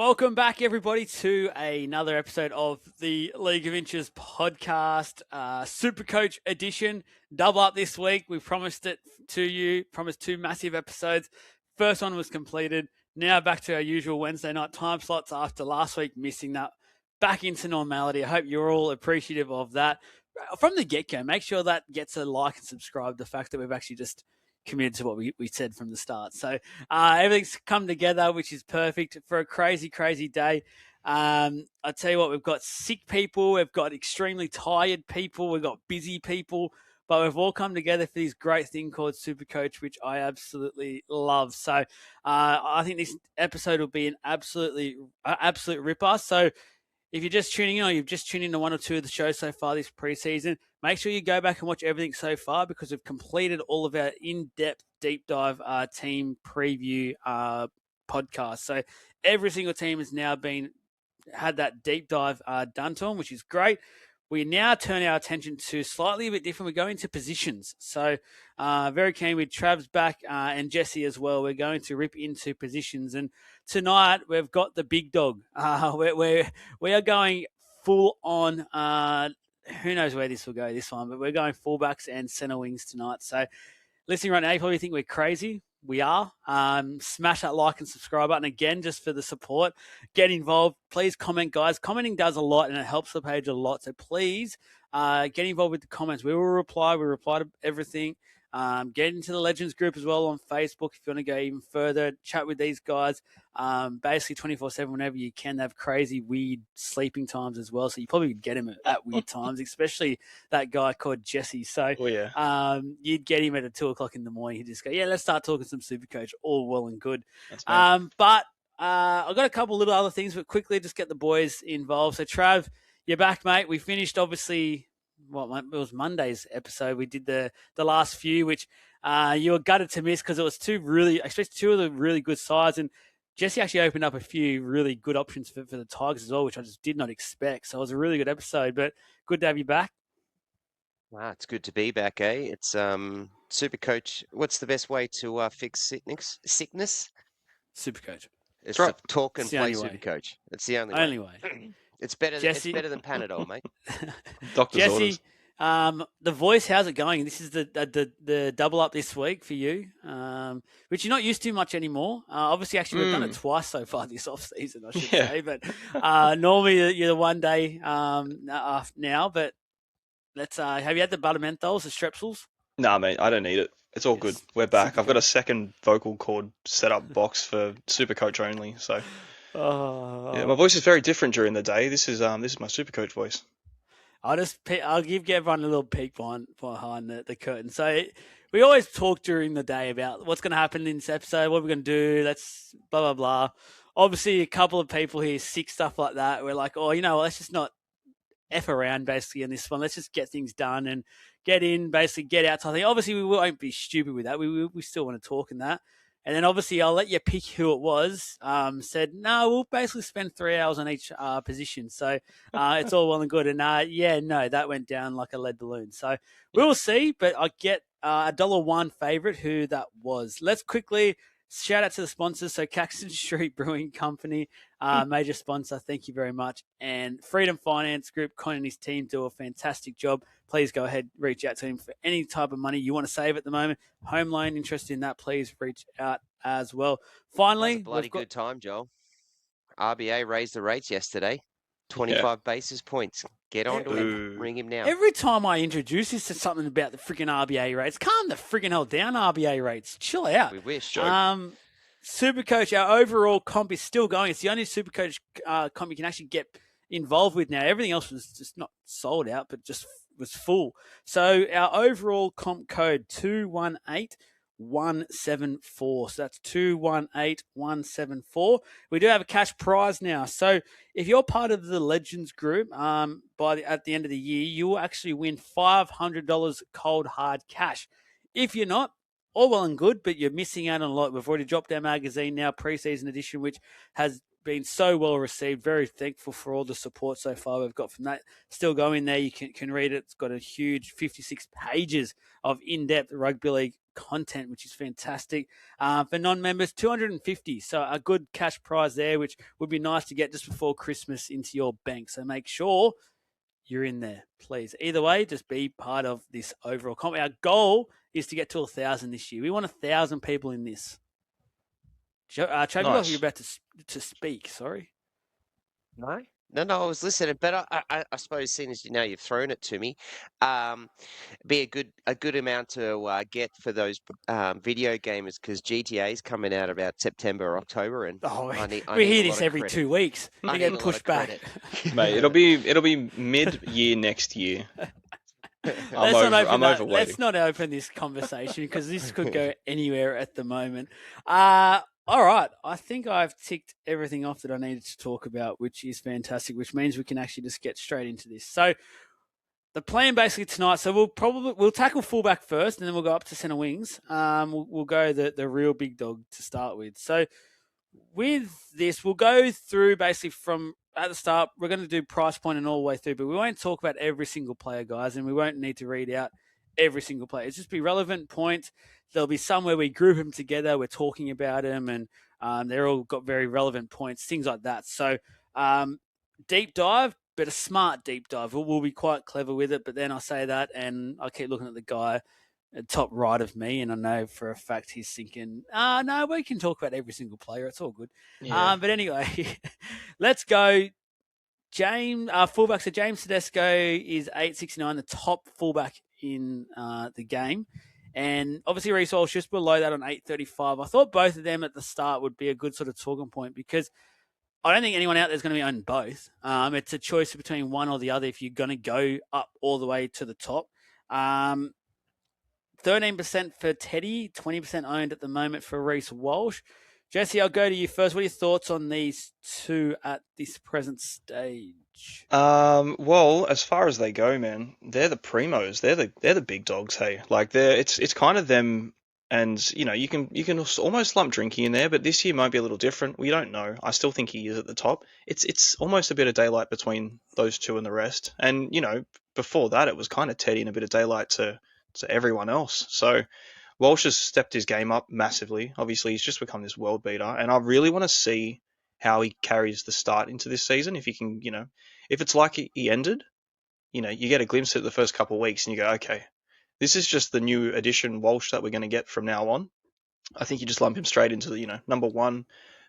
Welcome back, everybody, to another episode of the League of Inches podcast, Supercoach edition. Double up this week. We promised it to you, promised 2 massive episodes. First one was completed. Now back to our usual Wednesday night time slots after last week missing that. Back into normality. I hope you're all appreciative of that. From the get-go, make sure that gets a like and subscribe. The fact that we've actually just committed to what we said from the start. So everything's come together, which is perfect for a crazy, crazy day. I tell you what, we've got sick people, we've got extremely tired people, we've got busy people, but we've all come together for this great thing called Supercoach, which I absolutely love. So I think this episode will be an absolute ripper. So if you're just tuning in or you've just tuned in to one or two of the shows so far this preseason, make sure you go back and watch everything so far because we've completed all of our in-depth deep dive team preview podcasts. So every single team has now had that deep dive done to them, which is great. We now turn our attention to slightly a bit different. We go into positions. So very keen with Trav's back and Jesse as well. We're going to rip into positions. And tonight we've got the big dog. We are going full on. Who knows where this will go, this one, but we're going fullbacks and centre wings tonight. So listening right now, you probably think we're crazy. We are. Smash that like and subscribe button again just for the support. Get involved. Please comment, guys. Commenting does a lot and it helps the page a lot. So please get involved with the comments. We will reply. We reply to everything. Get into the Legends group as well on Facebook if you want to go even further. Chat with these guys. Basically 24/7 whenever you can. They have crazy, weird sleeping times as well. So you probably get him at weird times, especially that guy called Jesse. So you'd get him at 2 o'clock in the morning. He'd just go, yeah, let's start talking some Supercoach. All well and good. But I've got a couple little other things, but quickly just get the boys involved. So Trav, you're back, mate. We finished obviously it was Monday's episode. We did the last few, which you were gutted to miss because it was two of the really good sides. And Jesse actually opened up a few really good options for the Tigers as well, which I just did not expect. So it was a really good episode, but good to have you back. Wow, it's good to be back, eh? It's Supercoach. What's the best way to fix sickness? Supercoach. It's to talk and play Supercoach. It's the only way. It's better. It's better than Panadol, mate. Doctor's orders. The voice, how's it going? This is the double up this week for you, which you're not used to much anymore. Obviously, actually, we've done it twice so far this off season, I should say. But normally you're the one day now. But let's. Have you had the butter menthols, the strepsils? Nah, mate, I don't need it. It's all good. We're back. I've got a second vocal cord set up box for Supercoach only. So yeah, my voice is very different during the day. This is my Supercoach voice. I'll give everyone a little peek behind the curtain. So we always talk during the day about what's going to happen in this episode, what we're going to do. Let's blah blah blah. Obviously, a couple of people here sick stuff like that. We're like, oh, let's just not F around basically in this one. Let's just get things done and get in, basically get out. So I think obviously we won't be stupid with that. We still want to talk in that. And then obviously I'll let you pick who it was. Said, no, we'll basically spend 3 hours on each position. So it's all well and good. And that went down like a lead balloon. So we'll see. But I get $1 favourite who that was. Let's quickly shout out to the sponsors. So Caxton Street Brewing Company, major sponsor. Thank you very much. And Freedom Finance Group, Con and his team do a fantastic job. Please go ahead, reach out to him for any type of money you want to save at the moment. Home loan, interested in that, please reach out as well. Finally, that's a bloody good time, Joel. RBA raised the rates yesterday, 25 basis points. Get on to him. Ring him now. Every time I introduce this to something about the freaking RBA rates, calm the freaking hell down, RBA rates. Chill out. We wish. Supercoach, our overall comp is still going. It's the only Supercoach comp you can actually get involved with now. Everything else was just not sold out, but just was full. So our overall comp code 218174. So that's 218174. We do have a cash prize now. So if you're part of the Legends group, at the end of the year, you will actually win $500 cold hard cash. If you're not, all well and good, but you're missing out on a lot. We've already dropped our magazine now, preseason edition, which has been so well received. Very thankful for all the support so far we've got from that. Still going there. You can read it. It's got a huge 56 pages of in-depth rugby league content, which is fantastic. For non-members, $250. So a good cash prize there, which would be nice to get just before Christmas into your bank. So make sure you're in there, please. Either way, just be part of this overall comp. Our goal is to get to 1,000 this year. We want 1,000 people in this. Trav, Nice. you're about to speak. Sorry. No, I was listening, but I suppose, seeing as you've thrown it to me, be a good amount to get for those video gamers, because GTA is coming out about September or October, and I need hear a this lot of every credit. 2 weeks. I They need a get lot pushed of back. credit. Mate, it'll be mid-year next year. I'm over waiting. Let's not open this conversation because this could go anywhere at the moment. All right. I think I've ticked everything off that I needed to talk about, which is fantastic, which means we can actually just get straight into this. So the plan basically tonight, so we'll tackle fullback first, and then we'll go up to centre wings. We'll go the real big dog to start with. So with this, we'll go through basically from at the start. We're going to do price point and all the way through, but we won't talk about every single player, guys, and we won't need to read out every single player. It's just be relevant points. There'll be somewhere we group them together. We're talking about them, and they're all got very relevant points, things like that. So deep dive, but a smart deep dive. We'll be quite clever with it, but then I say that, and I keep looking at the guy at top right of me, and I know for a fact he's thinking, no, we can talk about every single player. It's all good. Yeah. But anyway, let's go. Fullback. So James Tedesco is 869, the top fullback in the game. And obviously Reece Walsh just below that on 835. I thought both of them at the start would be a good sort of talking point because I don't think anyone out there is going to be owning both. It's a choice between one or the other if you're going to go up all the way to the top. 13% for Teddy, 20% owned at the moment for Reece Walsh. Jesse, I'll go to you first. What are your thoughts on these two at this present stage? Well, as far as they go, man, they're the primos. They're the big dogs. Hey, like it's kind of them, and you can almost lump Drinky in there, but this year might be a little different. We don't know. I still think he is at the top. It's almost a bit of daylight between those two and the rest. And before that, it was kind of Teddy and a bit of daylight to everyone else. So Walsh has stepped his game up massively. Obviously, he's just become this world beater, and I really want to see how he carries the start into this season. If he can, if it's like he ended, you get a glimpse at the first couple of weeks and you go, okay, this is just the new edition Walsh that we're going to get from now on. I think you just lump him straight into the, number one,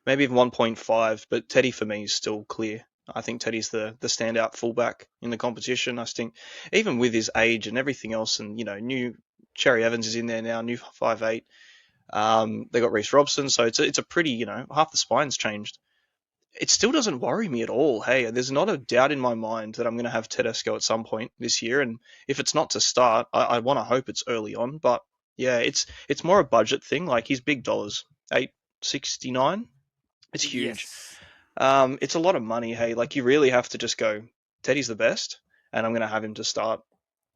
maybe even 1.5, but Teddy for me is still clear. I think Teddy's the standout fullback in the competition. I think even with his age and everything else, and new Cherry Evans is in there now, new 5'8". They got Reece Robson, so it's a pretty, half the spine's changed. It still doesn't worry me at all. Hey, there's not a doubt in my mind that I'm going to have Tedesco at some point this year, and if it's not to start, I want to hope it's early on. But yeah, it's more a budget thing. Like he's big dollars, 869. It's huge. Yes. It's a lot of money. Hey, like you really have to just go, Teddy's the best, and I'm going to have him to start.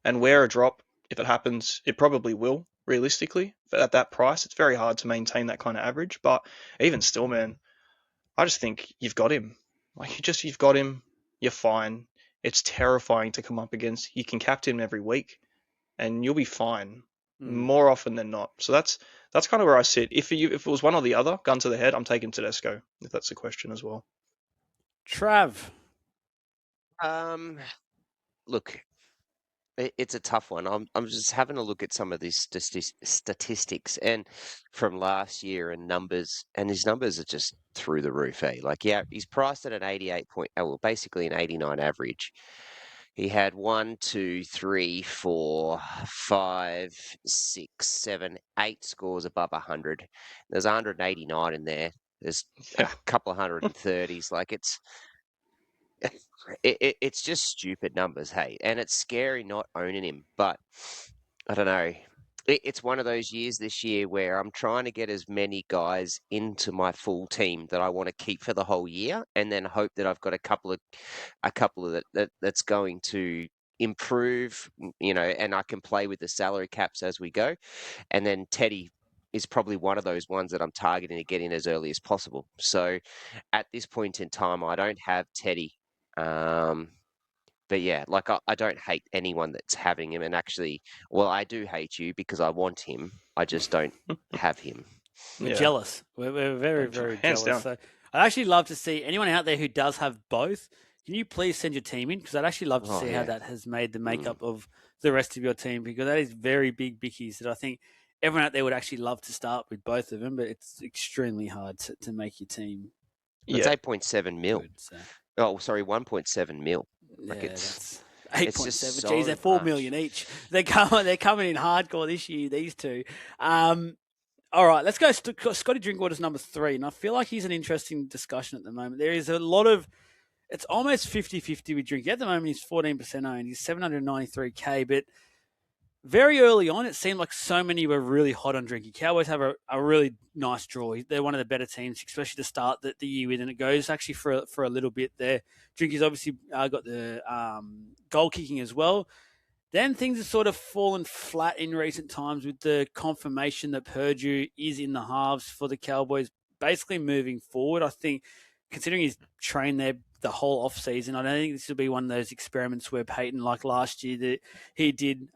And where a drop, if it happens, it probably will, realistically. At that price, it's very hard to maintain that kind of average. But even still, man, I just think you've got him. Like you've got him, you're fine. It's terrifying to come up against. You can captain him every week, and you'll be fine more often than not. So that's kind of where I sit. If it was one or the other, gun to the head, I'm taking Tedesco. If that's the question as well. Trav. Look, it's a tough one. I'm just having a look at some of these statistics and from last year and numbers, and his numbers are just through the roof. Like, yeah, he's priced at an 88 point, well, basically an 89 average. He had 1, 2, 3, 4, 5, 6, 7, 8 scores above 100. There's 189 in there. There's a couple of 130s. Like it's just stupid numbers, hey, and it's scary not owning him. But I don't know. It's one of those years this year where I'm trying to get as many guys into my full team that I want to keep for the whole year, and then hope that I've got a couple of that's going to improve, and I can play with the salary caps as we go. And then Teddy is probably one of those ones that I'm targeting to get in as early as possible. So at this point in time, I don't have Teddy But yeah, like I don't hate anyone that's having him. And actually, well, I do hate you because I want him. I just don't have him. We're Yeah. jealous. We're very, very Hands jealous. down. So I'd actually love to see anyone out there who does have both. Can you please send your team in? Because I'd actually love to Oh, see how yeah. that has made the makeup of the rest of your team, because that is very big bickies that I think everyone out there would actually love to start with both of them, but it's extremely hard to make your team It's Yeah. 8.7 mil. good. So Oh, sorry, 1.7 mil. Like yeah, it's that's just 8.7. so Geez, they're 4 much. million each. They're coming in hardcore this year, these two. All right, let's go. Scotty Drinkwater's number 3, and I feel like he's an interesting discussion at the moment. There is a lot of, it's almost 50-50 with Drinky. At the moment, he's 14% owned. He's 793K, but very early on, it seemed like so many were really hot on Drinky. Cowboys have a really nice draw. They're one of the better teams, especially to start the year with, and it goes actually for a little bit there. Drinky's obviously got the goal kicking as well. Then things have sort of fallen flat in recent times with the confirmation that Purdue is in the halves for the Cowboys, basically moving forward. I think, considering he's trained there the whole off season, I don't think this will be one of those experiments where Peyton, like last year that he did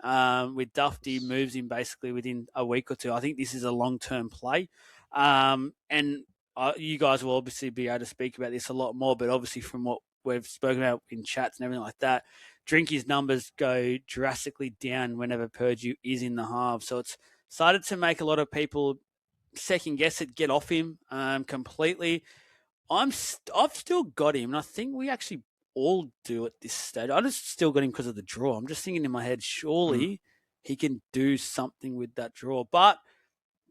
with Dufty, moves him basically within a week or two. I think this is a long-term play. And you guys will obviously be able to speak about this a lot more, but obviously from what we've spoken about in chats and everything like that, Drinky's numbers go drastically down whenever Purdue is in the half. So it's started to make a lot of people second guess it, get off him completely. I've still got him, and I think we actually all do at this stage. I just still got him because of the draw. I'm just thinking in my head, surely he can do something with that draw. But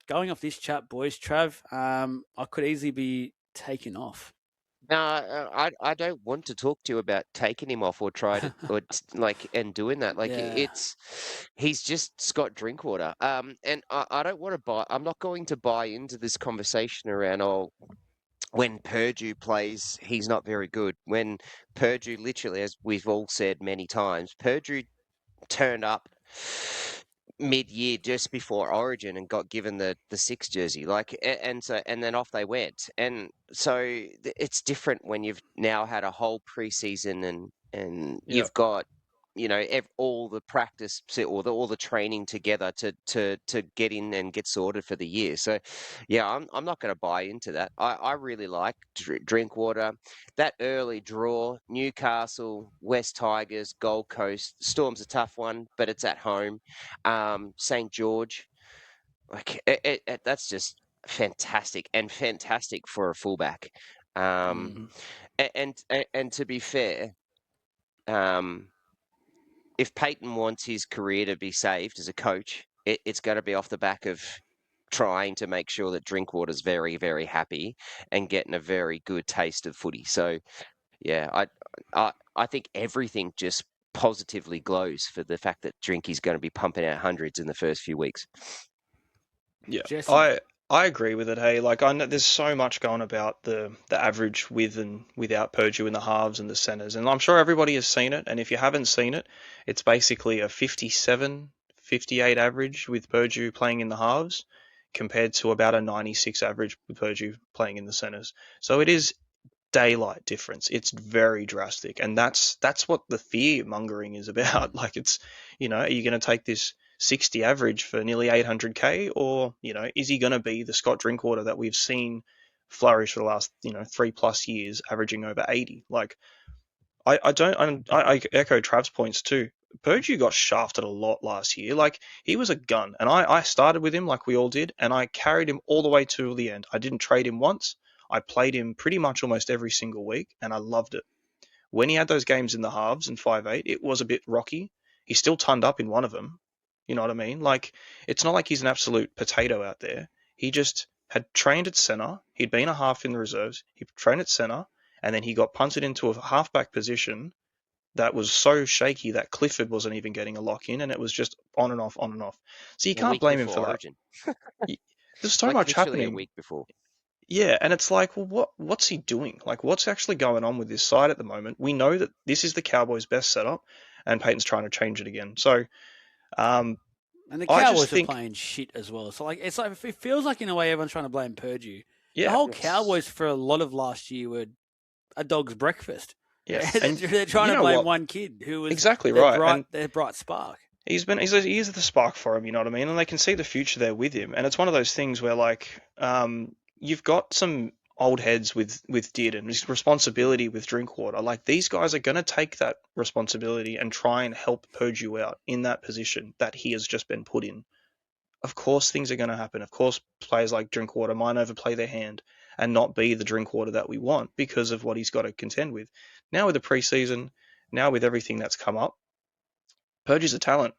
going off this chat, boys, Trav, I could easily be taken off. No, I don't want to talk to you about taking him off or try to and doing that. Like Yeah. he's just Scott Drinkwater. And I don't want to buy. I'm not going to buy into this conversation around when Purdue plays, he's not very good. When Purdue, literally, as we've all said many times, Purdue turned up mid-year just before Origin and got given the 6 jersey, and then off they went. And so it's different when you've now had a whole preseason and you've got all the practice or all the training together to get in and get sorted for the year. So yeah, I'm not going to buy into that. I really like Drinkwater. That early draw, Newcastle, West Tigers, Gold Coast. Storm's a tough one, but it's at home. St. George, like that's just fantastic for a fullback. And to be fair, if Peyton wants his career to be saved as a coach, it's going to be off the back of trying to make sure that Drinkwater's very, very happy and getting a very good taste of footy. So, yeah, I think everything just positively glows for the fact that Drinky's going to be pumping out hundreds in the first few weeks. Yeah, Jesse. I agree with it. Hey, like I know there's so much going about the average with and without Purdue in the halves and the centers, and I'm sure everybody has seen it. And if you haven't seen it, it's basically a 57, 58 average with Purdue playing in the halves, compared to about a 96 average with Purdue playing in the centers. So it is daylight difference. It's very drastic, and that's what the fear mongering is about. Like it's, are you going to take this 60 average for nearly 800k, or is he going to be the Scott Drinkwater that we've seen flourish for the last 3+ years, averaging over 80? Like I echo Trav's points too. Purdue got shafted a lot last year. Like he was a gun, and I started with him like we all did, and I carried him all the way to the end. I didn't trade him once. I played him pretty much almost every single week, and I loved it. When he had those games in the halves in 5-8, it was a bit rocky. He still turned up in one of them. You know what I mean? Like, it's not like he's an absolute potato out there. He just had trained at centre. He'd been a half in the reserves. He trained at centre, and then he got punted into a halfback position that was so shaky that Clifford wasn't even getting a lock in, and it was just on and off, on and off. So you can't blame him for Origin. that. There's so like much literally happening. A week before. Yeah, and it's like, well, what's he doing? Like, what's actually going on with this side at the moment? We know that this is the Cowboys' best setup, and Peyton's trying to change it again. So, And the Cowboys are playing shit as well. So it feels like in a way everyone's trying to blame Purdue. Yeah, the whole Cowboys for a lot of last year were a dog's breakfast. Yeah, they're, and they're trying you to know blame what? one kid who was Exactly right. And their bright spark. he is the spark for him, you know what I mean? And they can see the future there with him. And it's one of those things where like you've got some old heads with Did and his responsibility with Drinkwater. Like these guys are going to take that responsibility and try and help purge you out in that position that he has just been put in. Of course, things are going to happen. Of course, players like Drinkwater might overplay their hand and not be the Drinkwater that we want because of what he's got to contend with. Now with the preseason, now with everything that's come up, Purge is a talent.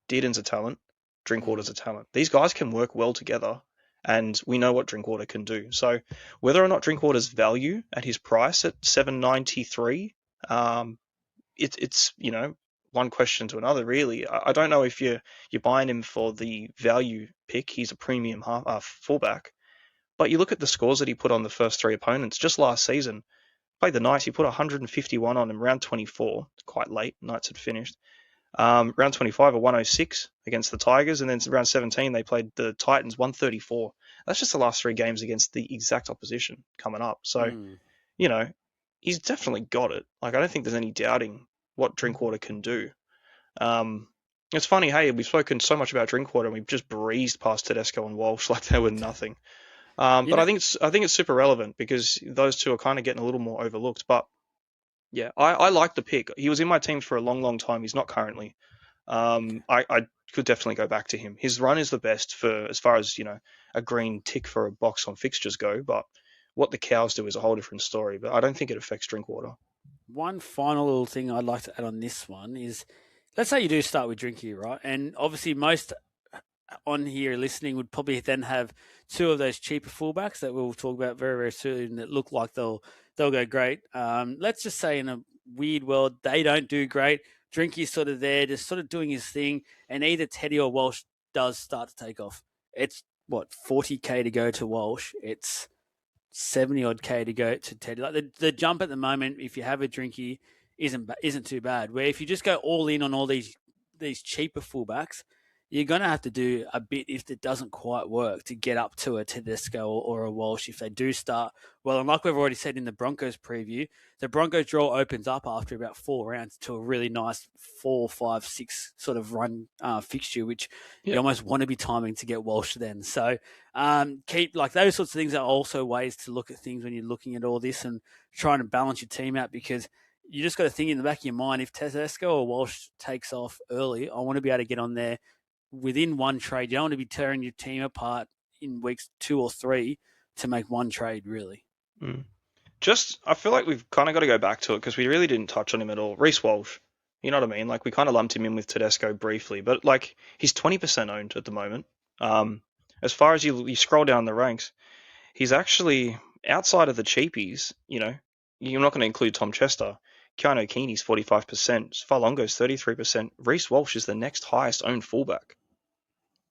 Dearden's a talent. Drinkwater's a talent. These guys can work well together, and we know what Drinkwater can do. So whether or not Drinkwater's value at his price at $7.93, it's one question to another really. I don't know if you're buying him for the value pick. He's a premium fullback, but you look at the scores that he put on the first three opponents just last season. Played the Knights, he put 151 on him round 24, quite late. Knights had finished. Round 25, a 106 against the Tigers, and then round 17 they played the Titans 134. That's just the last three games against the exact opposition coming up. So, he's definitely got it. Like I don't think there's any doubting what Drinkwater can do. It's funny, hey, we've spoken so much about Drinkwater and we've just breezed past Tedesco and Walsh like they were nothing. But I think it's super relevant because those two are kind of getting a little more overlooked. But yeah, I like the pick. He was in my teams for a long, long time. He's not currently. I could definitely go back to him. His run is the best for as far as a green tick for a box on fixtures go. But what the Cows do is a whole different story. But I don't think it affects Drinkwater. One final little thing I'd like to add on this one is, let's say you do start with Drinky, right? And obviously most on here listening would probably then have two of those cheaper fullbacks that we'll talk about very, very soon that look like they'll go great. Let's just say in a weird world, they don't do great. Drinky's sort of there, just sort of doing his thing, and either Teddy or Walsh does start to take off. It's, 40K to go to Walsh. It's 70 odd K to go to Teddy. Like the jump at the moment, if you have a Drinky, isn't too bad. Where if you just go all in on all these cheaper fullbacks, you're going to have to do a bit if it doesn't quite work to get up to a Tedesco or a Walsh if they do start. Well, and like we've already said in the Broncos preview, the Broncos draw opens up after about 4 rounds to a really nice 4, 5, 6 sort of run fixture, which you almost want to be timing to get Walsh then. So keep like those sorts of things are also ways to look at things when you're looking at all this and trying to balance your team out, because you just got to think in the back of your mind, if Tedesco or Walsh takes off early, I want to be able to get on there within one trade. You don't want to be tearing your team apart in weeks 2 or 3 to make one trade, really. I feel like we've kind of got to go back to it because we really didn't touch on him at all. Reece Walsh, you know what I mean? Like we kind of lumped him in with Tedesco briefly, but like he's 20% owned at the moment. As far as you scroll down the ranks, he's actually outside of the cheapies. You're not going to include Tom Chester. Keanu Keeney's 45%. Falongo's 33%. Reece Walsh is the next highest owned fullback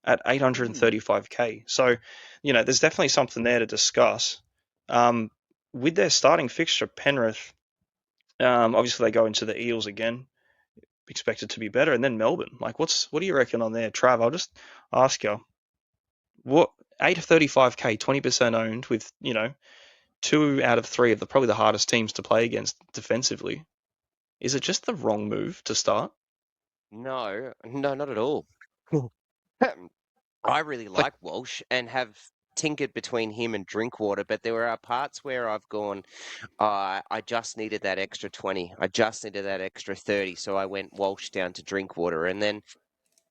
at 835K. So, there's definitely something there to discuss. With their starting fixture, Penrith, obviously they go into the Eels again, expected to be better, and then Melbourne. Like, what do you reckon on there, Trav? I'll just ask you, what 835K, 20% owned with 2 out of 3 of probably the hardest teams to play against defensively. Is it just the wrong move to start? No, not at all. I really like Walsh and have tinkered between him and Drinkwater, but there are parts where I've gone, I just needed that extra 20. I just needed that extra 30. So I went Walsh down to Drinkwater, and then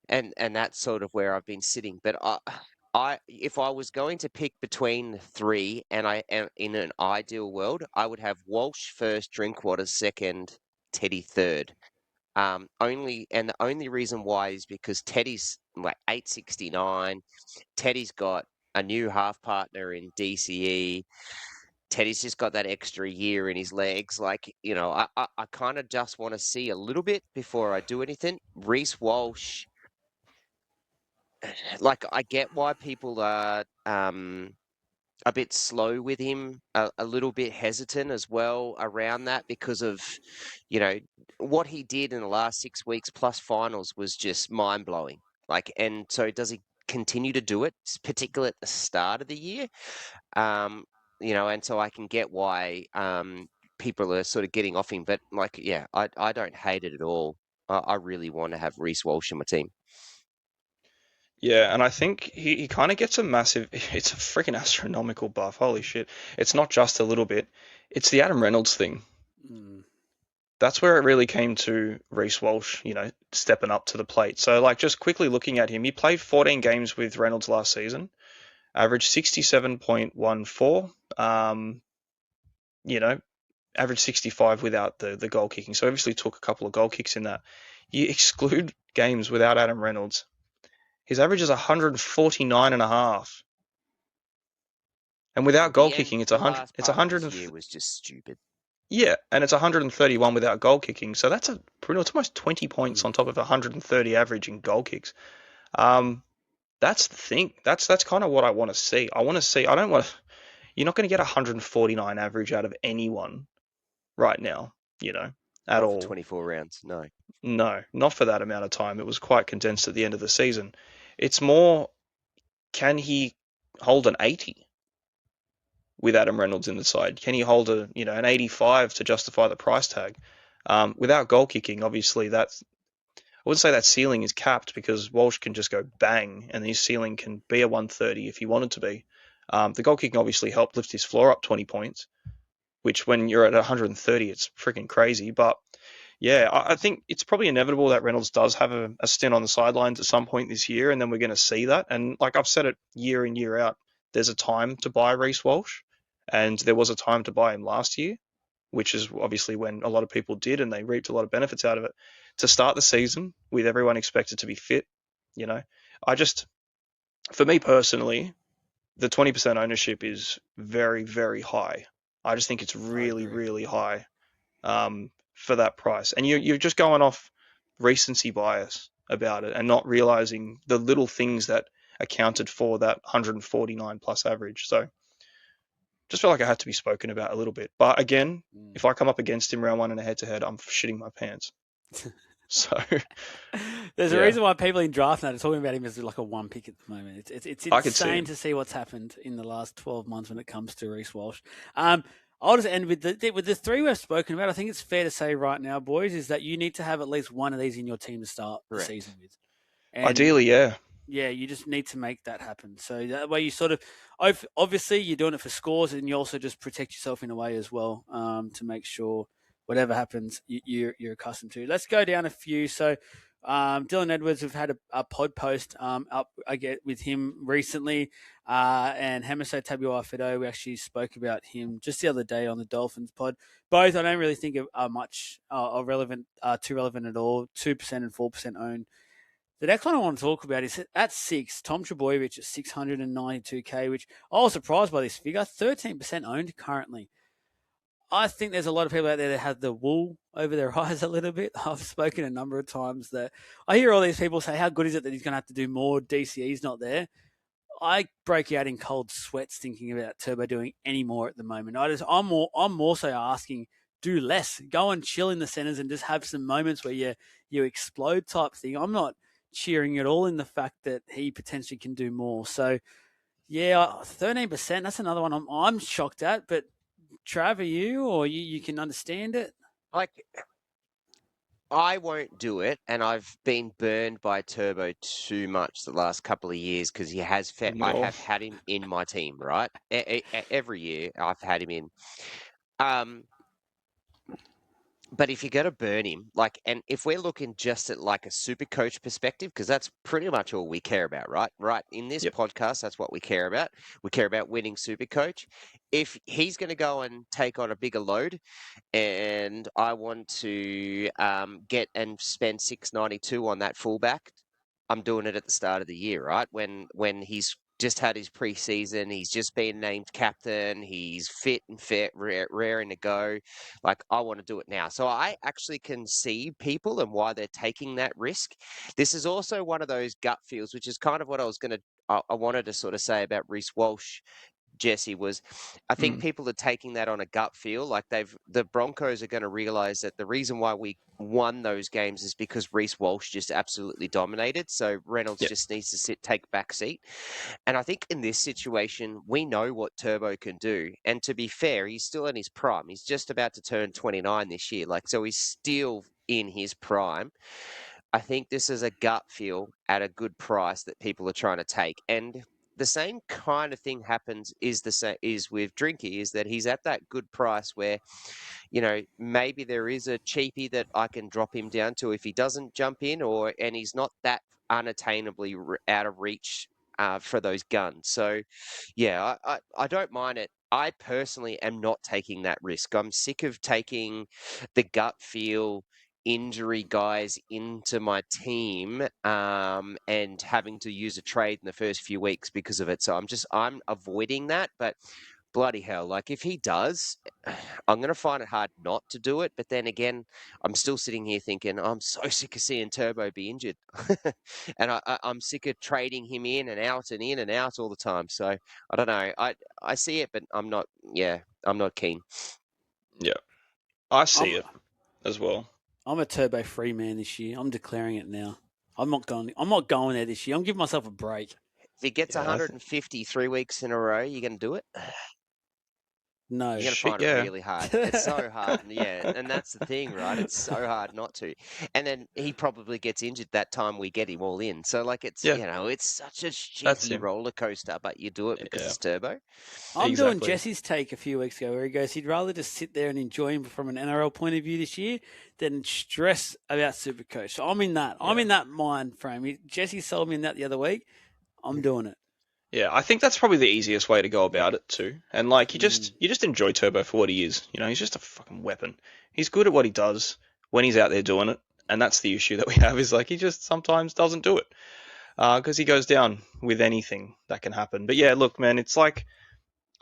and that's sort of where I've been sitting. But if I was going to pick between the 3 and in an ideal world, I would have Walsh first, Drinkwater second, Teddy third. The only reason why is because Teddy's like 869. Teddy's got a new half partner in DCE. Teddy's just got that extra year in his legs. Like, I kind of just want to see a little bit before I do anything. Reece Walsh, like, I get why people are a bit slow with him, a little bit hesitant as well around that because of, what he did in the last 6 weeks plus finals was just mind blowing. Like, and so does he continue to do it, particularly at the start of the year? And so I can get why people are sort of getting off him. But like, yeah, I don't hate it at all. I really want to have Reece Walsh in my team. Yeah, and I think he kind of gets a massive, it's a freaking astronomical buff. Holy shit. It's not just a little bit. It's the Adam Reynolds thing. That's where it really came to Reece Walsh, stepping up to the plate. So, like, just quickly looking at him, he played 14 games with Reynolds last season, averaged 67.14, averaged 65 without the goal kicking. So, obviously took a couple of goal kicks in that. You exclude games without Adam Reynolds, his average is 149.5. And without goal kicking, it's 100. It's 100. This year was just stupid. Yeah, and it's 131 without goal kicking. So that's it's almost 20 points on top of 130 average in goal kicks. That's the thing. That's kind of what I want to see. I want to see. I don't want to. You're not going to get 149 average out of anyone right now. At all. 24 rounds. No. No, not for that amount of time. It was quite condensed at the end of the season. It's more, can he hold an 80 with Adam Reynolds in the side? Can he hold an 85 to justify the price tag? Without goal kicking, obviously I wouldn't say that ceiling is capped, because Walsh can just go bang and his ceiling can be a 130 if he wanted to be. The goal kicking obviously helped lift his floor up 20 points, which when you're at 130, it's freaking crazy. But yeah, I think it's probably inevitable that Reynolds does have a stint on the sidelines at some point this year, and then we're going to see that. And like I've said it year in, year out, there's a time to buy Reece Walsh, and there was a time to buy him last year, which is obviously when a lot of people did, and they reaped a lot of benefits out of it. To start the season with everyone expected to be fit, for me personally, the 20% ownership is very, very high. I just think it's really, really high. For that price, and you're just going off recency bias about it and not realizing the little things that accounted for that 149 plus average. So just felt like I had to be spoken about a little bit. But again, if I come up against him round one in a head-to-head, I'm shitting my pants. So there's a reason why people in draft night are talking about him as like a one pick at the moment. It's insane to see what's happened in the last 12 months when it comes to Reece Walsh. I'll just end with the three we've spoken about. I think it's fair to say right now, boys, is that you need to have at least one of these in your team to start the season with. And ideally, yeah. Yeah, you just need to make that happen. So that way you sort of, obviously you're doing it for scores, and you also just protect yourself in a way as well, to make sure whatever happens, you're accustomed to. Let's go down a few. So Dylan Edwards, we've had a pod post up with him recently, and Hemiso Tabuai-Fidow, we actually spoke about him just the other day on the Dolphins pod. Both I don't really think are much relevant, too relevant at all. 2% and 4% owned. The next one I want to talk about is at 6, Tom Trbojevic at 692K, which I was surprised by this figure, 13% owned currently. I think there's a lot of people out there that have the wool over their eyes a little bit. I've spoken a number of times that I hear all these people say, how good is it that he's going to have to do more? DCE's not there. I break out in cold sweats thinking about Turbo doing any more at the moment. I'm more so asking, do less. Go and chill in the centers and just have some moments where you explode type thing. I'm not cheering at all in the fact that he potentially can do more. So, yeah, 13%, that's another one I'm shocked at. But, Trav, are you, or you can understand it? Like, I won't do it, and I've been burned by Turbo too much the last couple of years because I have had him in my team, right? Every year I've had him in. But if you're going to burn him, and if we're looking just at like a super coach perspective, because that's pretty much all we care about, right? Right. In this podcast, that's what we care about. We care about winning super coach. If he's going to go and take on a bigger load, and I want to get and spend 692 on that fullback, I'm doing it at the start of the year, right? When he's just had his preseason, he's just been named captain, he's fit and raring to go. Like, I want to do it now. So I actually can see people and why they're taking that risk. This is also one of those gut feels, which is kind of what I wanted to sort of say about Reece Walsh Jesse, was I think people are taking that on a gut feel. Like the Broncos are going to realize that the reason why we won those games is because Reece Walsh just absolutely dominated. So Reynolds just needs to take back seat. And I think in this situation, we know what Turbo can do. And to be fair, he's still in his prime. He's just about to turn 29 this year. Like, so he's still in his prime. I think this is a gut feel at a good price that people are trying to take. And the same kind of thing happens is with Drinky, is that he's at that good price where, maybe there is a cheapie that I can drop him down to if he doesn't jump in, and he's not that unattainably out of reach for those guns. So, yeah, I don't mind it. I personally am not taking that risk. I'm sick of taking the gut feel injury guys into my team and having to use a trade in the first few weeks because of it. So I'm avoiding that. But bloody hell, like if he does, I'm going to find it hard not to do it. But then again, I'm still sitting here thinking, I'm so sick of seeing Turbo be injured. And I'm sick of trading him in and out all the time. So I don't know. I see it, but I'm not keen. Yeah, I see it as well. I'm a Turbo free man this year. I'm declaring it now. I'm not going there this year. I'm giving myself a break. If he gets 150 3 weeks in a row, you're going to do it? No. You're going to find it really hard. It's so hard. Yeah, and that's the thing, right? It's so hard not to. And then he probably gets injured that time we get him all in. So, like, it's, it's such a shitty roller coaster, but you do it because it's Turbo. I'm doing Jesse's take a few weeks ago where he goes, he'd rather just sit there and enjoy him from an NRL point of view this year than stress about Supercoach. So I'm in that. Yeah. I'm in that mind frame. Jesse sold me in that the other week. I'm doing it. Yeah, I think that's probably the easiest way to go about it too. And like you just enjoy Turbo for what he is. He's just a fucking weapon. He's good at what he does when he's out there doing it. And that's the issue that we have, is like he just sometimes doesn't do it. Because he goes down with anything that can happen. But yeah, look, man, it's like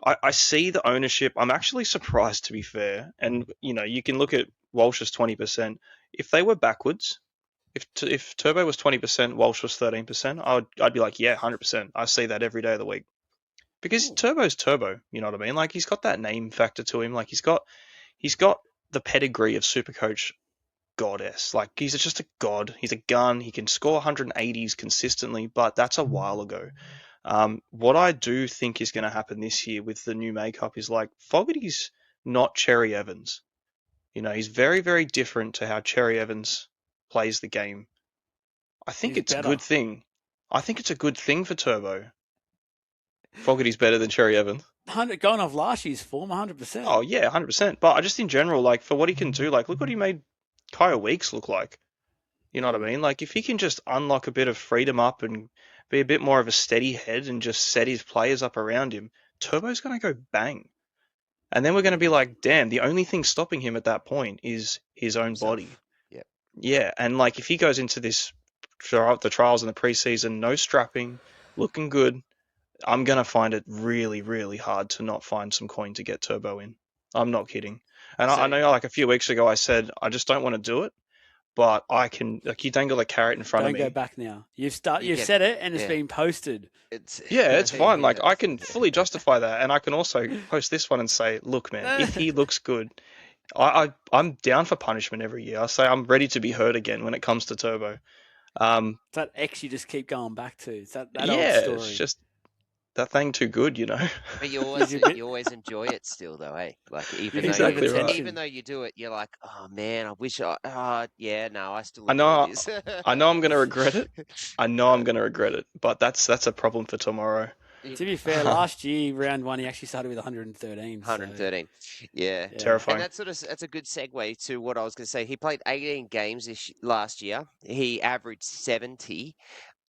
I see the ownership. I'm actually surprised, to be fair. And you can look at Walsh's 20%. If they were backwards, if Turbo was 20%, Walsh was 13%, I'd be like, yeah, 100%. I see that every day of the week. Because Turbo's Turbo, you know what I mean? Like he's got that name factor to him. Like he's got the pedigree of Supercoach goddess. Like he's just a god. He's a gun. He can score 180s consistently, but that's a while ago. What I do think is going to happen this year with the new makeup is like Fogarty's not Cherry Evans. He's very, very different to how Cherry Evans plays the game. I think it's a good thing. I think it's a good thing for Turbo. Fogarty's better than Cherry Evans. Going off last year's form, 100%. Oh, yeah, 100%. But just in general, like, for what he can do, like, look what he made Kyle Weeks look like. You know what I mean? Like, if he can just unlock a bit of freedom up and be a bit more of a steady head and just set his players up around him, Turbo's going to go bang. And then we're going to be like, damn, the only thing stopping him at that point is his own body. Yeah, and like if he goes into the trials in the preseason, no strapping, looking good, I'm going to find it really, really hard to not find some coin to get Turbo in. I'm not kidding. And I know like a few weeks ago I said, I just don't want to do it, but I can, like you dangle a carrot in front of me. Don't go back now. You've said it and it's been posted. It's fine. Like I can fully justify that. And I can also post this one and say, look, man, if he looks good, I'm down for punishment every year. I say I'm ready to be hurt again when it comes to Turbo. It's that X you just keep going back to. It's that old story. It's just that thing too good, But you always enjoy it still, though, eh? Like even though you do it, you're like, oh man, I wish I still. I know I'm going to regret it. I know I'm going to regret it, but that's a problem for tomorrow. To be fair, last year, round one, he actually started with 113. 113. Yeah. Terrifying. And that's a good segue to what I was going to say. He played 18 games last year. He averaged 70.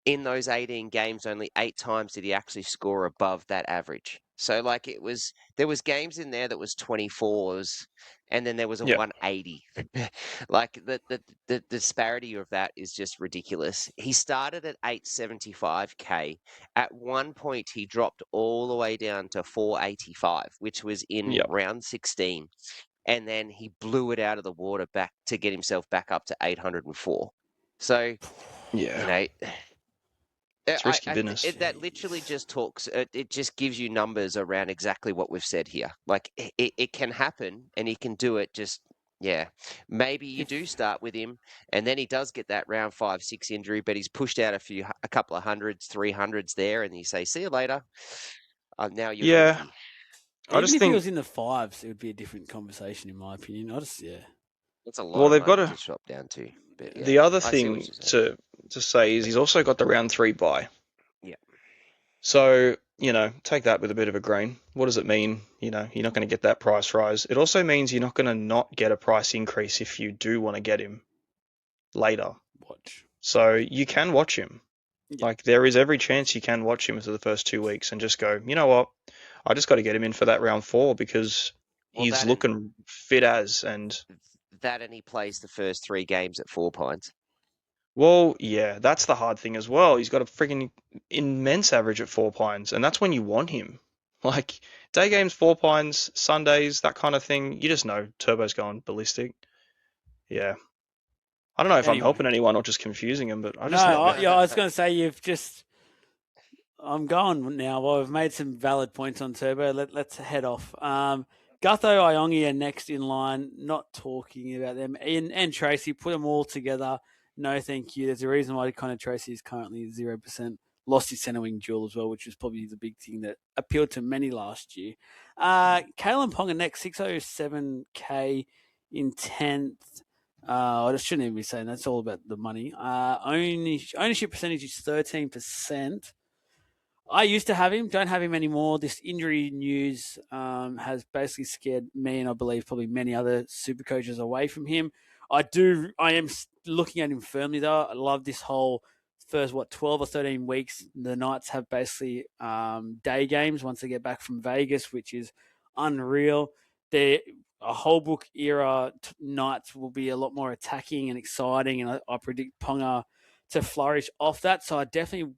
In those 18 games, only 8 times did he actually score above that average. So, like, there was games in there that was 24s, and then there was a 180. Like, the disparity of that is just ridiculous. He started at 875K. At one point, he dropped all the way down to 485, which was in round 16. And then he blew it out of the water back to get himself back up to 804. So, It's risky business. That literally just talks. It just gives you numbers around exactly what we've said here. Like it can happen, and he can do it. Just maybe you do start with him, and then he does get that round 5, 6 injury, but he's pushed out a couple of hundreds, 300s there, and you say, "See you later." Now you're Yeah. rookie. Even if he was in the 5s, it would be a different conversation, in my opinion. That's a lot of money to shop down to. But the other thing to say is he's also got the round 3 bye. Yeah. So, take that with a bit of a grain. What does it mean? You're not going to get that price rise. It also means you're not going to not get a price increase if you do want to get him later. So you can watch him. Yeah. Like, there is every chance you can watch him for the first 2 weeks and just go, you know what? I just got to get him in for that round 4 because he's looking fit as. And he plays the first 3 games at 4 pints. Well, yeah, that's the hard thing as well. He's got a freaking immense average at 4 pints, and that's when you want him. Like, day games, 4 pints, Sundays, that kind of thing. You just know Turbo's going ballistic. Yeah. I don't know if I'm helping anyone or just confusing him, but I was going to say I'm going now. Well, we've made some valid points on Turbo. Let's head off. Gutho, Iongi are next in line. Not talking about them. Ian and Tracy, put them all together. No, thank you. There's a reason why Connor Tracy is currently 0%. Lost his centre wing duel as well, which was probably the big thing that appealed to many last year. Kalen Ponga next, 607K in 10th. I just shouldn't even be saying that's all about the money. Ownership percentage is 13%. I used to have him, don't have him anymore. This injury news has basically scared me and I believe probably many other super coaches away from him. I am looking at him firmly though. I love this whole first 12 or 13 weeks. The Knights have basically day games once they get back from Vegas, which is unreal. They're a whole book era. Knights will be a lot more attacking and exciting, and I predict Ponga to flourish off that. So I definitely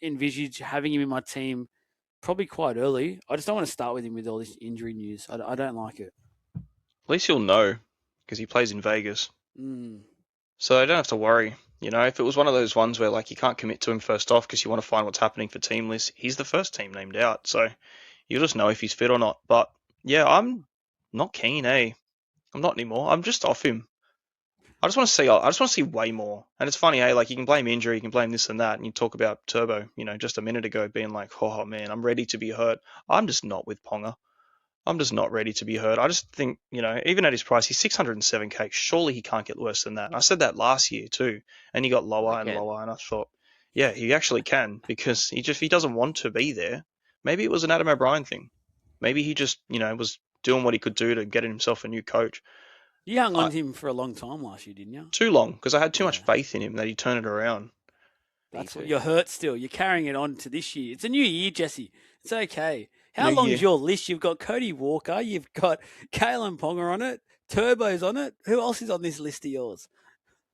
envisage having him in my team probably quite early. I just don't want to start with him with all this injury news. I don't like it. At least you'll know because he plays in Vegas. So I don't have to worry. If it was one of those ones where like you can't commit to him first off because you want to find what's happening for team lists, he's the first team named out. So you'll just know if he's fit or not. But yeah, I'm not keen, I'm not anymore. I'm just off him. I just want to see way more. And it's funny, like you can blame injury, you can blame this and that, and you talk about Turbo, just a minute ago being like, oh man, I'm ready to be hurt. I'm just not with Ponga. I'm just not ready to be hurt. I just think, even at his price, he's 607K. Surely he can't get worse than that. And I said that last year too, and he got lower and lower. And I thought, yeah, he actually can because he doesn't want to be there. Maybe it was an Adam O'Brien thing. Maybe he just, was doing what he could do to get himself a new coach. You hung on to him for a long time last year, didn't you? Too long, because I had too much faith in him that he'd turn it around. That's what you're hurt still. You're carrying it on to this year. It's a new year, Jesse. It's okay. How long is your list? You've got Cody Walker. You've got Kalen Ponga on it. Turbo's on it. Who else is on this list of yours?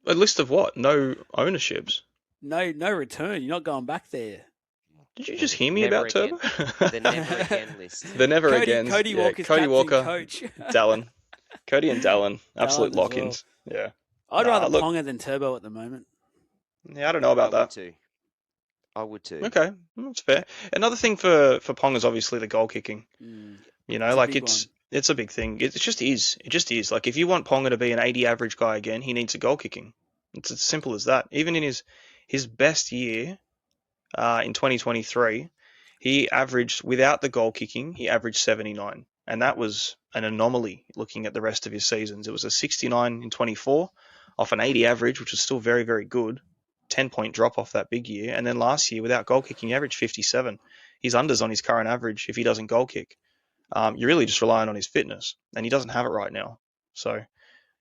A list of what? No ownerships? No return. You're not going back there. Did you just hear me about Turbo? The never again list. The never again. Cody Walker's Cody Walker, coach. Dallin. Cody and Dallin. Absolute lock-ins. Well. Yeah. I'd rather Ponga than Turbo at the moment. Yeah, I don't know about that. I would too. Okay, that's fair. Another thing for Ponga is obviously the goal kicking. It's a big thing. It just is. It just is. Like if you want Ponga to be an 80 average guy again, he needs a goal kicking. It's as simple as that. Even in his best year in 2023, he averaged, without the goal kicking, he averaged 79. And that was an anomaly looking at the rest of his seasons. It was a 69 in 24 off an 80 average, which was still very, very good. 10-point drop off that big year. And then last year, without goal kicking, he averaged 57. He's unders on his current average if he doesn't goal kick. You're really just relying on his fitness, and he doesn't have it right now. So,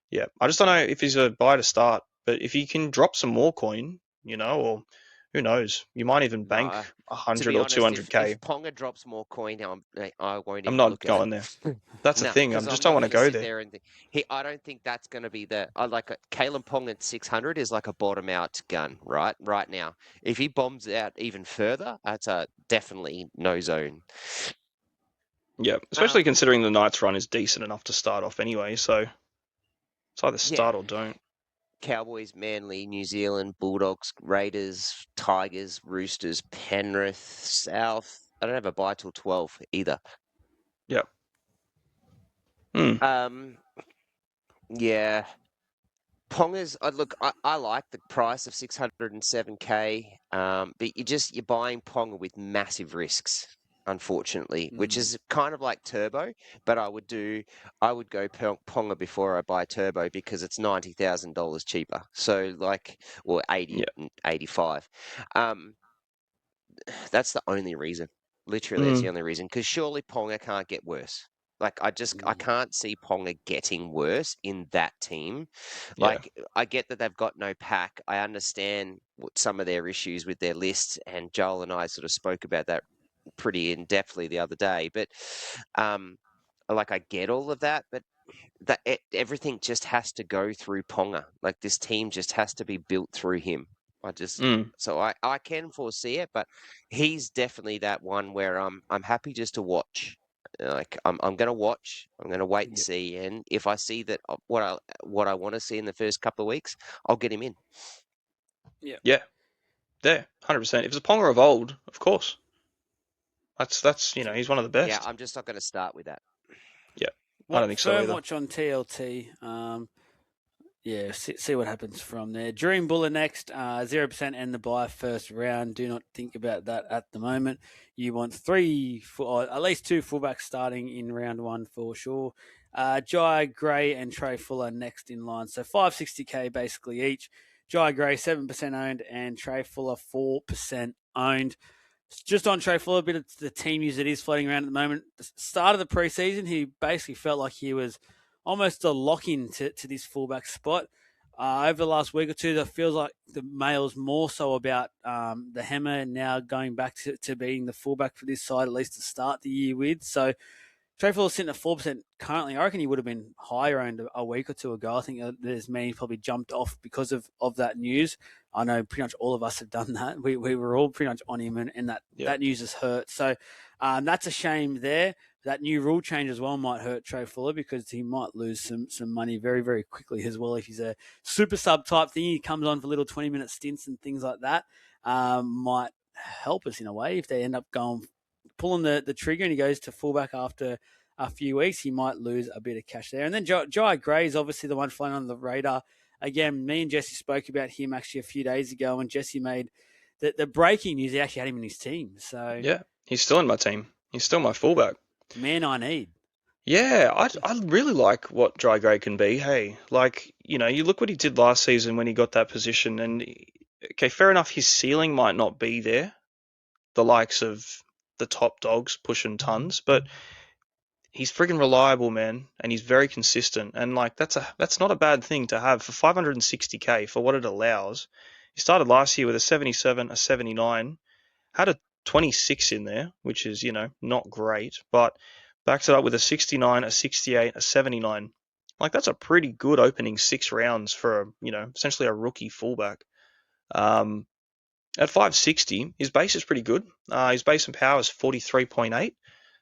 yeah, I just don't know if he's a buy to start. But if he can drop some more coin, or who knows, you might even bank 100 or 200K. If Ponga drops more coin, I won't even I'm not going there. That's the thing. I just don't want to go there. I don't think that's going to be Kalen Ponga at 600 is like a bottom out gun, right now. If he bombs out even further, that's a definitely no zone. Yeah, especially considering the Knights run is decent enough to start off anyway. So it's either start or don't. Cowboys, Manly, New Zealand, Bulldogs, Raiders, Tigers, Roosters, Penrith, South. I don't have a bye till 12 either. Yep. Yeah. Ponga's, look, I like the price of 607k, but you're buying Ponga with massive risks, unfortunately, which is kind of like Turbo, but I would go Ponga before I buy Turbo because it's $90,000 cheaper. So or 85. That's the only reason. Literally, that's the only reason. Because surely Ponga can't get worse. I can't see Ponga getting worse in that team. Yeah. I get that they've got no pack. I understand some of their issues with their list, and Joel and I sort of spoke about that pretty in-depthly the other day. But, I get all of that, but everything just has to go through Ponga. This team just has to be built through him. So I can foresee it, but he's definitely that one where I'm happy just to watch. I'm going to watch. I'm going to wait and see, and if I see that what I want to see in the first couple of weeks, I'll get him in. Yeah, there, 100%. If it's a Ponga of old, of course. That's he's one of the best. Yeah, I'm just not going to start with that. Yeah, I don't think so either. Watch on TLT. Yeah, see what happens from there. Dream Buller next, 0% and the buy first round. Do not think about that at the moment. You want at least 2 fullbacks starting in round 1 for sure. Jai Gray and Trey Fuller next in line. So 560k basically each. Jai Gray 7% owned and Trey Fuller 4% owned. Just on Trey Fuller, a bit of the team news that is floating around at the moment. The start of the preseason, he basically felt like he was almost a lock-in to this fullback spot. Over the last week or two, that feels like the mail's more so about the hammer now going back to being the fullback for this side, at least to start the year with. So Trey Fuller's sitting at 4% currently. I reckon he would have been higher owned a week or two ago. I think there's many probably jumped off because of that news. I know pretty much all of us have done that. We were all pretty much on him, and that news has hurt. So that's a shame there. That new rule change as well might hurt Trey Fuller because he might lose some money very, very quickly as well. If he's a super sub type thing, he comes on for little 20-minute stints and things like that. Might help us in a way if they end up pulling the trigger and he goes to fullback after a few weeks, he might lose a bit of cash there. And then Jai Gray is obviously the one flying on the radar. Again, me and Jesse spoke about him actually a few days ago, and Jesse made the breaking news. He actually had him in his team. So yeah, he's still in my team. He's still my fullback. Man, I need. Yeah, I really like what Jai Gray can be. Hey, you look what he did last season when he got that position, and okay, fair enough, his ceiling might not be there, the likes of the top dogs pushing tons, but he's friggin' reliable, man, and he's very consistent. And that's not a bad thing to have for 560k for what it allows. He started last year with a 77, a 79, had a 26 in there, which is not great, but backed it up with a 69, a 68, a 79. That's a pretty good opening 6 rounds for essentially a rookie fullback. At 560, his base is pretty good. His base and power is 43.8.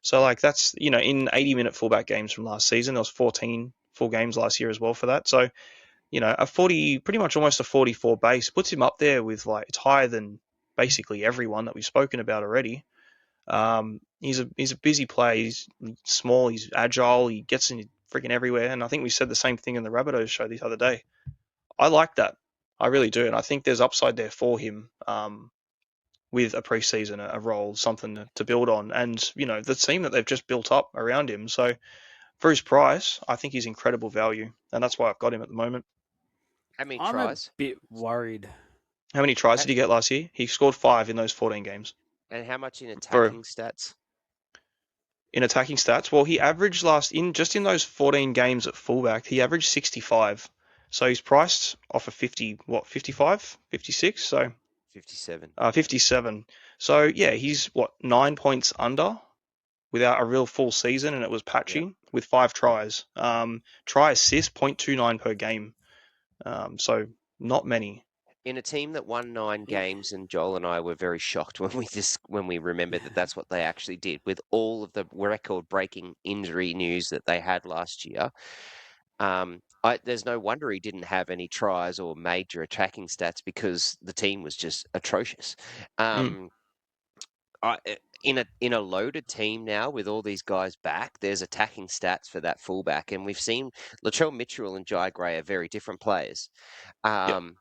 So that's, in 80-minute fullback games from last season, there was 14 full games last year as well for that. So, a 40, pretty much almost a 44 base puts him up there with it's higher than basically everyone that we've spoken about already. He's a busy player. He's small. He's agile. He gets in freaking everywhere. And I think we said the same thing in the Rabbitohs show the other day. I like that. I really do. And I think there's upside there for him with a preseason, a role, something to build on. And, the team that they've just built up around him. So for his price, I think he's incredible value. And that's why I've got him at the moment. How many I'm tries? a bit worried. How many tries did he get last year? He scored 5 in those 14 games. And how much in attacking stats? In attacking stats? Well, he averaged just in those 14 games at fullback, he averaged 65. So he's priced off of 55, 56? So 57. 57. So yeah, he's 9 points under without a real full season, and it was patchy with 5 tries. Try assist 0.29 per game. So not many. In a team that won 9 games, and Joel and I were very shocked when we remembered that that's what they actually did with all of the record-breaking injury news that they had last year. there's no wonder he didn't have any tries or major attacking stats because the team was just atrocious. In a loaded team now with all these guys back, there's attacking stats for that fullback, and we've seen Latrell Mitchell and Jai Gray are very different players. And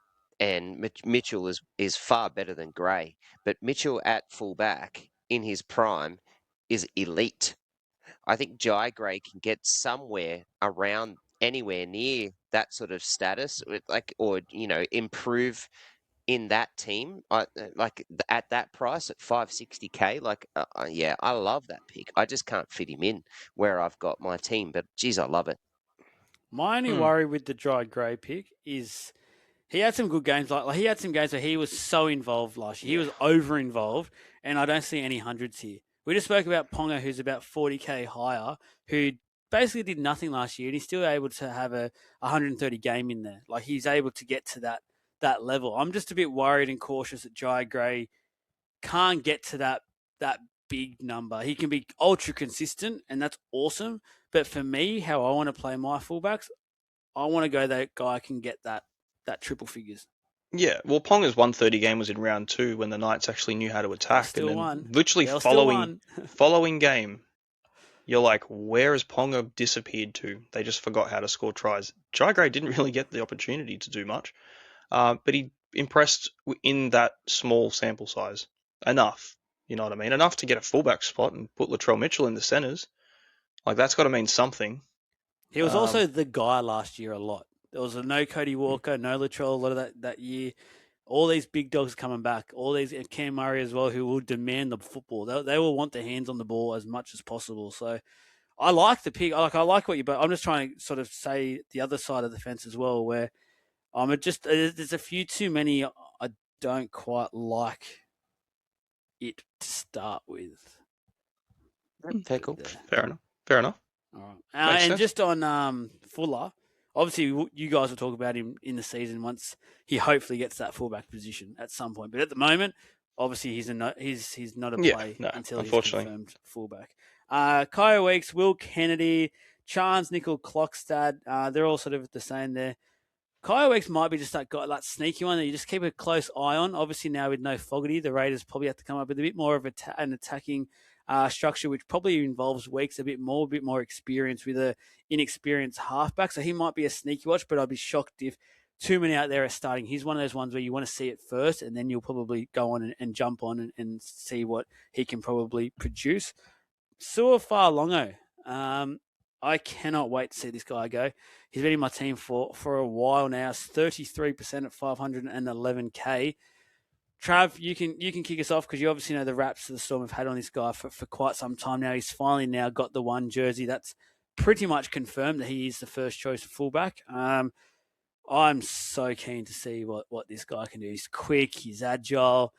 Mitchell is far better than Gray, but Mitchell at fullback in his prime is elite. I think Jai Gray can get somewhere around anywhere near that sort of status, or improve in that team, at that price at 560K. Yeah, I love that pick. I just can't fit him in where I've got my team, but geez, I love it. My only worry with the Dry Gray pick is he had some good games. Like he had some games where he was so involved last year. He was over involved, and I don't see any hundreds here. We just spoke about Ponga, who's about 40K higher, who basically did nothing last year, and he's still able to have a 130 game in there. Like he's able to get to that level. I'm just a bit worried and cautious that Jai Gray can't get to that big number. He can be ultra consistent, and that's awesome. But for me, how I want to play my fullbacks, I want to go that guy can get that triple figures. Yeah, well, Ponga's 130 game was in round 2 when the Knights actually knew how to attack, and then won. literally following game, you're like, where has Ponga disappeared to? They just forgot how to score tries. Jai Gray didn't really get the opportunity to do much, but he impressed in that small sample size enough. You know what I mean? Enough to get a fullback spot and put Latrell Mitchell in the centres. Like that's got to mean something. He was also the guy last year a lot. There was no Cody Walker, no Latrell a lot of that year. All these big dogs coming back. All these Cam Murray as well, who will demand the football. They will want their hands on the ball as much as possible. So I like the pick. I like what you. But I'm just trying to sort of say the other side of the fence as well, where there's a few too many. I don't quite like it to start with. Okay, cool. Fair enough. All right. And just on Fuller, obviously you guys will talk about him in the season once he hopefully gets that fullback position at some point. But at the moment, obviously he's not a play until he's confirmed fullback. Kyle Weeks, Will Kennedy, Chance, Nickel, Clockstad, they're all sort of the same there. Kyle Weeks might be just that guy, that sneaky one that you just keep a close eye on. Obviously now with no Fogarty, the Raiders probably have to come up with a bit more of an attacking structure, which probably involves Weeks a bit more experience with an inexperienced halfback. So he might be a sneaky watch, but I'd be shocked if too many out there are starting. He's one of those ones where you want to see it first, and then you'll probably go on and jump on and see what he can probably produce. Suafa'alongo. I cannot wait to see this guy go. He's been in my team for a while now. It's 33% at 511K. Trav, you can kick us off because you obviously know the raps the Storm have had on this guy for quite some time now. He's finally now got the one jersey. That's pretty much confirmed that he is the first choice fullback. I'm so keen to see what this guy can do. He's quick. He's agile.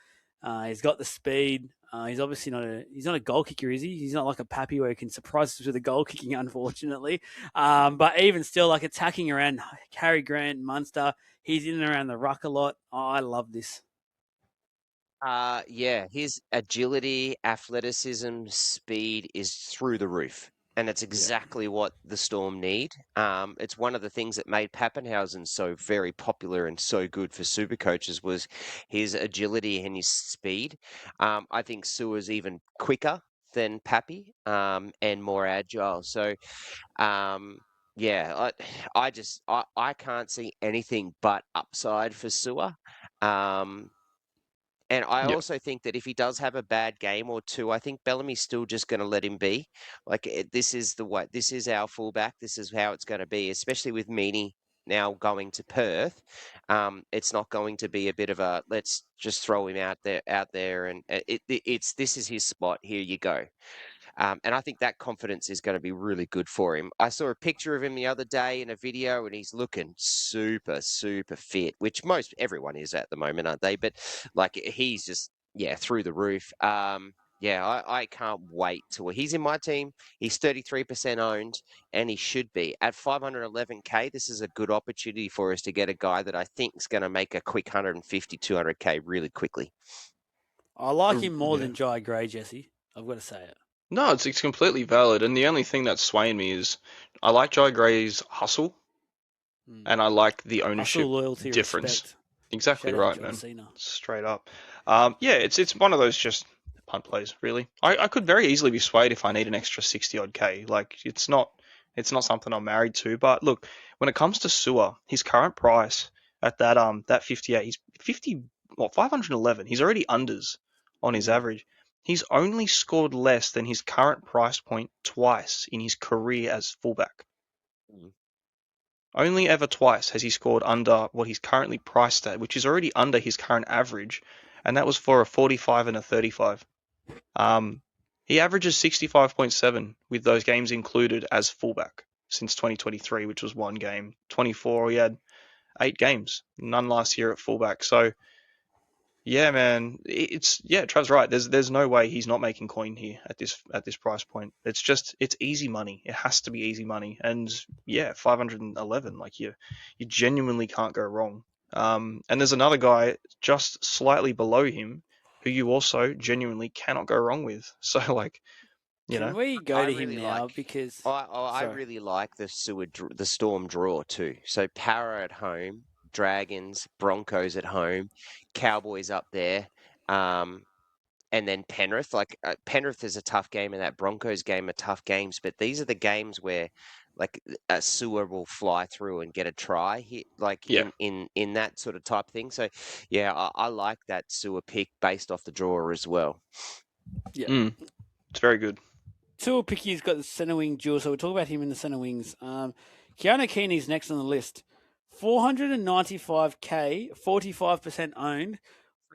He's got the speed. He's obviously not a goal kicker, is he? He's not like a Pappy where he can surprise us with a goal kicking, unfortunately. But even still, like attacking around Harry Grant, Munster, he's in and around the ruck a lot. I love this. His agility, athleticism, speed is through the roof. And it's exactly what the Storm need. It's one of the things that made Pappenhausen so very popular and so good for Supercoaches was his agility and his speed. I think Sua's even quicker than Pappy and more agile. So, I can't see anything but upside for Sua. And I also think that if he does have a bad game or two, I think Bellamy's still just going to let him be. This is the way. This is our fullback. This is how it's going to be. Especially with Meaney now going to Perth, it's not going to be a bit of a let's just throw him out there, and this is his spot. Here you go. And I think that confidence is going to be really good for him. I saw a picture of him the other day in a video, and he's looking super, super fit, which everyone is at the moment, aren't they? But he's just, through the roof. I can't wait till he's in my team. He's 33% owned, and he should be. At 511K, this is a good opportunity for us to get a guy that I think is going to make a quick 150, 200K really quickly. I like him more than Jai Gray, Jesse. I've got to say it. No, it's completely valid. And the only thing that's swaying me is I like Jai Gray's hustle. and I like the Hustle, ownership loyalty, difference. respect. Exactly Shout out right, John man. Cena. Straight up. Yeah, it's one of those just punt plays, really. I could very easily be swayed if I need an extra 60 odd K. Like it's not something I'm married to. But look, when it comes to Sewer, his current price at that 58, he's 511. He's already unders on his average. He's only scored less than his current price point twice in his career as fullback. Only ever twice has he scored under what he's currently priced at, which is already under his current average, and that was for a 45 and a 35. He averages 65.7 with those games included as fullback since 2023, which was one game. 24, he had 8 games, none last year at fullback. So yeah, man, Trav's right. There's no way he's not making coin here at this price point. It's easy money. It has to be easy money. And yeah, 511, like you genuinely can't go wrong. And there's another guy just slightly below him who you also genuinely cannot go wrong with. So like, Can we go to him really now? like- Because I really like the Storm draw too. So Para at home, Dragons, Broncos at home, Cowboys up there, and then Penrith. Like Penrith is a tough game, and that Broncos game are tough games. But these are the games where like a Sewer will fly through and get a try hit, like Yeah. in that sort of type thing. So yeah, I like that Sewer pick based off the draw as well. yeah, it's very good. Tua Picky's got the centre wing duel, so we'll talk about him in the centre wings. Keanu Keeney's next on the list. 495k, 45% owned.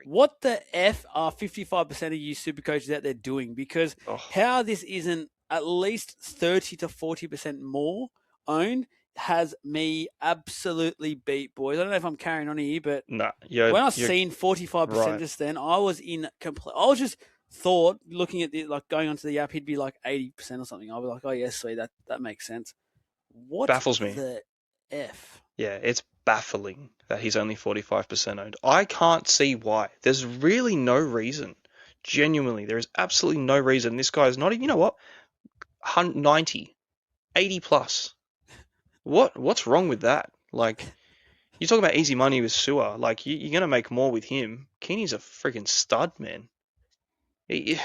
What the F are 55% of you super coaches out there doing? Because how this isn't at least 30 to 40% more owned has me absolutely beat, boys. I don't know if I'm carrying on here, but when I seen 45% just then, I was in complete. I was just thought looking at the like going onto the app, he'd be like 80% or something. I was like, oh yes, sweet, that makes sense. What baffles me? The F? Yeah, it's baffling that he's only 45% owned. I can't see why. There's really no reason. Genuinely, there is absolutely no reason. This guy is not even, you know what? 90, 80 plus. What's wrong with that? Like, you talk about easy money with Sewer. Like, you're going to make more with him. Keeney's a freaking stud, man. He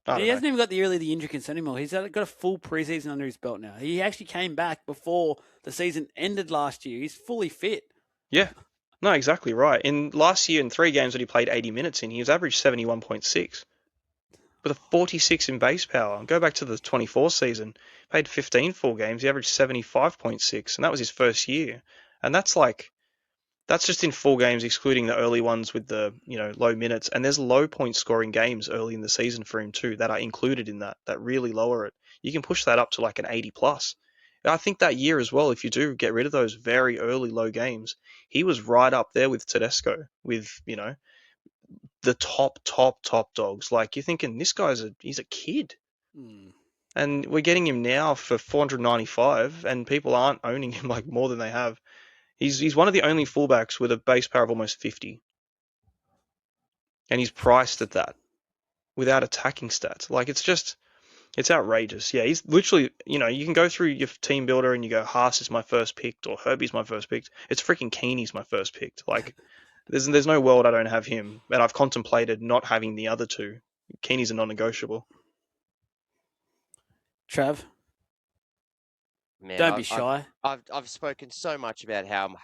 hasn't even got the injury concern anymore. He's got a full preseason under his belt now. He actually came back before the season ended last year. He's fully fit. Yeah. No, exactly right. In last year, in 3 games that he played 80 minutes in, he was averaged 71.6. With a 46 in base power. Go back to the 24 season. Played 15 full games. He averaged 75.6, and that was his first year. And that's just in full games, excluding the early ones with the low minutes. And there's low point scoring games early in the season for him too that are included in that really lower it. You can push that up to like an 80 plus. And I think that year as well, if you do get rid of those very early low games, he was right up there with Tedesco, with the top dogs. Like, you're thinking this he's a kid. And we're getting him now for 495, and people aren't owning him like more than they have. He's one of the only fullbacks with a base power of almost 50. And he's priced at that without attacking stats. Like, it's outrageous. Yeah, he's literally, you can go through your team builder and you go, Haas is my first picked, or Herbie's my first picked. It's freaking Keeney's my first picked. Like, there's no world I don't have him. And I've contemplated not having the other two. Keeney's a non-negotiable. Trav? Man, don't be shy. I've spoken so much about how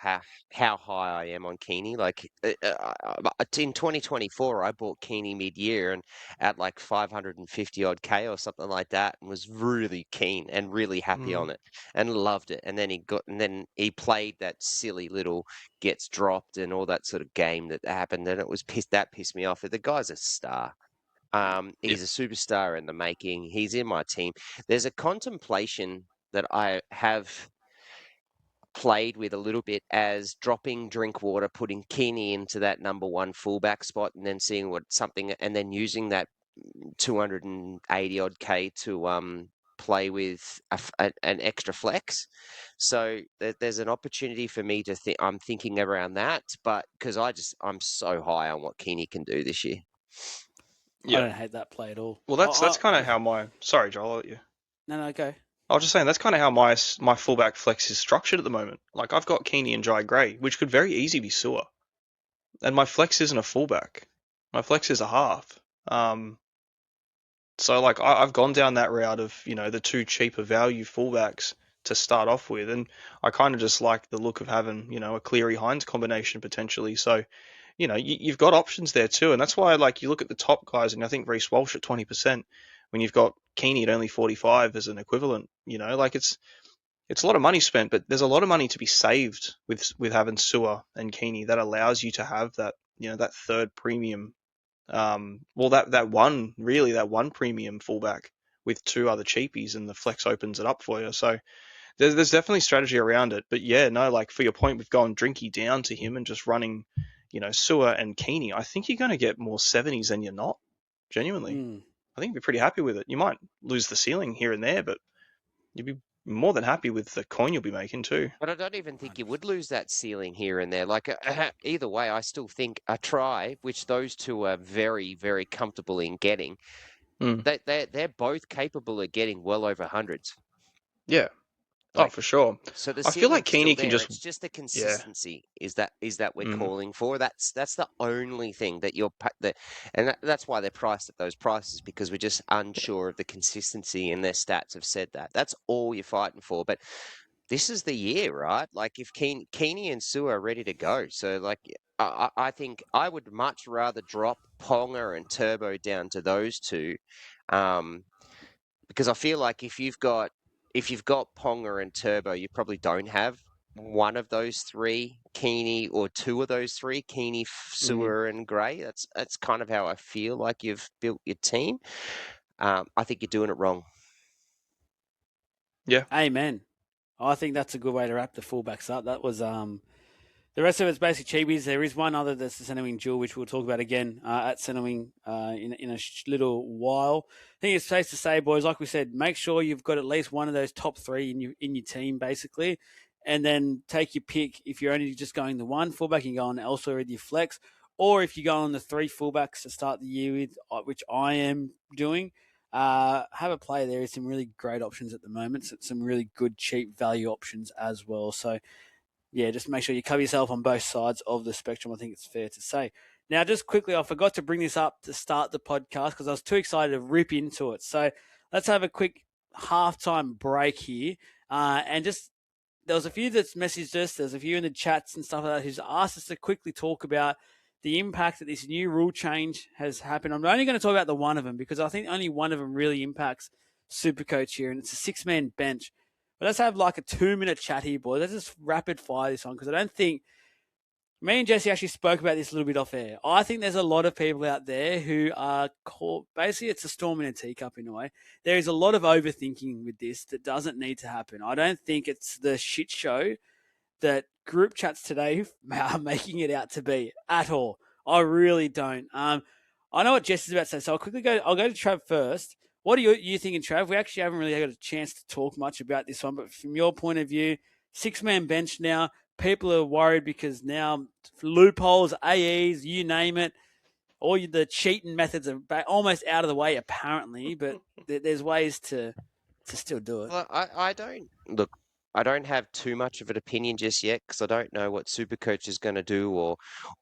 high I am on Keeney. Like in 2024, I bought Keeney mid-year and at like 550 odd K or something like that, and was really keen and really happy on it and loved it. And then he played that silly little gets dropped and all that sort of game that happened, and that pissed me off. The guy's a star. He's a superstar in the making. He's in my team. There's a contemplation that I have played with a little bit as dropping Drinkwater, putting Keeney into that number 1 fullback spot, and then seeing and then using that 280 odd K to play with an extra flex. So there's an opportunity for me to think. I'm thinking around that, but because I'm so high on what Keeney can do this year. Yeah. I don't hate that play at all. Well, that's kind of how sorry, Joel, I'll let you. No, go. I was just saying that's kind of how my fullback flex is structured at the moment. Like I've got Keeney and Jai Gray, which could very easily be Sewer, and my flex isn't a fullback. My flex is a half. So like I've gone down that route of the two cheaper value fullbacks to start off with, and I kind of just like the look of having a Cleary Hines combination potentially. So you've got options there too, and that's why like you look at the top guys, and I think Reece Walsh at 20% when you've got Keeney at only 45 as an equivalent. Like it's a lot of money spent, but there's a lot of money to be saved with having Sewer and Keeney. That allows you to have that that third premium. That one premium fullback with two other cheapies, and the flex opens it up for you. So there's definitely strategy around it. But yeah, no, like for your point with going Drinky down to him and just running, Sewer and Keeney, I think you're going to get more 70s than you're not. Genuinely, I think you'd be pretty happy with it. You might lose the ceiling here and there, but you'd be more than happy with the coin you'll be making too. But I don't even think you would lose that ceiling here and there. Like either way, I still think a try, which those two are very, very comfortable in getting, they're both capable of getting well over hundreds. Yeah. For sure. So I feel like Keeney can just. It's just the consistency is that we're calling for. That's the only thing that that's why they're priced at those prices, because we're just unsure of the consistency, and their stats have said that. That's all you're fighting for. But this is the year, right? Like if Keeney and Sue are ready to go, so like I think I would much rather drop Ponga and Turbo down to those two, because I feel like if you've got Ponga and Turbo, you probably don't have one of those three, Keeney, or two of those three, Keeney, Sewer, and Gray. That's kind of how I feel like you've built your team. I think you're doing it wrong. Yeah. Amen. I think that's a good way to wrap the fullbacks up. That was the rest of it's basically cheapies. There is one other that's the centre wing duel, which we'll talk about again at centre wing in a little while. I think it's safe to say, boys, like we said, make sure you've got at least one of those top three in your team, basically, and then take your pick. If you're only just going the one fullback, you can go on elsewhere with your flex, or if you go on the three fullbacks to start the year with, which I am doing. Have a play. There is some really great options at the moment. Some really good, cheap value options as well. So, yeah, just make sure you cover yourself on both sides of the spectrum. I think it's fair to say. Now, just quickly, I forgot to bring this up to start the podcast because I was too excited to rip into it. So let's have a quick halftime break here. And just there was a few that's messaged us. There's a few in the chats and stuff like that who's asked us to quickly talk about the impact that this new rule change has happened. I'm only going to talk about the one of them because I think only one of them really impacts Supercoach here, and it's a 6-man bench. But let's have like a 2-minute chat here, boys. Let's just rapid fire this on because I don't think me and Jesse actually spoke about this a little bit off air. I think there's a lot of people out there who are called, basically it's a storm in a teacup in a way. There is a lot of overthinking with this that doesn't need to happen. I don't think it's the shit show that group chats today are making it out to be at all. I really don't. I know what Jess is about to say, so I'll go to Trav first. What are you thinking, Trav? We actually haven't really got a chance to talk much about this one, but from your point of view, 6-man bench now, people are worried because now loopholes, AEs, you name it, all the cheating methods are almost out of the way apparently, but there's ways to still do it. Well, I don't have too much of an opinion just yet because I don't know what Supercoach is going to do,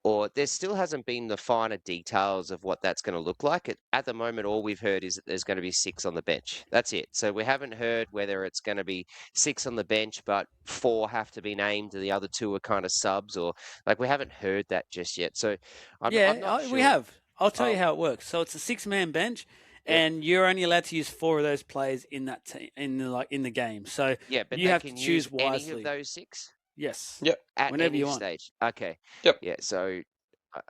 or there still hasn't been the finer details of what that's going to look like. At the moment, all we've heard is that there's going to be 6 on the bench. That's it. So we haven't heard whether it's going to be 6 on the bench, but 4 have to be named, and the other 2 are kind of subs, or like we haven't heard that just yet. So I'm not sure. We have. I'll tell you how it works. So it's a 6-man bench. And you're only allowed to use 4 of those players in that team in the game. So but you have to choose wisely. Any of those 6? Yes. Yep. At whenever any you want. stage. Okay. Yep. Yeah. So.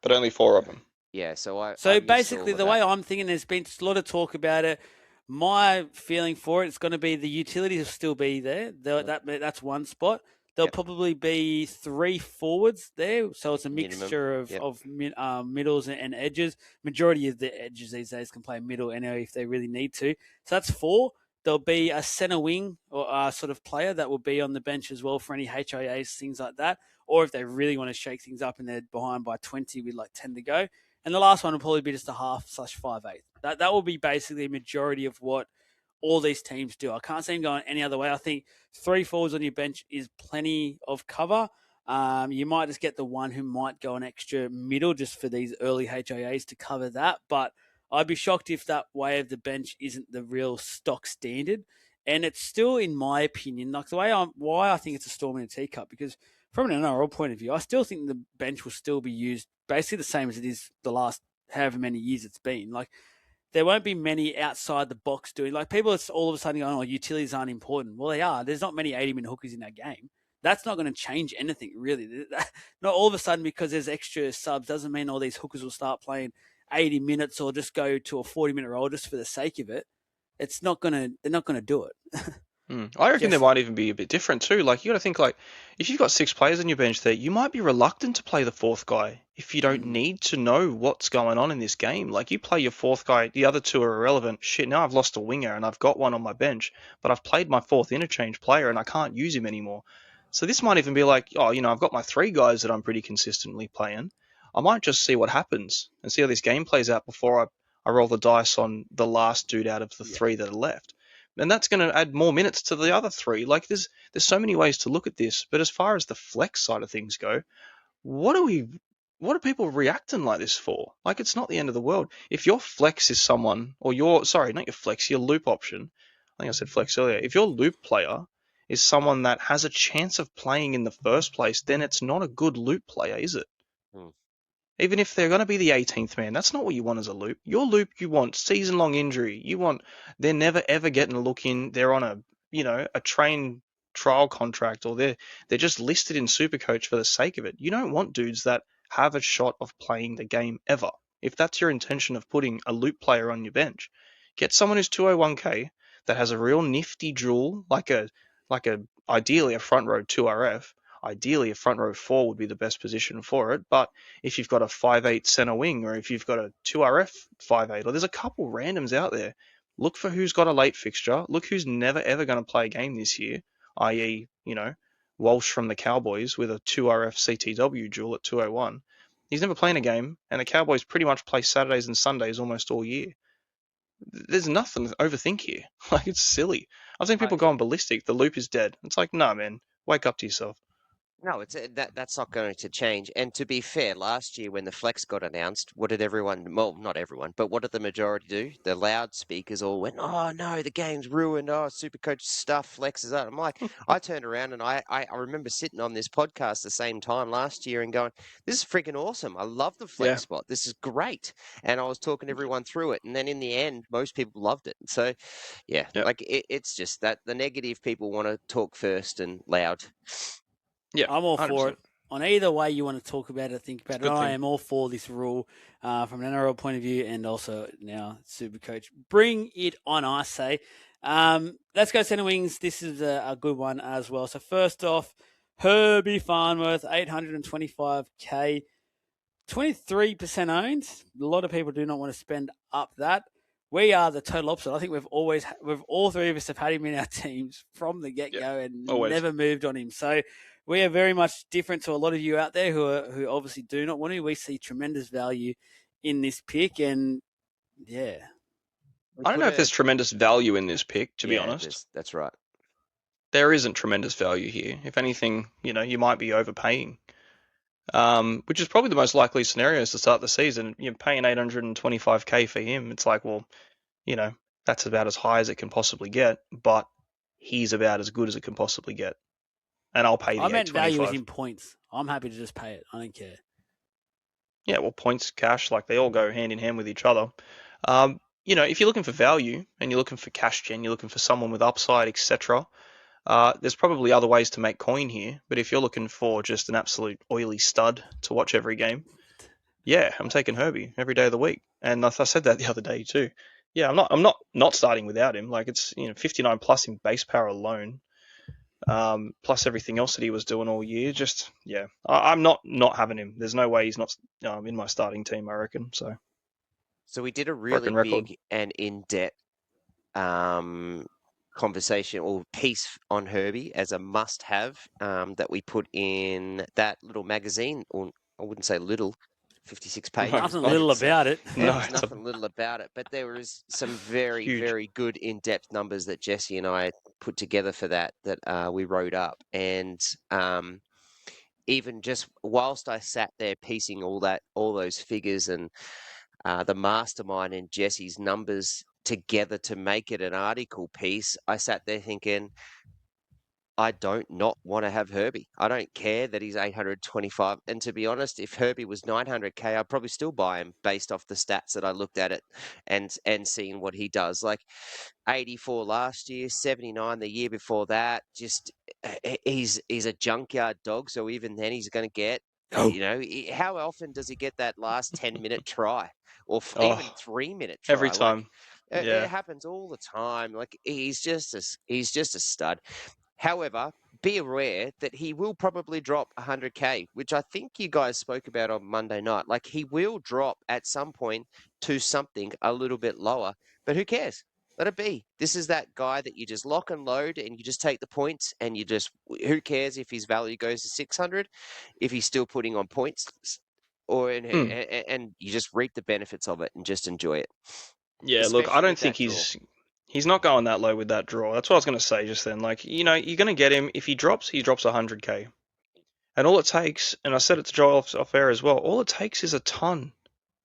But only 4 of them. Yeah. So So basically, the way I'm thinking, there's been a lot of talk about it. My feeling for it, it's going to be the utilities will still be there. That's one spot. There'll probably be 3 forwards there, so it's a mixture of middles and edges. Majority of the edges these days can play middle anyway if they really need to. So that's 4. There'll be a centre wing or sort of player that will be on the bench as well for any HIAs, things like that. Or if they really want to shake things up and they're behind by 20 with like 10 to go. And the last one will probably be just a half/5/8. That will be basically a majority of what all these teams do. I can't see him going any other way. I think 3 forwards on your bench is plenty of cover. You might just get the one who might go an extra middle just for these early HIAs to cover that. But I'd be shocked if that way of the bench isn't the real stock standard. And it's still, in my opinion, like the way why I think it's a storm in a teacup, because from an NRL point of view, I still think the bench will still be used basically the same as it is the last however many years it's been. Like, there won't be many outside the box doing, like, people are all of a sudden going, oh, utilities aren't important. Well, they are. There's not many 80-minute hookers in that game. That's not going to change anything, really. Not all of a sudden, because there's extra subs, doesn't mean all these hookers will start playing 80 minutes or just go to a 40-minute role just for the sake of it. They're not going to do it. I reckon there might even be a bit different too. Like, you got to think, like, if you've got 6 players on your bench there, you might be reluctant to play the 4th guy if you don't need to know what's going on in this game. Like, you play your 4th guy, the other 2 are irrelevant. Shit, now I've lost a winger and I've got one on my bench, but I've played my 4th interchange player and I can't use him anymore. So this might even be like, oh, I've got my 3 guys that I'm pretty consistently playing. I might just see what happens and see how this game plays out before I roll the dice on the last dude out of the 3 that are left. And that's going to add more minutes to the other 3. Like, there's so many ways to look at this. But as far as the flex side of things go, what are people reacting like this for? Like, it's not the end of the world. If your flex is someone, or your loop option. I think I said flex earlier. If your loop player is someone that has a chance of playing in the first place, then it's not a good loop player, is it? Even if they're going to be the 18th man, that's not what you want as a loop. Your loop, you want season-long injury. You want they're never ever getting a look in. They're on a train trial contract, or they're just listed in Supercoach for the sake of it. You don't want dudes that have a shot of playing the game ever. If that's your intention of putting a loop player on your bench, get someone who's 201k that has a real nifty duel, like a ideally a front row 2RF. Ideally, a front row 4 would be the best position for it. But if you've got a 5'8 centre wing, or if you've got a 2RF 5'8, or there's a couple randoms out there, look for who's got a late fixture. Look who's never ever going to play a game this year, i.e., Walsh from the Cowboys with a 2RF CTW duel at 201. He's never playing a game, and the Cowboys pretty much play Saturdays and Sundays almost all year. There's nothing to overthink here. Like, it's silly. I've seen people going ballistic. The loop is dead. It's like, nah, man, wake up to yourself. No, that's not going to change. And to be fair, last year when the flex got announced, what did everyone, well, not everyone, but what did the majority do? The loudspeakers all went, oh no, the game's ruined. Oh, Supercoach stuff, flex is out. I'm like, I turned around and I remember sitting on this podcast the same time last year and going, this is freaking awesome. I love the flex spot. This is great. And I was talking everyone through it. And then in the end, most people loved it. So, like it's just that the negative people want to talk first and loud. Yeah, I'm all 100%. for it. On either way you want to talk about it, think about it. I am all for this rule from an NRL point of view, and also now Supercoach. Bring it on, I say. Let's go centre wings. This is a good one as well. So first off, Herbie Farnworth, 825k, 23% owned. A lot of people do not want to spend up that. We are the total opposite. I think we've all 3 of us have had him in our teams from the get-go and never moved on him. So we are very much different to a lot of you out there who obviously do not want to. We see tremendous value in this pick, and I don't know if there's tremendous value in this pick, to be honest. That's right. There isn't tremendous value here. If anything, you might be overpaying, which is probably the most likely scenarios to start the season. You're paying 825k for him. It's like, well, that's about as high as it can possibly get, but he's about as good as it can possibly get. And I'll pay the 825. I meant value is in points. I'm happy to just pay it. I don't care. Yeah, well, points, cash, like they all go hand in hand with each other. If you're looking for value and you're looking for cash gen, you're looking for someone with upside, etc., there's probably other ways to make coin here. But if you're looking for just an absolute oily stud to watch every game, I'm taking Herbie every day of the week. And I said that the other day too. Yeah, I'm not starting without him. Like, it's 59 plus in base power alone. Plus everything else that he was doing all year. I'm not having him. There's no way he's not in my starting team, I reckon. So we did a really big and in-depth conversation or piece on Herbie as a must-have that we put in that little magazine, or I wouldn't say little, 56 pages. Nothing little about it. There was nothing little about it, but there was some very, Huge. very good in-depth numbers that Jesse and I put together for that we wrote up. And even just whilst I sat there piecing all those figures and the mastermind and Jesse's numbers together to make it an article piece, I sat there thinking, I don't not want to have Herbie. I don't care that he's 825. And to be honest, if Herbie was 900K, I'd probably still buy him based off the stats that I looked at it and seeing what he does. Like 84 last year, 79 the year before that. Just he's a junkyard dog. So even then he's going to get, how often does he get that last 10-minute try or even 3-minute try? Every time. Like, it happens all the time. Like he's just a stud. However, be aware that he will probably drop 100K, which I think you guys spoke about on Monday night. Like he will drop at some point to something a little bit lower, but who cares? Let it be. This is that guy that you just lock and load and you just take the points and who cares if his value goes to 600, if he's still putting on points and you just reap the benefits of it and just enjoy it. Yeah, look, I don't think he's not going that low with that draw. That's what I was going to say just then. Like, you're going to get him. If he drops 100K. And all it takes, and I said it to Joel off air as well, all it takes is a ton.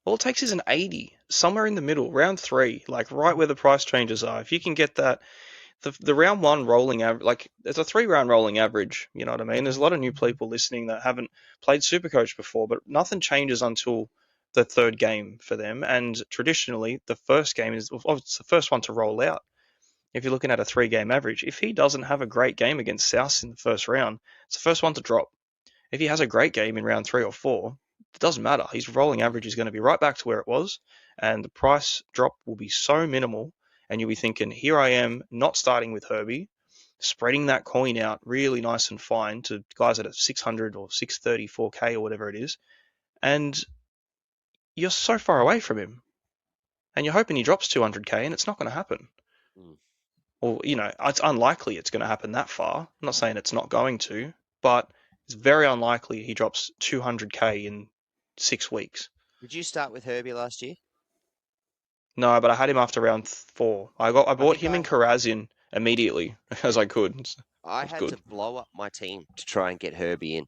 All it takes is an 80, somewhere in the middle, round 3, like right where the price changes are. If you can get that, the round 1 rolling average, like there's a 3-round rolling average, you know what I mean? There's a lot of new people listening that haven't played Supercoach before, but nothing changes until the 3rd game for them. And traditionally, the first game it's the first one to roll out. If you're looking at a 3-game average, if he doesn't have a great game against South in the first round, it's the first one to drop. If he has a great game in round 3 or 4, it doesn't matter. His rolling average is going to be right back to where it was, and the price drop will be so minimal, and you'll be thinking, here I am, not starting with Herbie, spreading that coin out really nice and fine to guys at a 600 or 634K or whatever it is, and you're so far away from him. And you're hoping he drops 200K, and it's not going to happen. Or, it's unlikely it's going to happen that far. I'm not saying it's not going to, but it's very unlikely he drops 200K in 6 weeks. Did you start with Herbie last year? No, but I had him after round 4. I bought him and Karaz in immediately as I could. I had to blow up my team to try and get Herbie in.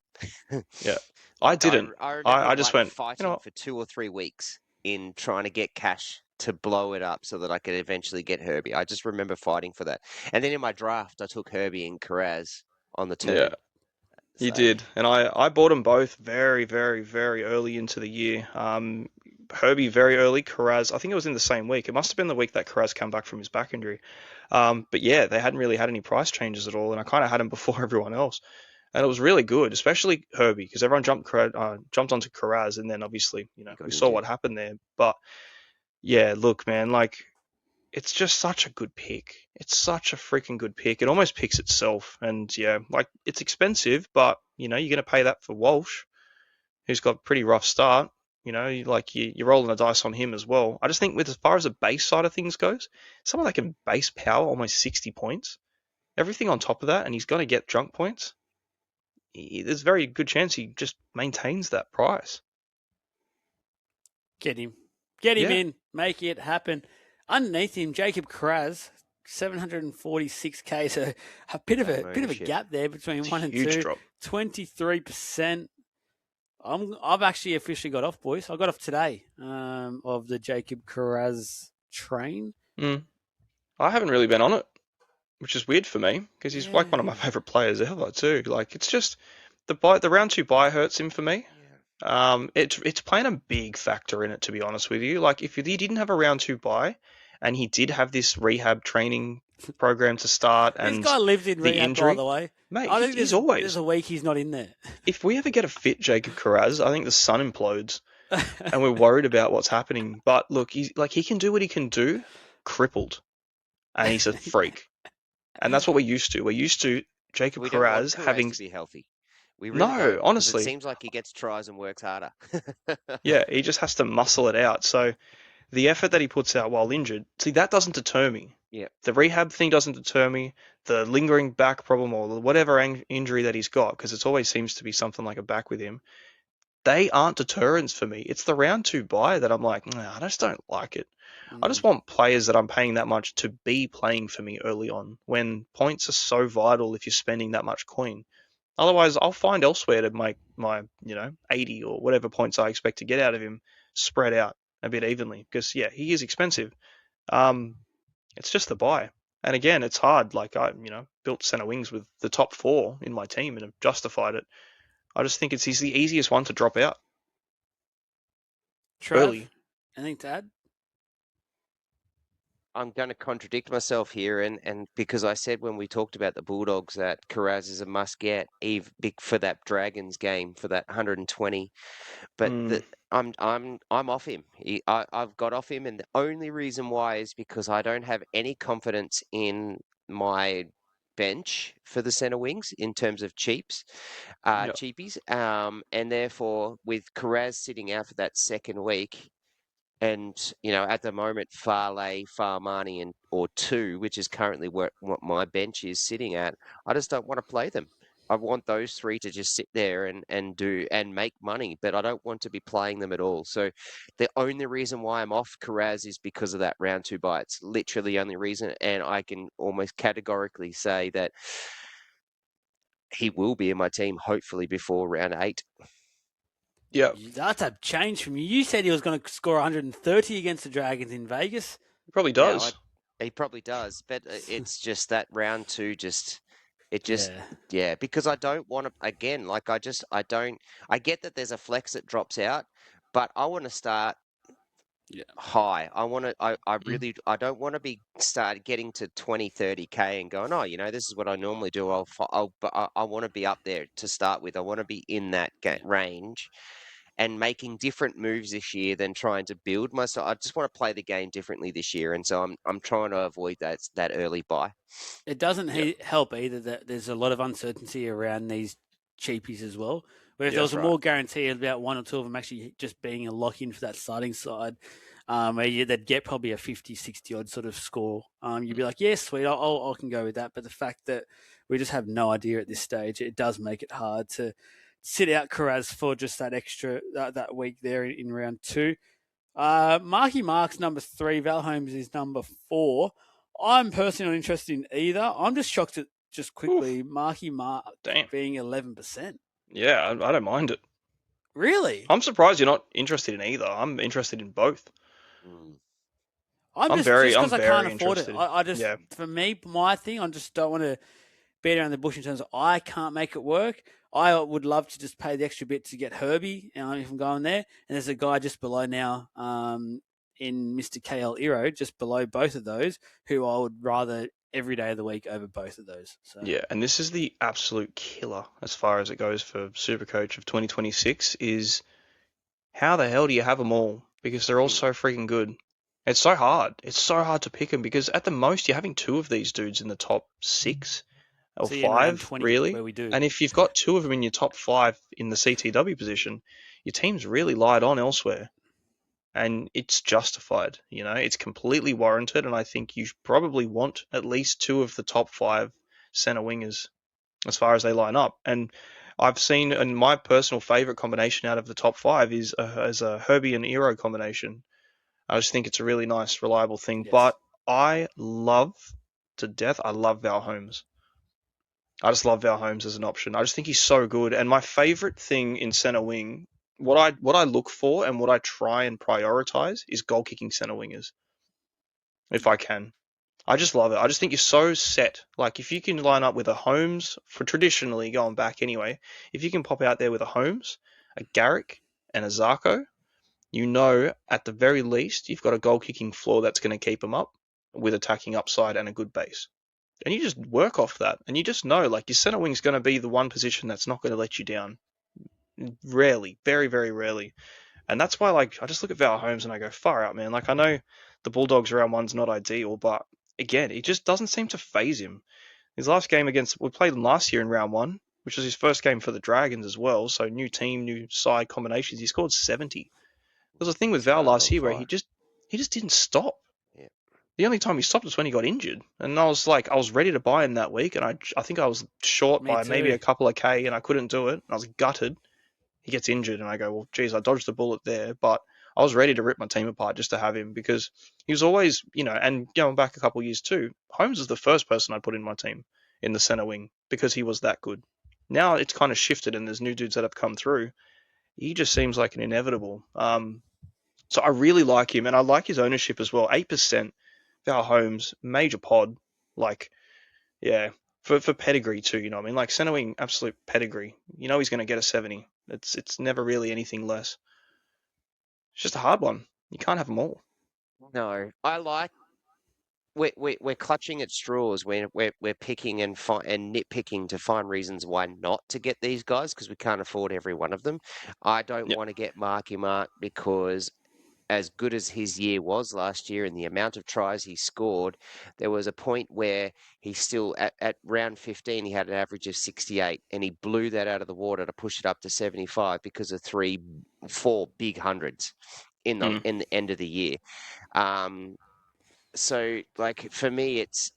Yeah, I didn't. I just went fighting for 2 or 3 weeks in trying to get cash to blow it up so that I could eventually get Herbie. I just remember fighting for that. And then in my draft, I took Herbie and Karaz on the turn. Yeah, you did. And I bought them both very, very, very early into the year. Herbie very early, Karaz, I think it was in the same week. It must have been the week that Karaz came back from his back injury. But yeah, they hadn't really had any price changes at all, and I kind of had him before everyone else. And it was really good, especially Herbie, because everyone jumped onto Karaz, and then obviously, we saw what happened there. But yeah, look, man, like, it's just such a good pick. It's such a freaking good pick. It almost picks itself. And yeah, like, it's expensive, but, you're going to pay that for Walsh, who's got a pretty rough start. You're rolling the dice on him as well. I just think as far as the base side of things goes, someone that can base power almost 60 points, everything on top of that, and he's going to get junk points, there's a very good chance he just maintains that price. Get him in, make it happen. Underneath him, Jacob Karaz, 746K, so a bit of a gap there between it's 1 and 2. Drop. 23%. I've actually officially got off, boys. I got off today of the Jacob Karaz train. I haven't really been on it, which is weird for me because he's like one of my favourite players ever too. Like, it's just the round 2 buy hurts him for me. It's playing a big factor in it, to be honest with you. Like, if he didn't have a round 2 buy and he did have this rehab training program to start, and this guy lives in rehab, injury, by the way. Mate, I think there's a week he's not in there. If we ever get a fit Jacob Karaz, I think the sun implodes, and we're worried about what's happening. But look, he can do what he can do, crippled, and he's a freak, and that's what we're used to. We're used to Jacob Karaz having to be healthy. We really honestly, it seems like he gets tries and works harder. Yeah, he just has to muscle it out. So the effort that he puts out while injured, see, that doesn't deter me. Yeah. The rehab thing doesn't deter me. The lingering back problem or whatever injury that he's got, because it always seems to be something like a back with him, they aren't deterrents for me. It's the round 2 bye that I'm like, nah, I just don't like it. I just want players that I'm paying that much to be playing for me early on, when points are so vital if you're spending that much coin. Otherwise, I'll find elsewhere to make my 80 or whatever points I expect to get out of him spread out a bit evenly. Because he is expensive. It's just the buy. And again, it's hard. Like I built centre wings with the top 4 in my team and have justified it. I just think he's the easiest one to drop out early. Anything to add? I'm going to contradict myself here, and because I said when we talked about the Bulldogs that Carraz is a must get, big for that Dragons game for that 120. But I'm off him. I've got off him, and the only reason why is because I don't have any confidence in my bench for the centre wings in terms of cheapies. And therefore, with Carraz sitting out for that second week, and at the moment, Farley, Farmani, or 2, which is currently what my bench is sitting at, I just don't want to play them. I want those 3 to just sit there and make money, but I don't want to be playing them at all. So the only reason why I'm off Carraz is because of that round 2 bye. It's literally the only reason, and I can almost categorically say that he will be in my team hopefully before round 8. Yeah, That's a change from you. You said he was going to score 130 against the Dragons in Vegas. He probably does. He probably does, but it's just that round 2 because I don't want to, again, like I get that there's a flex that drops out, but I want to start high. I don't want to be getting to 20, 30K and going, this is what I normally do. I want to be up there to start with. I want to be in that range and making different moves this year than trying to build myself. I just want to play the game differently this year, and so I'm trying to avoid that early buy. It doesn't help either that there's a lot of uncertainty around these cheapies as well. Where if there was a more guarantee about 1 or 2 of them actually just being a lock-in for that starting side, where they'd get probably a 50, 60-odd sort of score, you'd be like, yeah, sweet, I can go with that. But the fact that we just have no idea at this stage, it does make it hard to sit out Carraz for just that extra that week there in round 2. Marky Mark's number 3, Val Holmes is number 4. I'm personally not interested in either. I'm just shocked at Marky Mark being 11%. Yeah, I don't mind it. Really? I'm surprised you're not interested in either. I'm interested in both. I'm very because I can't afford it. I just, for me, my thing, I just don't want to beat around the bush in terms of I can't make it work. I would love to just pay the extra bit to get Herbie if I'm going there. And there's a guy just below now in Mr. KL Iro, just below both of those, who I would rather every day of the week over both of those. So. Yeah, and this is the absolute killer as far as it goes for Supercoach of 2026 is how the hell do you have them all? Because they're all so freaking good. It's so hard. It's so hard to pick them because at the most you're having 2 of these dudes in the top 6. Or 5, really. Where we do. And if you've got 2 of them in your top 5 in the CTW position, your team's really light on elsewhere. And it's justified, it's completely warranted. And I think you probably want at least 2 of the top 5 centre wingers as far as they line up. And I've seen, and my personal favourite combination out of the top 5 is as a Herbie and Eero combination. I just think it's a really nice, reliable thing. Yes. But I love Val Holmes. I just love Val Holmes as an option. I just think he's so good. And my favourite thing in centre wing, what I look for and what I try and prioritise is goal-kicking centre wingers, if I can. I just love it. I just think you're so set. Like, if you can line up with a Holmes, for traditionally going back anyway, if you can pop out there with a Holmes, a Garrick, and a Zarko, at the very least, you've got a goal-kicking floor that's going to keep them up with attacking upside and a good base. And you just work off that. And you just know, like, your centre wing's going to be the one position that's not going to let you down. Rarely. Very, very rarely. And that's why, like, I just look at Val Holmes and I go, far out, man. Like, I know the Bulldogs round 1's not ideal, but, again, it just doesn't seem to phase him. His last game we played him last year in round 1, which was his first game for the Dragons as well. So, new team, new side combinations. He scored 70. There was a thing with Val last year where he just didn't stop. The only time he stopped was when he got injured. And I was ready to buy him that week. And I think I was short by maybe a couple of K and I couldn't do it. I was gutted. he gets injured, and I go, well, geez, I dodged the bullet there, but I was ready to rip my team apart just to have him because he was always, and going back a couple of years too, Holmes was the first person I put in my team in the center wing because he was that good. Now it's kind of shifted, and there's new dudes that have come through. He just seems like an inevitable. So I really like him, and I like his ownership as well. 8%, Val Holmes, major pod, for pedigree too. You know what I mean? Like center wing, absolute pedigree. He's going to get a 70. It's never really anything less. It's just a hard one. You can't have them all. No, I like. We're clutching at straws. We're picking and nitpicking to find reasons why not to get these guys because we can't afford every one of them. I don't Yep. want to get Marky Mark because as good as his year was last year and the amount of tries he scored, there was a point where he still, at round 15, he had an average of 68 and he blew that out of the water to push it up to 75 because of 4 big hundreds in the end of the year. So, like, for me, it's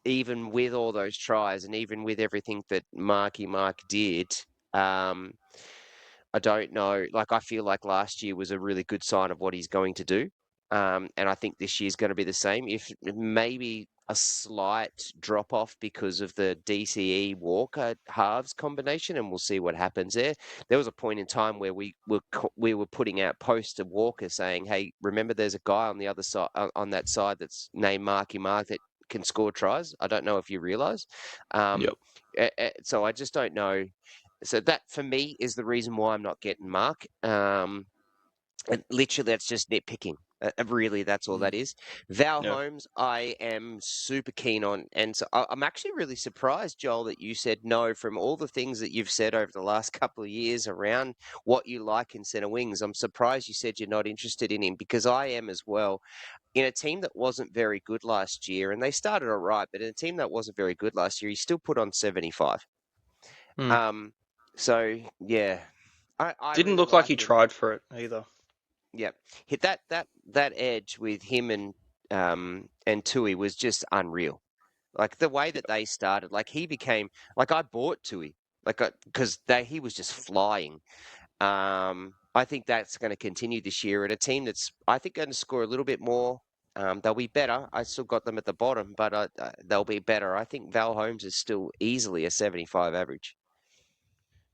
even with all those tries and even with everything that Marky Mark did, I don't know. Like, I feel like last year was a really good sign of what he's going to do. And I think this year's going to be the same. If maybe a slight drop off because of the DCE Walker halves combination, and we'll see what happens there. There was a point in time where we were putting out posts to Walker saying, "Hey, remember, there's a guy on the other side on that side that's named Marky Mark that can score tries." I don't know if you realise. Yep. So I just don't know. So that for me is the reason why I'm not getting Mark. And literally, that's just nitpicking. Really, that's all that is. Val Holmes, I am super keen on, and so I'm actually really surprised, Joel, that you said no from all the things that you've said over the last couple of years around what you like in centre wings. I'm surprised you said you're not interested in him because I am as well. In a team that wasn't very good last year, and they started all right, but in a team that wasn't very good last year, he still put on 75. So yeah, I Didn't really look like like he him. tried for it either. Yep, hit that edge with him and Tui was just unreal. Like the way that they started, like he became like I bought Tui, like because he was just flying. I think that's going to continue this year at a team that's I think going to score a little bit more. They'll be better. I still got them at the bottom, but they'll be better. I think Val Holmes is still easily a 75 average.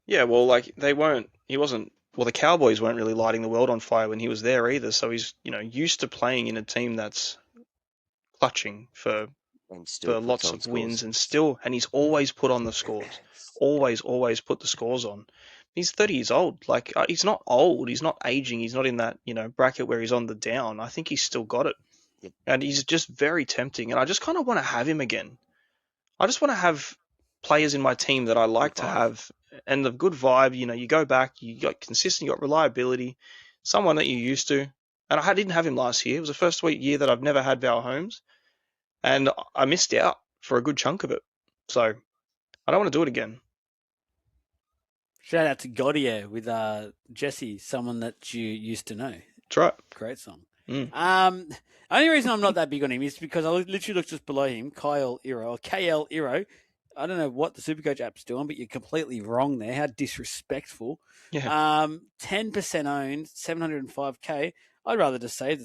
Yeah, well, like he wasn't. Well, the Cowboys weren't really lighting the world on fire when he was there either. So he's used to playing in a team that's clutching for And still puts lots on of wins scores. and he's always put on the scores. Always put the scores on. He's 30 years old. Like he's not old. He's not aging. He's not in that bracket where he's on the down. I think he's still got it, Yep. and he's just very tempting. And I just kind of want to have him again. I just want to have players in my team that I like to have, and the good vibe. You go back, you got consistent, you got reliability, someone that you're used to. And I didn't have him last year. It was the first year that I've never had Val Holmes, and I missed out for a good chunk of it. So I don't want to do it again. Shout out to Gaudier with Jesse, someone that you used to know. That's right. Great song. Mm. Only reason I'm not that big on him is because I literally looked just below him, KL Iro. I don't know what the Supercoach app's doing, but you're completely wrong there. How disrespectful. Yeah. 10% owned, 705k. I'd rather just save the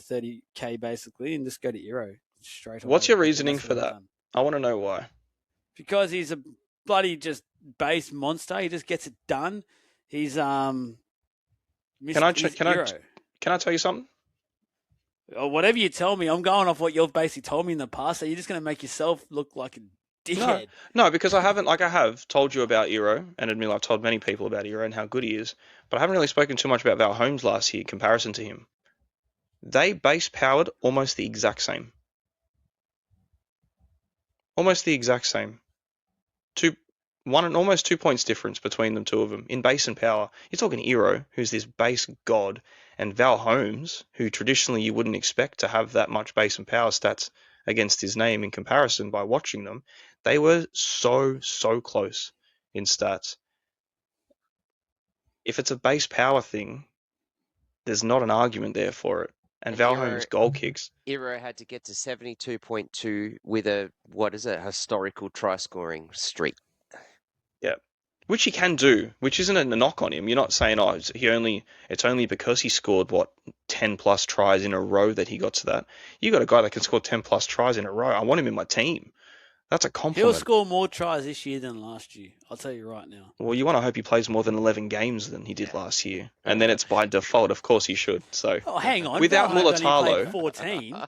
30k basically and just go to Iro straight away. What's your reasoning for that? I want to know why. Because he's a bloody just base monster. He just gets it done. He's Can I tell you something? Or whatever you tell me, I'm going off what you've basically told me in the past. So you're just going to make yourself look like a dickhead. No, because I haven't. Like I have told you about Iro, and admit I've told many people about Iro and how good he is, but I haven't really spoken too much about Val Holmes last year in comparison to him. They base powered almost the exact same. Almost the exact same. Almost 2 points difference between them, two of them in base and power. You're talking Iro, who's this base god, and Val Holmes, who traditionally you wouldn't expect to have that much base and power stats against his name in comparison by watching them. They were so close in stats. If it's a base power thing, there's not an argument there for it. And Val Holmes' goal kicks. Iro had to get to 72.2 with a historical try scoring streak. Yeah. which he can do, which isn't a knock on him. You're not saying, oh, it's only because he scored 10 plus tries in a row that he got to that. You got a guy that can score 10 plus tries in a row. I want him in my team. That's a He'll compliment. score more tries this year than last year. I'll tell you right now. Well, you want to hope he plays more than 11 games than he did last year, and then it's by default. Of course, he should. So, hang on. without Val Holmes only Mulatalo, played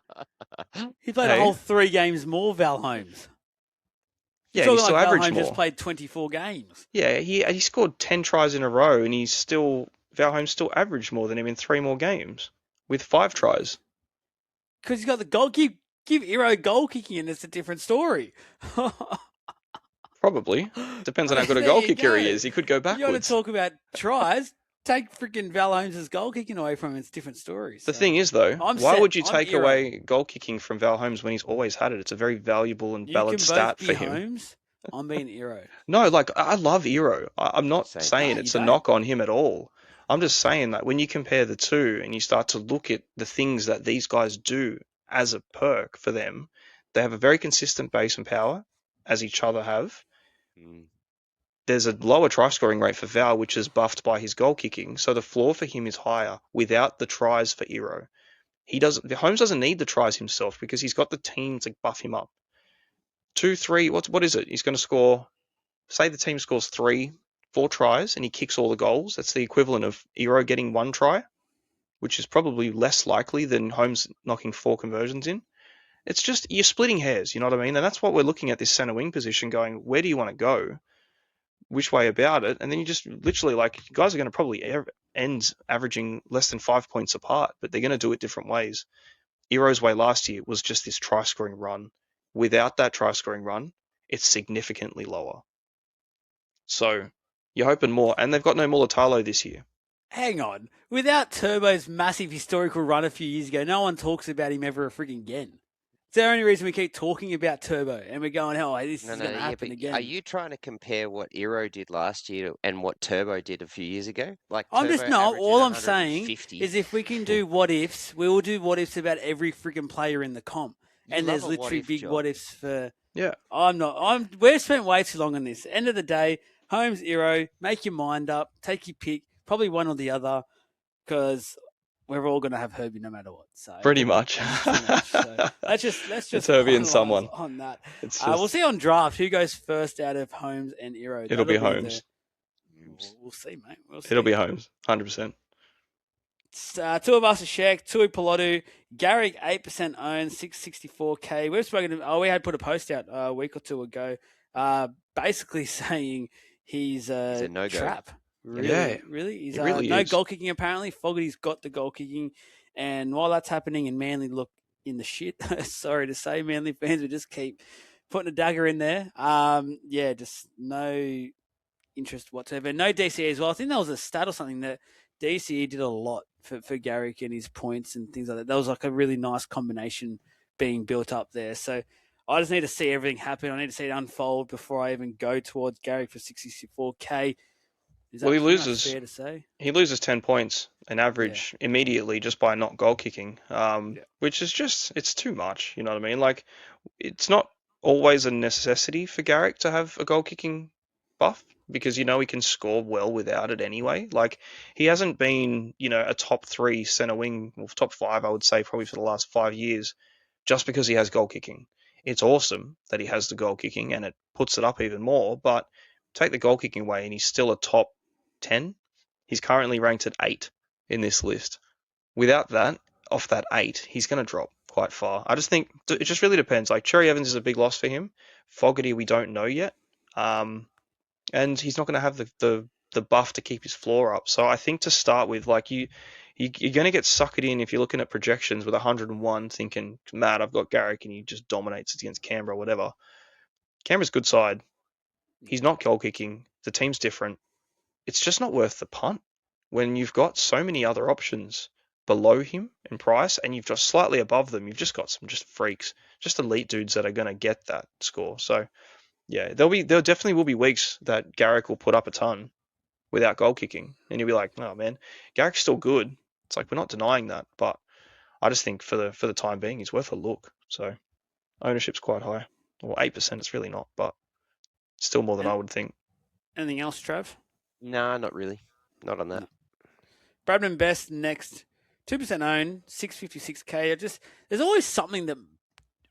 14. He played a whole 3 games more. Val Holmes. Yeah, he still averaged Val Holmes more. just played 24 games. Yeah, he scored 10 tries in a row, and Val Holmes still averaged more than him in 3 more games with 5 tries. Because he's got the goal. Give Hero goal kicking, and it's a different story. Probably. Depends on how good a goal kicker he is. He could go backwards. You want to talk about tries? Take freaking Val Holmes' goal kicking away from him. It's different stories. The thing is, though, why would you take away goal kicking from Val Holmes when he's always had it? It's a very valuable and valid stat for him. Holmes, I'm being Hero. No, I love Hero. I'm not saying it's a knock on him at all. I'm just saying that when you compare the two and you start to look at the things that these guys do as a perk for them, they have a very consistent base and power, as each other have. There's a lower try scoring rate for Val, which is buffed by his goal kicking, so the floor for him is higher without the tries for Hero. Holmes doesn't need the tries himself because he's got the team to buff him up. 2, 3, what is it? He's going to score, say the team scores 3, 4 tries and he kicks all the goals. That's the equivalent of Hero getting 1 try, which is probably less likely than Holmes knocking 4 conversions in. It's just, you're splitting hairs, you know what I mean? And that's what we're looking at this center wing position going, where do you want to go? Which way about it? And then you just literally, guys are going to probably end averaging less than 5 points apart, but they're going to do it different ways. Hero's way last year was just this try scoring run. Without that try scoring run, it's significantly lower. So you're hoping more, and they've got no Mulatalo this year. Hang on. Without Turbo's massive historical run a few years ago, no one talks about him ever freaking again. It's the only reason we keep talking about Turbo, and we're going, oh, this is going to happen again. Are you trying to compare what Hero did last year and what Turbo did a few years ago? All I'm saying is if we can do what ifs, we will do what ifs about every freaking player in the comp. And there's literally big what ifs for. Yeah. We've spent way too long on this. End of the day, Holmes, Hero, make your mind up, take your pick, probably one or the other, because we're all going to have Herbie no matter what. So pretty much. So let's just it's Herbie and someone on that. Just... We'll see on draft who goes first out of Holmes and Hero. It'll be Holmes. We'll see, mate. It'll be Holmes, 100%. Two of us are Shaq, Tui Pilotu, Garrick 8% owned, 664k. We've spoken to we had put a post out a week or two ago, basically saying he's a no-go. Trap. Really? He's really no is. Goal kicking apparently. Fogarty's got the goal kicking, and while that's happening and Manly look in the shit, sorry to say, Manly fans will just keep putting a dagger in there. Just no interest whatsoever. No DCE as well. I think that was a stat or something that DCE did a lot for Garrick and his points and things like that. That was like a really nice combination being built up there. So I just need to see everything happen. I need to see it unfold before I even go towards Garrick for 64k. Well, he loses. Fair to say? He loses 10 points an average immediately just by not goal kicking, which is just, it's too much. You know what I mean? It's not always a necessity for Garrick to have a goal kicking buff because, he can score well without it anyway. He hasn't been, a top 3 center wing, or top 5, I would say, probably for the last 5 years, just because he has goal kicking. It's awesome that he has the goal kicking and it puts it up even more, but take the goal kicking away and he's still a top 10. He's currently ranked at 8 in this list. Without that, off that 8, he's going to drop quite far. I just think it just really depends. Cherry Evans is a big loss for him. Fogarty, we don't know yet. And he's not going to have the buff to keep his floor up. So I think to start with, you're going to get suckered in if you're looking at projections with 101 thinking, Matt, I've got Garrick and he just dominates against Canberra or whatever. Canberra's good side. He's not goal kicking. The team's different. It's just not worth the punt when you've got so many other options below him in price and you've just slightly above them. You've just got some just freaks, just elite dudes that are going to get that score. So yeah, there definitely will be weeks that Garrick will put up a ton without goal kicking and you'll be like, oh man, Garrick's still good. It's we're not denying that, but I just think for the time being, he's worth a look. So ownership's quite high. Well, 8%, it's really not, but still more than I would think. Anything else, Trav? Nah, not really. Not on that. No. Bradman Best next, 2% owned, 656k. There's always something that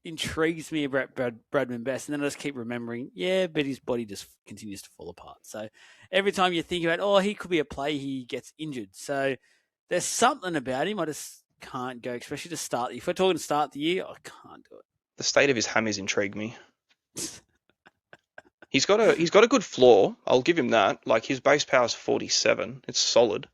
intrigues me about Bradman Best, and then I just keep remembering, but his body just continues to fall apart. So every time you think about, he could be a play, he gets injured. So there's something about him I just can't go, especially to start. If we're talking to start the year, I can't do it. The state of his hammies intrigue me. He's got a good floor. I'll give him that. Like, his base power is 47. It's solid.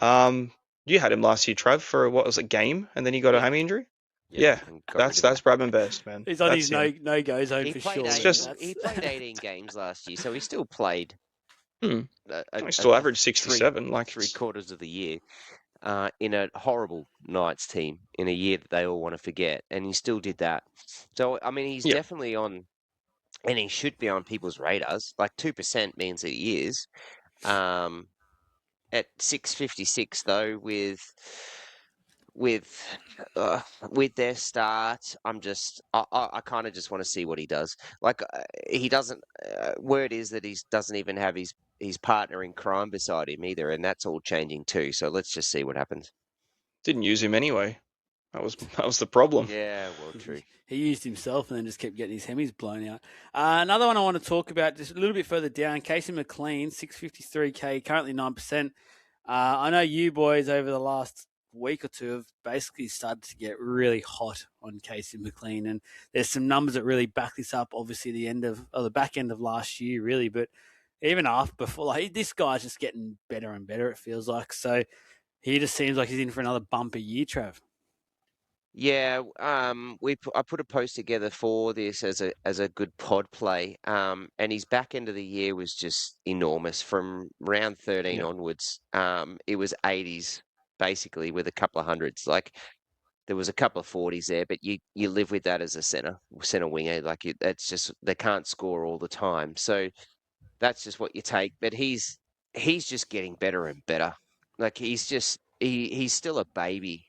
You had him last year, Trav, for what was it, game, and then he got a hammy injury. That's Bradman Best, man. He's on his no-go zone for sure. He played 18 games last year, so he still played. He still averaged 67, like 3/4 of the year, in a horrible Knights team in a year that they all want to forget, and he still did that. So I mean, he's definitely on, and he should be on people's radars. Like 2% means that he is. At 656 though, with their start, I kind of just want to see what he does. Like, he doesn't. Word is that he doesn't even have his partner in crime beside him either, and that's all changing too. So let's just see what happens. Didn't use him anyway. That was the problem. Yeah, well, true. He used himself and then just kept getting his hemis blown out. Another one I want to talk about just a little bit further down, Casey McLean, 653k, currently 9%. I know you boys over the last week or two have basically started to get really hot on Casey McLean, and there's some numbers that really back this up. Obviously, the back end of last year, really, but even before, like, this guy's just getting better and better. It feels like, so he just seems like he's in for another bumper year, Trav. Yeah, I put a post together for this as a good pod play, and his back end of the year was just enormous. From round 13 onwards, it was 80s basically with a couple of hundreds. Like, there was a couple of 40s there, but you live with that as a center winger. Like, that's just, they can't score all the time, so that's just what you take. But he's just getting better and better. Like, he's still a baby.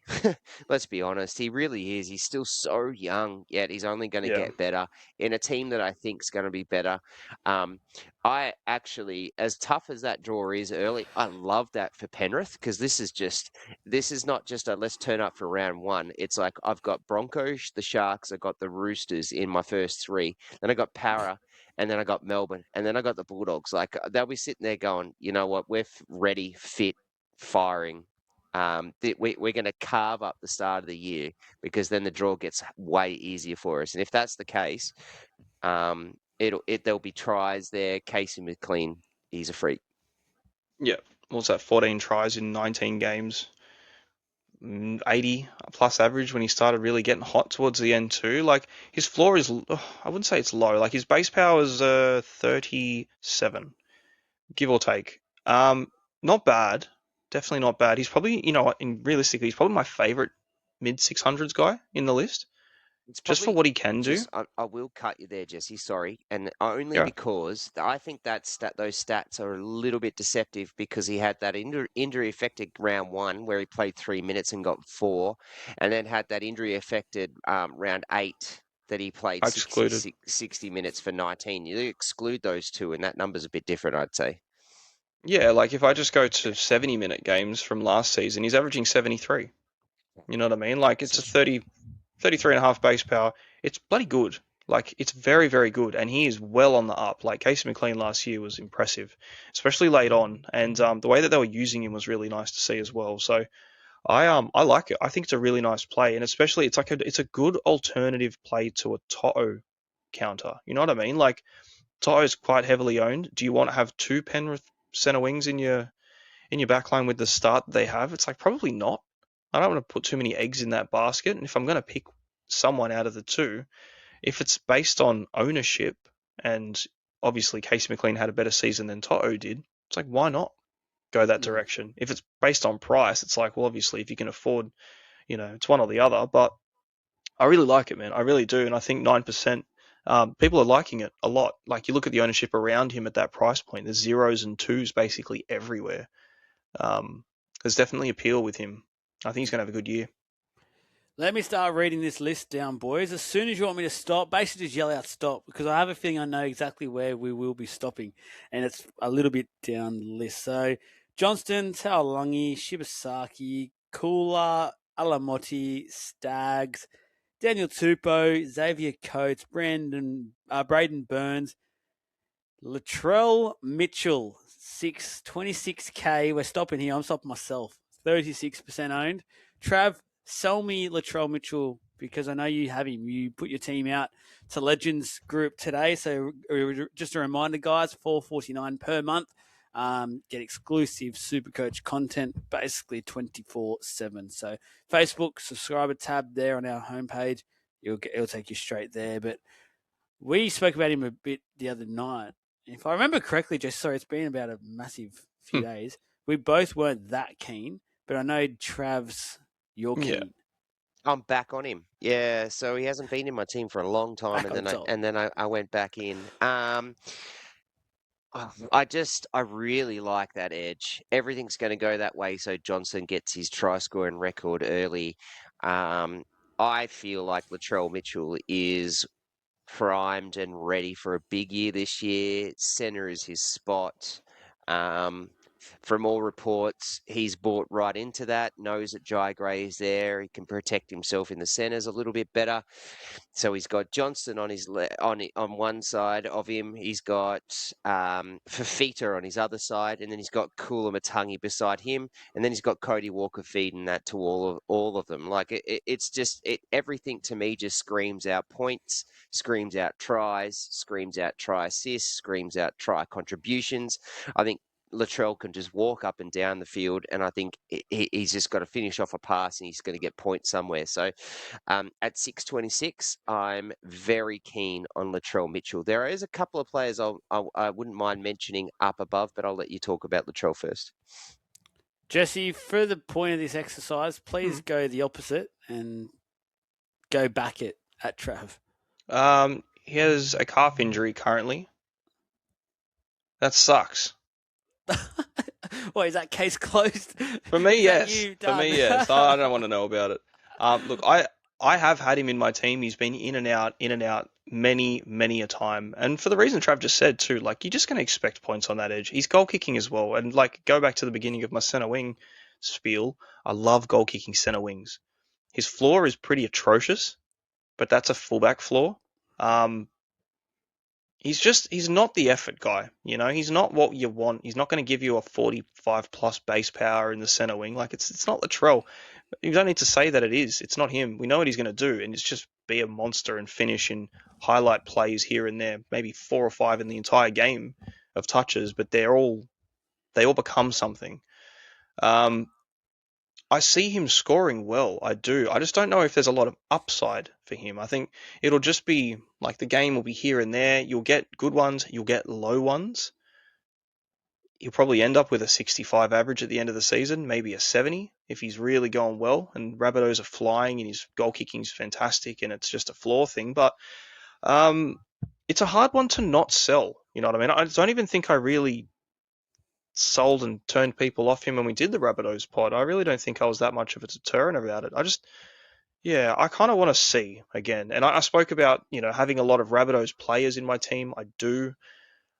Let's be honest. He really is. He's still so young, yet he's only going to get better in a team that I think is going to be better. I actually, as tough as that draw is early, I love that for Penrith, because this is not just a let's turn up for round one. It's like, I've got Broncos, the Sharks, I've got the Roosters in my first three, then I got Para, and then I got Melbourne, and then I got the Bulldogs. Like, they'll be sitting there going, you know what, we're ready, fit, firing. We're going to carve up the start of the year, because then the draw gets way easier for us. And if that's the case, there'll be tries there. Casey McLean, he's a freak. Yeah, what's that? 14 tries in 19 games. 80 plus average when he started really getting hot towards the end too. Like, his floor is, I wouldn't say it's low. Like, his base power is 37, give or take. Not bad. Definitely not bad. He's probably, realistically, he's probably my favorite mid 600s guy in the list. Just for what he can do. I will cut you there, Jesse. Sorry, and only because I think those stats are a little bit deceptive, because he had that injury affected round one where he played 3 minutes and got 4, and then had that injury affected round 8 that he played 60 minutes for 19. You exclude those two, and that number's a bit different, I'd say. Yeah, like, if I just go to 70-minute games from last season, he's averaging 73. You know what I mean? Like, it's a 33.5 base power. It's bloody good. Like, it's very, very good, and he is well on the up. Like, Casey McLean last year was impressive, especially late on, and the way that they were using him was really nice to see as well. So I like it. I think it's a really nice play, and especially it's a good alternative play to a Toto counter. You know what I mean? Like, Toto is quite heavily owned. Do you want to have 2 Penrith center wings in your backline with the start that they have? It's like, probably not. I don't want to put too many eggs in that basket. And if I'm going to pick someone out of the two, if it's based on ownership, and obviously Casey McLean had a better season than Toto did, it's like, why not go that direction? If it's based on price, it's like, well, obviously, if you can afford, it's one or the other. But I really like it, man. I really do. And I think 9%, people are liking it a lot. Like, you look at the ownership around him at that price point, there's 0s and 2s basically everywhere. There's definitely appeal with him. I think he's going to have a good year. Let me start reading this list down, boys. As soon as you want me to stop, basically just yell out stop, because I have a feeling I know exactly where we will be stopping, and it's a little bit down the list. So, Johnston, Taolangi, Shibasaki, Kula, Alamotti, Staggs, Daniel Tupou, Xavier Coates, Braden Burns, Latrell Mitchell, 26K. We're stopping here. I'm stopping myself. 36% owned. Trav, sell me Latrell Mitchell because I know you have him. You put your team out to Legends Group today. So just a reminder, guys, $4.49 per month. Get exclusive Supercoach content, basically 24/7. So Facebook subscriber tab there on our homepage. It'll take you straight there. But we spoke about him a bit the other night. If I remember correctly, just sorry, it's been about a massive few days. We both weren't that keen, but I know Trav's, you're keen. Yeah. I'm back on him. Yeah, so he hasn't been in my team for a long time, and then I went back in. I really like that edge. Everything's going to go that way, so Johnson gets his try scoring record early. I feel like Latrell Mitchell is primed and ready for a big year this year. Centre is his spot. From all reports, he's bought right into that, knows that Jai Gray is there. He can protect himself in the centres a little bit better. So he's got Johnson on his on one side of him. He's got Fafita on his other side, and then he's got Kula Matangi beside him, and then he's got Cody Walker feeding that to all of them. Like it's just everything to me just screams out points, screams out tries, screams out try assists, screams out try contributions. I think Latrell can just walk up and down the field, and I think he's just got to finish off a pass, and he's going to get points somewhere. So at 6.26, I'm very keen on Latrell Mitchell. There is a couple of players I wouldn't mind mentioning up above, but I'll let you talk about Latrell first. Jesse, for the point of this exercise, please go the opposite and go back it at Trav. He has a calf injury currently. That sucks. What, is that case closed? For me, yes. For me, yes. I don't want to know about it. Look, I have had him in my team. He's been in and out, many a time. And for the reason Trav just said too, like, you're just going to expect points on that edge. He's goal kicking as well. And like, go back to the beginning of my centre wing spiel. I love goal kicking centre wings. His floor is pretty atrocious, but that's a fullback floor. He's not the effort guy, you know. He's not what you want. He's not going to give you a 45 plus base power in the center wing. Like it's not Latrell. You don't need to say that it is. It's not him. We know what he's going to do, and it's just be a monster and finish in highlight plays here and there, maybe 4 or 5 in the entire game of touches, but they all become something. I see him scoring well. I do. I just don't know if there's a lot of upside for him. I think it'll just be like the game will be here and there. You'll get good ones. You'll get low ones. He'll probably end up with a 65 average at the end of the season, maybe a 70 if he's really going well. And Rabbitohs are flying and his goal kicking is fantastic and it's just a floor thing. But it's a hard one to not sell. You know what I mean? I don't even think I really sold and turned people off him when we did the Rabbitohs pod. I really don't think I was that much of a deterrent about it. I kind of want to see again. And I spoke about, having a lot of Rabbitohs players in my team. I do.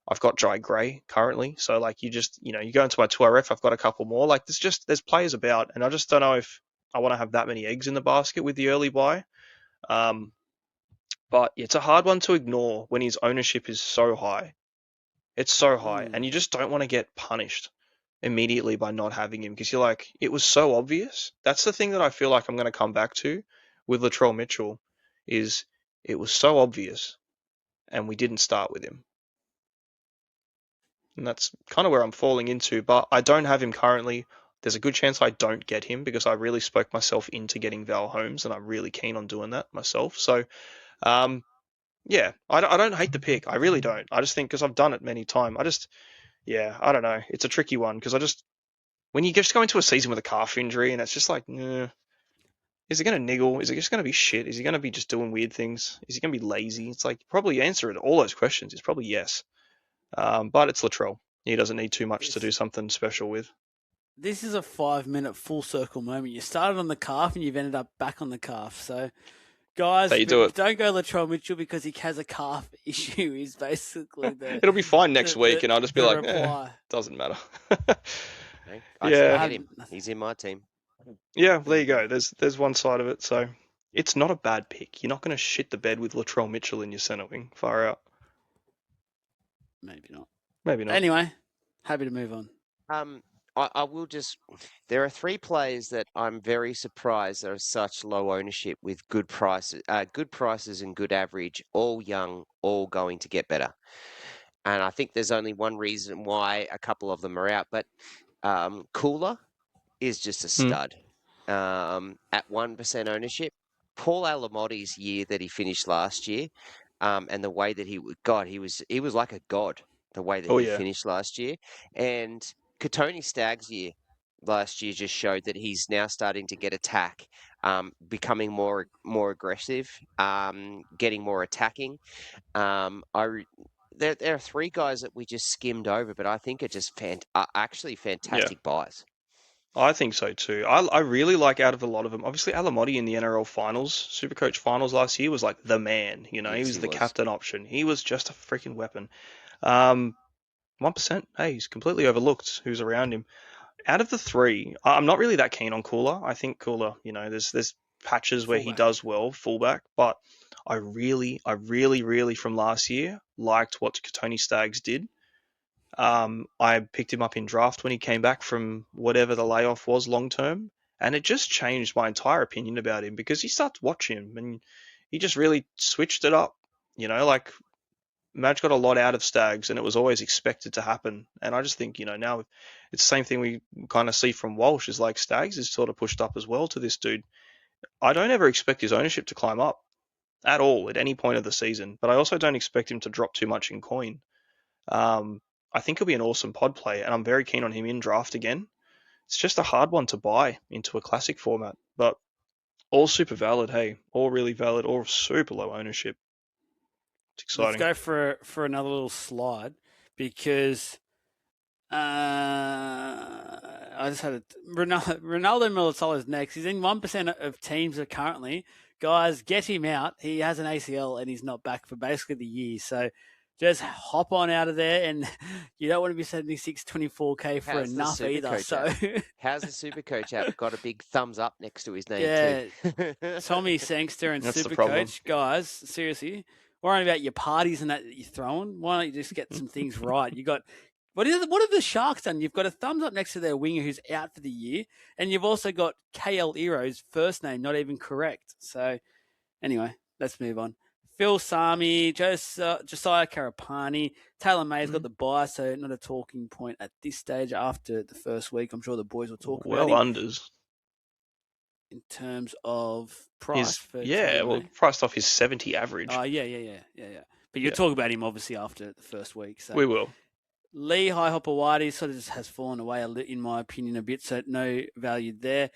I've got Jai Gray currently. So like you go into my 2RF, I've got a couple more. Like there's players about, and I just don't know if I want to have that many eggs in the basket with the early buy. But it's a hard one to ignore when his ownership is so high. It's so high, and you just don't want to get punished immediately by not having him because you're like, it was so obvious. That's the thing that I feel like I'm going to come back to with Latrell Mitchell is it was so obvious, and we didn't start with him. And that's kind of where I'm falling into, but I don't have him currently. There's a good chance I don't get him because I really spoke myself into getting Val Holmes, and I'm really keen on doing that myself. So, yeah, I don't hate the pick. I really don't. I just think because I've done it many times. I don't know. It's a tricky one because when you just go into a season with a calf injury and it's just like, is he going to niggle? Is it just going to be shit? Is he going to be just doing weird things? Is he going to be lazy? It's like probably answer to all those questions is probably yes. But it's Latrell. He doesn't need too much to do something special with. this is a 5-minute full circle moment. You started on the calf and you've ended up back on the calf. So, guys, don't go Latrell Mitchell because he has a calf issue. Is basically the. It'll be fine next week, and I'll just be like, doesn't matter. I still get him. He's in my team. Yeah, there you go. There's one side of it. So it's not a bad pick. You're not going to shit the bed with Latrell Mitchell in your centre wing. Far out. Maybe not. Anyway, happy to move on. I will just. There are 3 players that I'm very surprised are such low ownership with good prices and good average, all young, all going to get better. And I think there's only one reason why a couple of them are out. But Cooler is just a stud. At 1% ownership, Paul Alamotti's year that he finished last year, and the way that he was like a god. The way that he finished last year, and Katoni Stagg's year last year just showed that he's now starting to get attack, becoming more aggressive, getting more attacking. There are 3 guys that we just skimmed over, but I think are just actually fantastic buys. I think so too. I really like out of a lot of them. Obviously, Alamotti in the NRL finals, Supercoach finals last year was like the man. He was the captain option. He was just a freaking weapon. 1%. Hey, he's completely overlooked who's around him. Out of the 3, I'm not really that keen on Cooler. I think Cooler, there's patches where he does well, fullback, but I really from last year liked what Katoni Staggs did. I picked him up in draft when he came back from whatever the layoff was long term, and it just changed my entire opinion about him because you start to watch him and he just really switched it up. Like Madge got a lot out of Staggs, and it was always expected to happen. And I just think, now it's the same thing we kind of see from Walsh, is like Staggs is sort of pushed up as well to this dude. I don't ever expect his ownership to climb up at all at any point of the season, but I also don't expect him to drop too much in coin. I think he'll be an awesome pod play, and I'm very keen on him in draft again. It's just a hard one to buy into a classic format, but all super valid, hey, all really valid, all super low ownership. It's exciting. Let's go for another little slide because I just had Ronaldo Militolo's next. He's in 1% of teams currently. Guys, get him out. He has an ACL and he's not back for basically the year. So just hop on out of there, and you don't want to be 76.24K for enough either. So how's the Supercoach app? Got a big thumbs up next to his name too. Tommy Sangster and Supercoach, guys. Seriously, worrying about your parties and that you're throwing. Why don't you just get some things right? You got what have the Sharks done? You've got a thumbs up next to their winger who's out for the year, and you've also got KL Ero's first name not even correct. So anyway, let's move on. Phil Sami, Josiah Karapani, Taylor May's got the buy, so not a talking point at this stage after the first week. I'm sure the boys will talk about him. Unders. In terms of price. Priced off his 70 average. Oh, yeah. But you'll talk about him obviously after the first week. So. We will. Lee Hopewadi sort of just has fallen away, in my opinion, a bit, so no value there.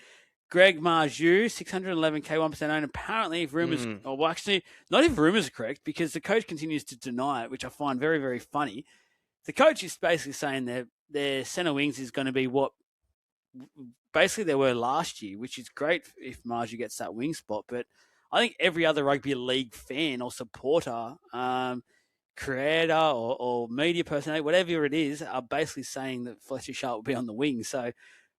Greg Marju, 611K, 1% owned. Apparently, if rumours, actually, not if rumours are correct, because the coach continues to deny it, which I find very, very funny. The coach is basically saying their centre wings is going to be what basically they were last year, which is great if Marju gets that wing spot. But I think every other rugby league fan or supporter, creator or media personality, whatever it is, are basically saying that Fletcher Sharp will be on the wing. So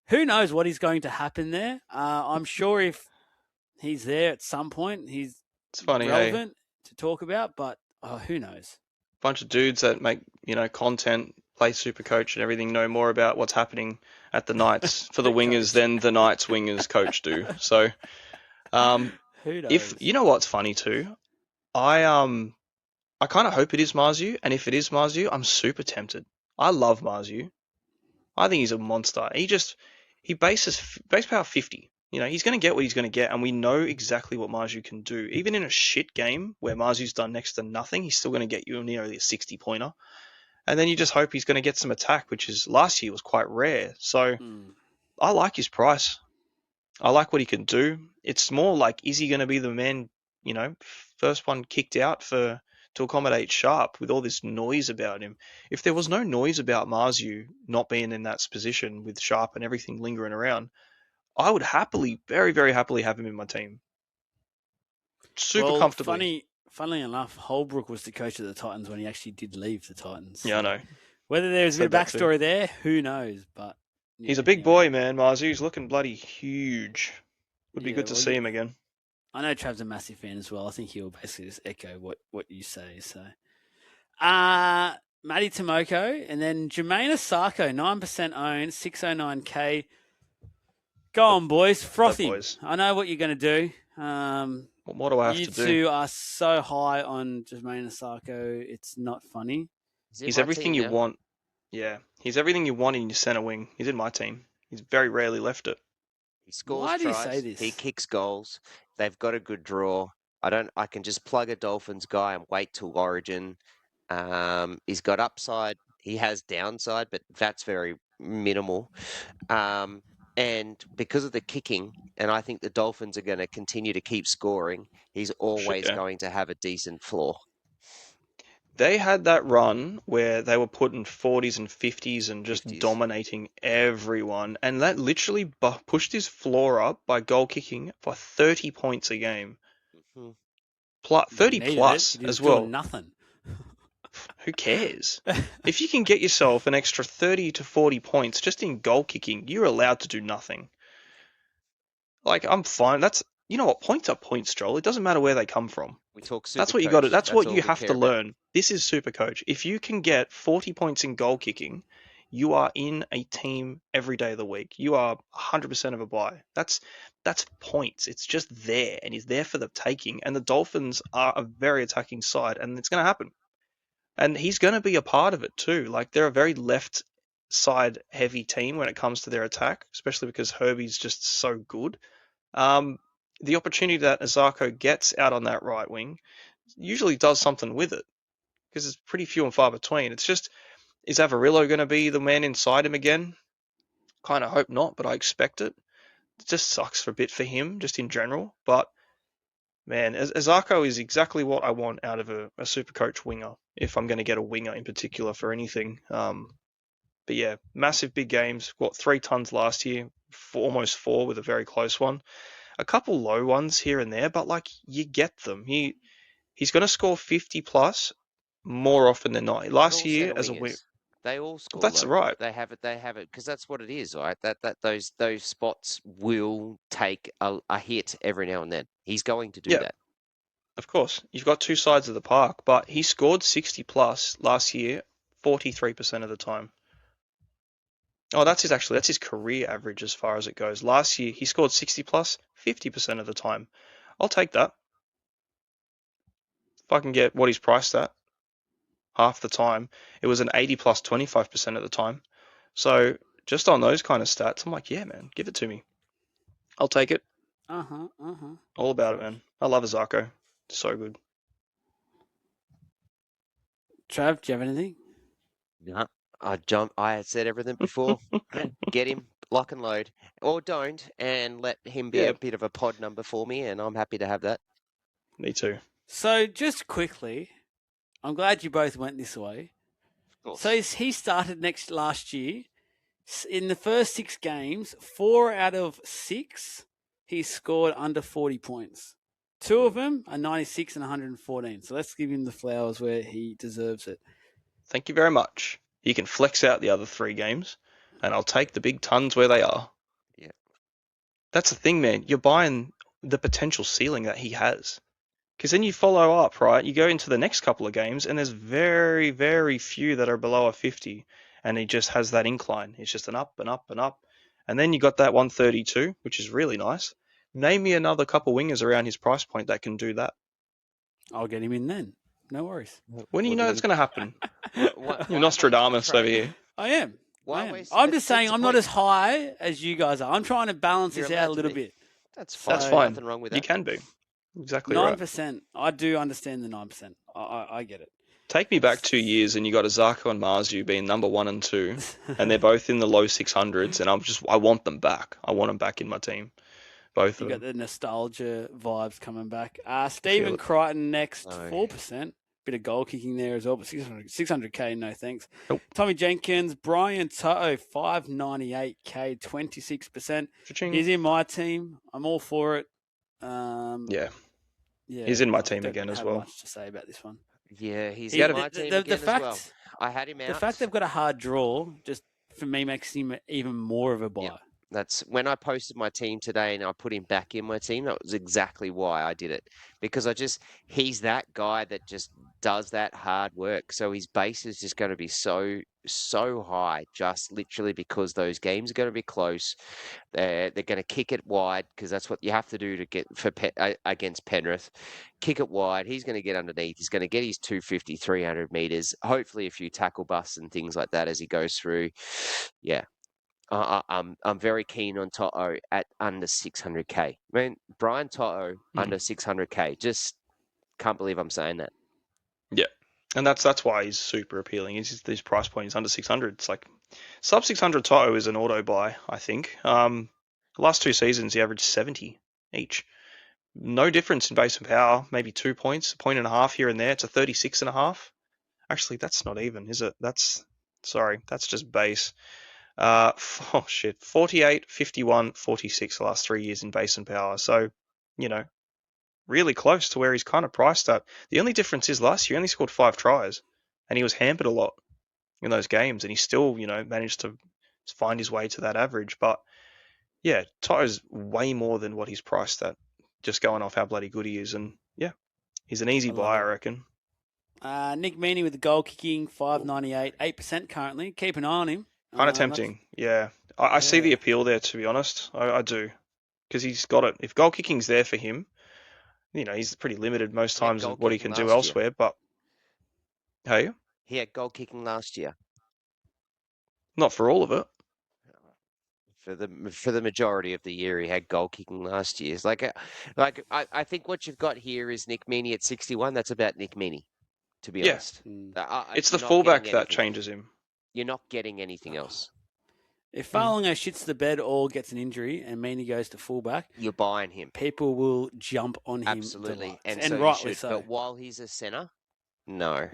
who knows what is going to happen there? I'm sure if he's there at some point, he's relevant to talk about, but who knows? Bunch of dudes that make, content, play Supercoach and everything, know more about what's happening at the Knights for the wingers than the Knights wingers coach do. So who knows? If you know what's funny too, I kind of hope it is Marzu, and if it is Marzu, I'm super tempted. I love Marzu. I think he's a monster. He base power 50. He's going to get what he's going to get, and we know exactly what Marzu can do. Even in a shit game where Marzu's done next to nothing, he's still going to get you nearly a 60-pointer. And then you just hope he's going to get some attack, which is last year was quite rare. So I like his price. I like what he can do. It's more like, is he going to be the man, first one kicked out for to accommodate Sharp with all this noise about him. If there was no noise about Marzu not being in that position with Sharp and everything lingering around, I would happily, very, very happily have him in my team. Super comfortably. Funnily enough, Holbrook was the coach of the Titans when he actually did leave the Titans. Yeah, I know. Whether there's a bit of backstory there, who knows? But yeah, he's a big boy, man. Marzu's looking bloody huge. Would be good to see him again. I know Trav's a massive fan as well. I think he'll basically just echo what you say. So, Matty Tomoko and then Jermaine Asako, 9% owned, 609k. Go on, boys. Froth him. I know what you're going to do. What do I have to do? You two are so high on Jermaine Asako. It's not funny. He's everything you want. Yeah, he's everything you want in your centre wing. He's in my team. He's very rarely left it. He scores Why tries. do you say this? He kicks goals. They've got a good draw. I can just plug a Dolphins guy and wait till Origin. He's got upside. He has downside, but that's very minimal. And because of the kicking, and I think the Dolphins are going to continue to keep scoring, he's always going to have a decent floor. They had that run where they were putting 40s and 50s and just dominating everyone. And that literally pushed his floor up by goal kicking for 30 points a game. Mm-hmm. 30 plus as well. Nothing. Who cares? If you can get yourself an extra 30 to 40 points just in goal kicking, you're allowed to do nothing. Like, I'm fine. You know what? Points are points, Joel. It doesn't matter where they come from. We talk Supercoach. That's what you got to. That's what you have to learn. This is Supercoach. If you can get 40 points in goal kicking, you are in a team every day of the week. You are 100% of a buy. That's points. It's just there, and it's there for the taking. And the Dolphins are a very attacking side, and it's going to happen. And he's going to be a part of it too. Like, they're a very left side heavy team when it comes to their attack, especially because Herbie's just so good. The opportunity that Asako gets out on that right wing usually does something with it because it's pretty few and far between. It's just, is Avarillo going to be the man inside him again? Kind of hope not, but I expect it. It just sucks for a bit for him, just in general. But man, Asako is exactly what I want out of a Supercoach winger, if I'm going to get a winger in particular for anything. But yeah, massive big games. Got 3 tons last year, almost 4 with a very close one. A couple low ones here and there, but like, you get them. He's going to score 50 plus more often than not. Last year as a winger, they all score. That's low. Right. They have it because that's what it is, right? That those spots will take a hit every now and then. He's going to do that. Of course, you've got 2 sides of the park, but he scored 60 plus last year, 43% of the time. Oh, that's his career average as far as it goes. Last year, he scored 60 plus 50% of the time. I'll take that. If I can get what he's priced at, half the time, it was an 80 plus 25% of the time. So just on those kind of stats, I'm like, yeah, man, give it to me. I'll take it. All about it, man. I love Asako. So good. Trav, do you have anything? No. I had said everything before. Get him, lock and load, or don't, and let him be a bit of a pod number for me, and I'm happy to have that. Me too. So just quickly, I'm glad you both went this way. Of course. So he started last year. In the first 6 games, 4 out of 6, he scored under 40 points. 2 of them are 96 and 114. So let's give him the flowers where he deserves it. Thank you very much. He can flex out the other 3 games, and I'll take the big tons where they are. Yeah. That's the thing, man. You're buying the potential ceiling that he has. Because then you follow up, right? You go into the next couple of games, and there's very, very few that are below a 50, and he just has that incline. It's just an up and up and up. And then you got that 132, which is really nice. Name me another couple wingers around his price point that can do that. I'll get him in then. No worries. When do you know it's going to happen? You're Nostradamus over here. I am. I'm just saying I'm not as high as you guys are. I'm trying to balance this out a little bit. That's fine. That's fine. Nothing wrong with that. You can be. Exactly 9%. Right. I do understand the 9%. I get it. Take me back 2 years and you got Asako and Marzu being number 1 and 2, and they're both in the low 600s, and I want them back. I want them back in my team. Both of them. You got the nostalgia vibes coming back. Stephen Crichton next, 4%. bit of goal kicking there as well, but 600K, no thanks. Nope. Tommy Jenkins, Brian Toto, 598K, 26%. Cha-ching. He's in my team. I'm all for it. Yeah. Yeah, He's in my I team don't again as have well. much to say about this one. Yeah, he's in my team again as well. I had him out. The fact they've got a hard draw, just for me, makes him even more of a buy. Yeah. That's when I posted my team today and I put him back in my team. That was exactly why I did it, because he's that guy that just does that hard work. So his base is just going to be so high, just literally because those games are going to be close. They're going to kick it wide because that's what you have to do to get against Penrith. Kick it wide. He's going to get underneath. He's going to get his 250, 300 meters. Hopefully a few tackle busts and things like that as he goes through. Yeah. I'm very keen on Toto at under 600K. I mean, Brian Toto under 600K. Just can't believe I'm saying that. Yeah, and that's why he's super appealing. His price point is under 600. It's like sub 600 Toto is an auto buy, I think. The last 2 seasons he averaged 70 each. No difference in base and power. Maybe 2 points, a point and a half here and there. It's a 36.5. Actually, that's not even, is it? That's just base. 48, 51, 46 the last 3 years in base and power. So, really close to where he's kind of priced at. The only difference is last year he only scored 5 tries and he was hampered a lot in those games and he still, managed to find his way to that average. But yeah, Toto's way more than what he's priced at, just going off how bloody good he is. And yeah, he's an easy buy, I reckon. Nick Meaney with the goal kicking, 598, 8% currently. Keep an eye on him. Kind of tempting, yeah. I see the appeal there, to be honest. I do. Because he's got it. If goal kicking's there for him, he's pretty limited most times in what he can do elsewhere. But, hey? He had goal kicking last year. Not for all of it. For the majority of the year, he had goal kicking last year. It's I think what you've got here is Nick Meaney at 61. That's about Nick Meaney, to be honest. It's the fullback that changes him. You're not getting anything else. If Farlingo shits the bed or gets an injury and Meaney goes to fullback, you're buying him. People will jump on him. Absolutely. And so rightly so. But while he's a centre, no.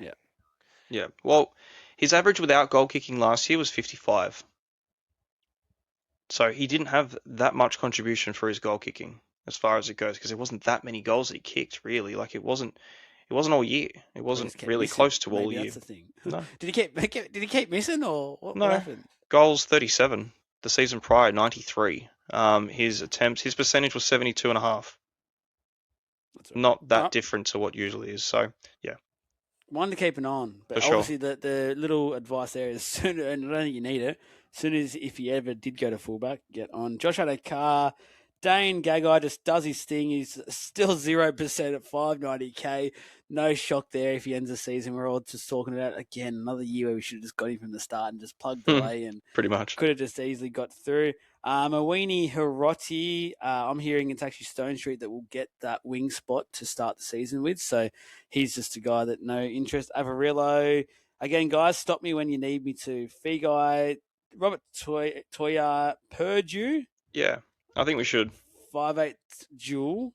Yeah. Well, his average without goal kicking last year was 55. So he didn't have that much contribution for his goal kicking as far as it goes, because there wasn't that many goals that he kicked, really. Like, it wasn't all year. It wasn't really close to all year. That's the thing. No. Did he keep missing, or what happened? Goals 37. The season prior 93. His percentage was 72.5. Not that different to what usually is. So yeah. One to keep an eye on, but obviously the little advice there is sooner, and I don't think you need it. As soon as if you ever did go to fullback, get on. Josh Adokar. Dane Gagai just does his thing. He's still 0% at 590K. No shock there if he ends the season. We're all just talking about, again, another year where we should have just got him from the start and just plugged away. And pretty much. Could have just easily got through. Mawini Hiroti, I'm hearing it's actually Stone Street that will get that wing spot to start the season with. So he's just a guy that no interest. Avarillo. Again, guys, stop me when you need me to. Figai, Robert Toya, Purdue. Yeah. I think we should. 5'8" Jewel.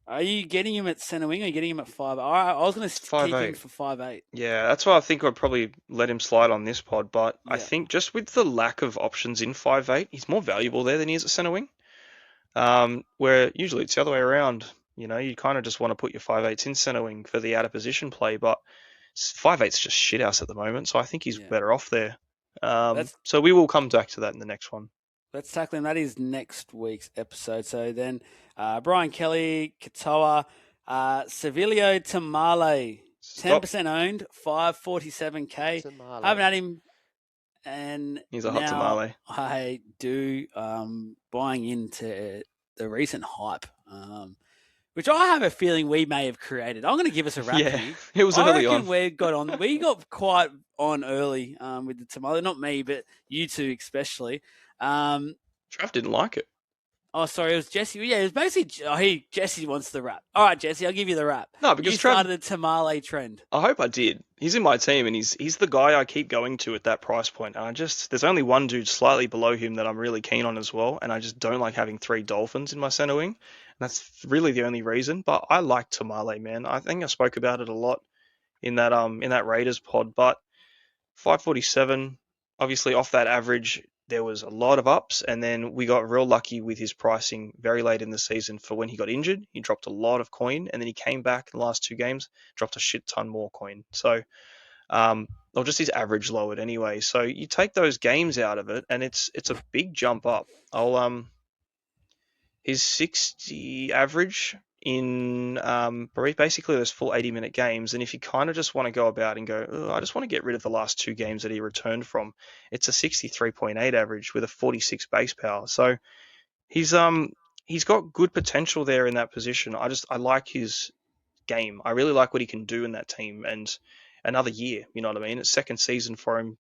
Are you getting him at centre wing or are you getting him at 5'8"? I was going to keep him for 5'8". Yeah, that's why I think I'd probably let him slide on this pod. But I think just with the lack of options in 5'8", he's more valuable there than he is at centre wing. Where usually it's the other way around. You kind of just want to put your 5'8s in centre wing for the out of position play. But 5'8's just shithouse at the moment. So I think he's better off there. So we will come back to that in the next one. Let's tackle him. That is next week's episode. So then Brian Kelly, Katoa, Sevilio Tamale, 10% owned, 547K. I haven't had him, and he's a hot tamale. I do buying into the recent hype, which I have a feeling we may have created. I'm going to give us a wrap here. It was early on. We got quite on early with the tamale. Not me, but you two especially. Trav didn't like it. Oh, sorry, it was Jesse. Yeah, it was basically Jesse wants the rap. All right, Jesse, I'll give you the rap. No, because you started a tamale trend. I hope I did. He's in my team, and he's the guy I keep going to at that price point. And there's only one dude slightly below him that I'm really keen on as well, and I just don't like having 3 Dolphins in my centre wing. And that's really the only reason. But I like Tamale, man. I think I spoke about it a lot in that Raiders pod. But 547, obviously off that average, there was a lot of ups, and then we got real lucky with his pricing very late in the season for when he got injured. He dropped a lot of coin, and then he came back in the last 2 games, dropped a shit ton more coin. So, or just his average lowered anyway. So you take those games out of it, and it's a big jump up. His 60 average in basically those full 80-minute games. And if you kind of just want to go about and go, oh, I just want to get rid of the last 2 games that he returned from, it's a 63.8 average with a 46 base power. So he's got good potential there in that position. I like his game. I really like what he can do in that team. And another year, you know what I mean? It's second season for him.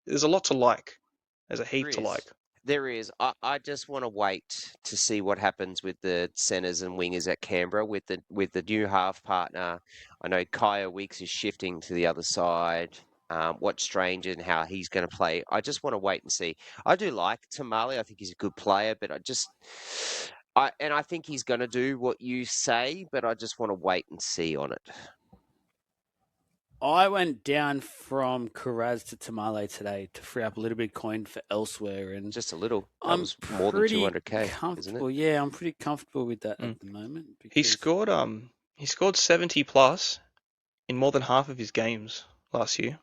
There's a lot to like. There's a heap to like. There is. I just want to wait to see what happens with the centres and wingers at Canberra with the new half partner. I know Kaya Weeks is shifting to the other side. What's strange and how he's going to play. I just want to wait and see. I do like Tamale. I think he's a good player, but I think he's going to do what you say, but I just want to wait and see on it. I went down from Kuraz to Tamale today to free up a little bit of coin for elsewhere, and just a little. I'm was more than 200k, isn't it? Yeah, I'm pretty comfortable with that at the moment. He scored 70 plus in more than half of his games last year.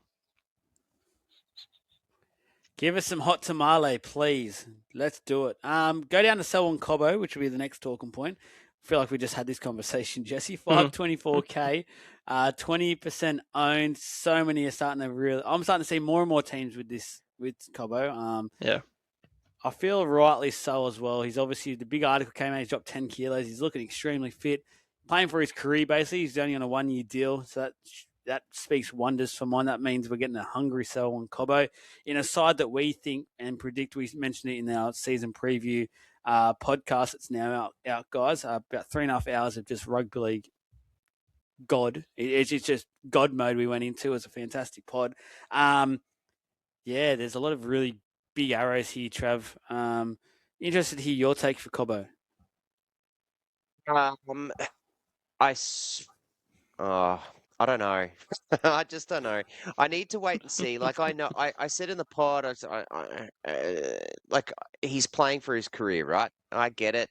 Give us some hot tamale, please. Let's do it. Go down to Selwyn Cobbo, which will be the next talking point. I feel like we just had this conversation, Jesse. 524k, 20% owned. So many are starting to I'm starting to see more and more teams with Cobbo. Yeah. I feel rightly so as well. He's obviously, the big article came out, he's dropped 10 kilos. He's looking extremely fit. Playing for his career, basically. He's only on a 1-year deal, so that speaks wonders for mine. That means we're getting a hungry sell on Cobbo in a side that we think and predict. We mentioned it in our season preview podcast. It's now out guys. About 3.5 hours of just rugby league God. It's just God mode we went into. It was a fantastic pod. There's a lot of really big arrows here, Trav. Interested to hear your take for Cobbo. I don't know. I just don't know. I need to wait and see. Like I know, I said in the pod, like he's playing for his career, right? I get it.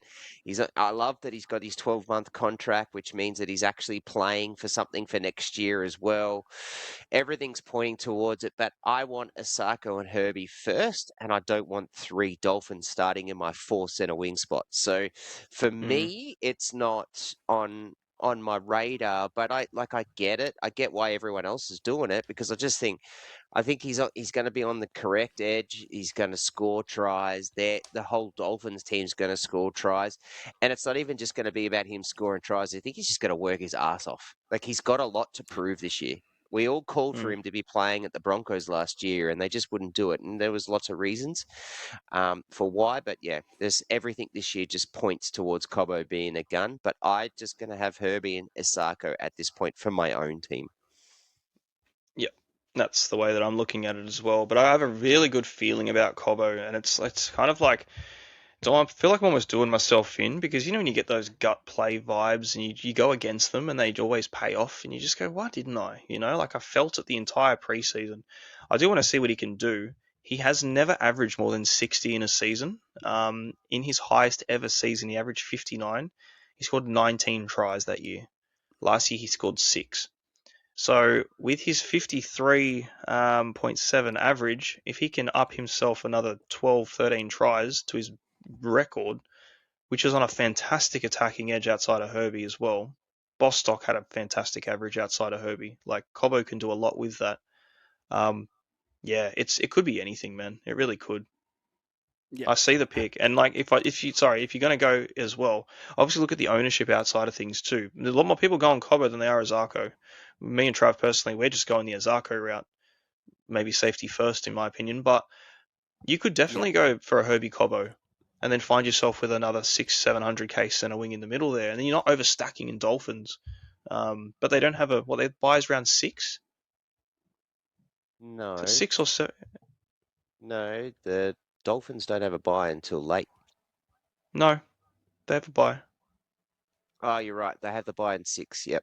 I love that he's got his 12-month contract, which means that he's actually playing for something for next year as well. Everything's pointing towards it, but I want Asako and Herbie first, and I don't want 3 Dolphins starting in my 4 center wing spots. So for me, it's not on my radar, but I get it. I get why everyone else is doing it, because I think he's going to be on the correct edge. He's going to score tries. The whole Dolphins team's going to score tries, and it's not even just going to be about him scoring tries. I think he's just going to work his ass off. Like, he's got a lot to prove this year. We all called for him to be playing at the Broncos last year, and they just wouldn't do it. And there was lots of reasons for why. But yeah, there's everything this year just points towards Cobbo being a gun. But I'm just going to have Herbie and Asako at this point for my own team. Yep, that's the way that I'm looking at it as well. But I have a really good feeling about Cobbo, and it's kind of like, I feel like I'm almost doing myself in, because when you get those gut play vibes and you go against them and they always pay off, and you just go, why didn't I? Like I felt it the entire preseason. I do want to see what he can do. He has never averaged more than 60 in a season. In his highest ever season, he averaged 59. He scored 19 tries that year. Last year, he scored 6. So with his 53.7 average, if he can up himself another 12, 13 tries to his record, which is on a fantastic attacking edge outside of Herbie as well. Bostock had a fantastic average outside of Herbie. Like, Cobbo can do a lot with that. It could be anything, man. It really could. Yeah. I see the pick, and like if you're going to go as well, obviously look at the ownership outside of things too. There's a lot more people going Cobbo than they are Asako. Me and Trav personally, we're just going the Asako route, maybe safety first in my opinion. But you could definitely go for a Herbie Cobbo, and then find yourself with another 600-700k center wing in the middle there, and then you're not overstacking in Dolphins. But they don't have their buys around 6. No, 6 or so. No, the Dolphins don't have a bye until late. No, they have a bye. Oh, you're right. They have the bye in 6. Yep.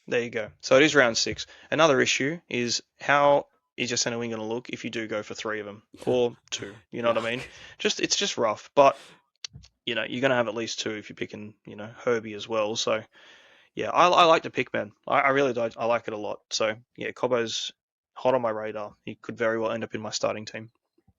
There you go. So it is round 6. Another issue is how is your centre wing going to look if you do go for 3 of them or 2? You know what I mean? It's just rough. But you're going to have at least 2 if you're picking Herbie as well. So yeah, I like the pick, man. I really do. I like it a lot. So yeah, Cobbo's hot on my radar. He could very well end up in my starting team.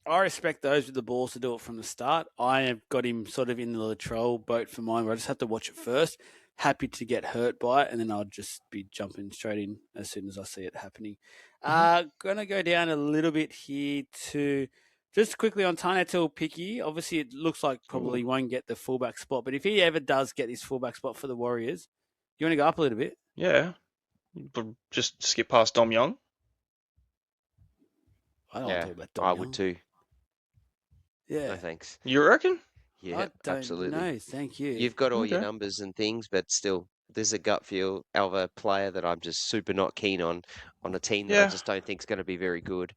I respect those with the balls to do it from the start. I have got him sort of in the Latrell boat for mine, where I just have to watch it first. Happy to get hurt by it, and then I'll just be jumping straight in as soon as I see it happening. Going to go down a little bit here to just quickly on Tarnatil Picky. Obviously, it looks like probably won't get the fullback spot, but if he ever does get this fullback spot for the Warriors, you want to go up a little bit? Yeah, but just skip past Dom Young. I don't want to talk about Dom I Young. would too. Yeah. No, thanks. You reckon? Yeah, I don't absolutely. know. Thank you. You've got all your numbers and things, but still, there's a gut feel of a player that I'm just super not keen on a team that I just don't think is going to be very good.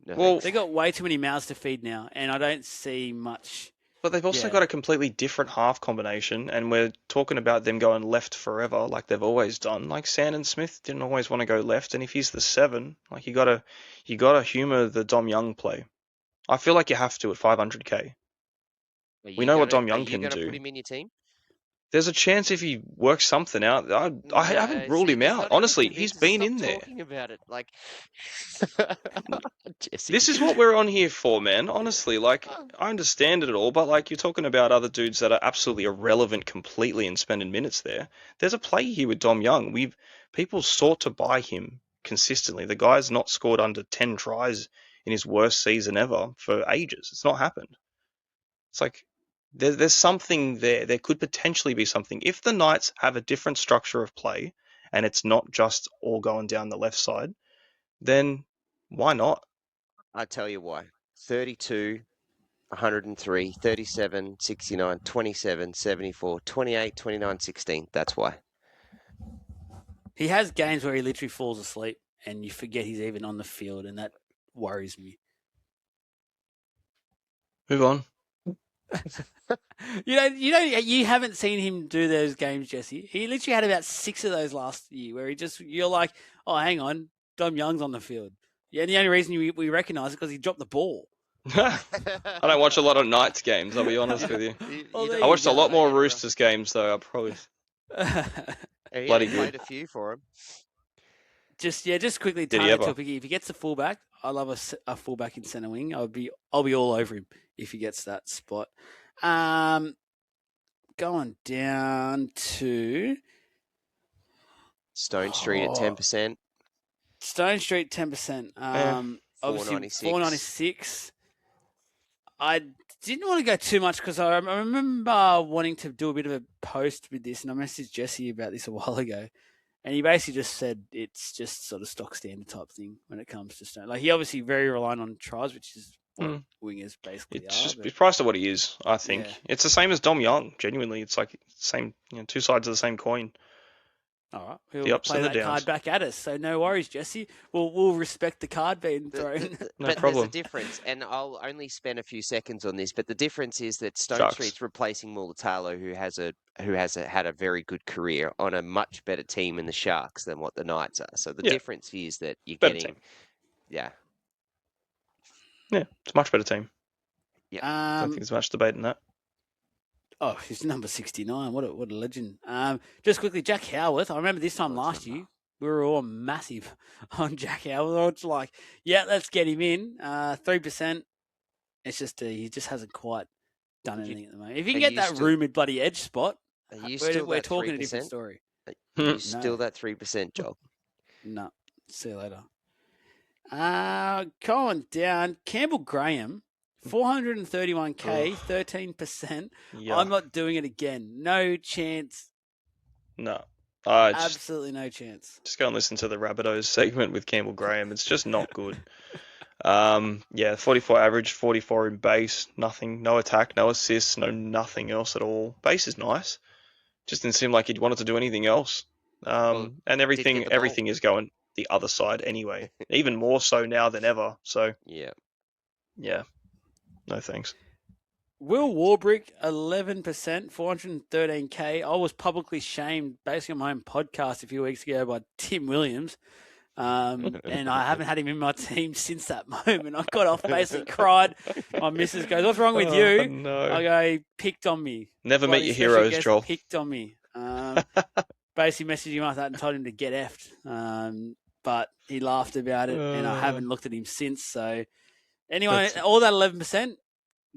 No, well, they got way too many mouths to feed now, and I don't see much. But they've also got a completely different half combination, and we're talking about them going left forever, like they've always done. Like Sandon Smith didn't always want to go left, and if he's the 7, like you gotta humour the Dom Young play. I feel like you have to at 500k. We know what Dom Young can do. Are you going to put him in your team? There's a chance if he works something out. I haven't ruled him out. Honestly, he's been in there. Talking about it, like this is what we're on here for, man. Honestly, like I understand it all, but like you're talking about other dudes that are absolutely irrelevant completely and spending minutes there. There's a play here with Dom Young. People sought to buy him consistently. The guy's not scored under 10 tries in his worst season ever for ages. It's not happened. It's like there's something there. There could potentially be something. If the Knights have a different structure of play and it's not just all going down the left side, then why not? I tell you why. 32, 103, 37, 69, 27, 74, 28, 29, 16. That's why. He has games where he literally falls asleep and you forget he's even on the field, and that worries me. Move on. You haven't seen him do those games, Jesse. He literally had about 6 of those last year where you're like, oh, hang on, Dom Young's on the field. Yeah, and the only reason we recognise it because he dropped the ball. I don't watch a lot of Knights games, I'll be honest with you. I watched a lot more Roosters games, though. I'll probably bloody good. Played a few for him. Just quickly, if he gets the fullback, I love a fullback in centre wing. I'll be all over him if he gets that spot. Going down to Stone Street at 10%. Stone Street 10%. Obviously 496. I didn't want to go too much because I remember wanting to do a bit of a post with this, and I messaged Jesse about this a while ago. And he basically just said it's just sort of stock standard type thing when it comes to Stone. Like, he obviously very reliant on tries, which is what wingers basically it's priced at what he is, I think. Yeah. It's the same as Dom Young, genuinely. It's like same, two sides of the same coin. All right. He'll play that card back at us, so no worries, Jesse. We'll respect the card being thrown. No problem. There's a difference, and I'll only spend a few seconds on this, but the difference is that Stone Street's replacing Mulatalo, who has had a very good career on a much better team in the Sharks than what the Knights are. So the difference is that you're better getting... Team. Yeah. Yeah, it's a much better team. Yeah. I don't think there's much debate in that. Oh, he's number 69. What a legend. Just quickly, Jack Howarth. I remember this time last year, we were all massive on Jack Howarth. It's like, yeah, let's get him in. 3%. It's just he just hasn't quite done anything at the moment. If you can get that rumoured bloody edge spot, we're talking 3%? A different story. Are you still that 3%, Joel? No. See you later. Going down, Campbell Graham. 431k, 13%. I'm not doing it again. No chance. No. Absolutely no chance. Just go and listen to the Rabbitohs segment with Campbell Graham. It's just not good. 44 average, 44 in base, nothing, no attack, no assists, nothing else at all. Base is nice. Just didn't seem like he'd wanted to do anything else. And everything is going the other side anyway. Even more so now than ever. So yeah. No thanks. Will Warbrick, 11%, 413k. I was publicly shamed basically on my own podcast a few weeks ago by Tim Williams. And I haven't had him in my team since that moment. I got off, basically cried. My missus goes, "What's wrong with you?" No. I go, "He picked on me. Never meet your heroes, Joel. Picked on me." Basically messaged him after that and told him to get effed. But he laughed about it, and I haven't looked at him since. So anyway, all that 11%,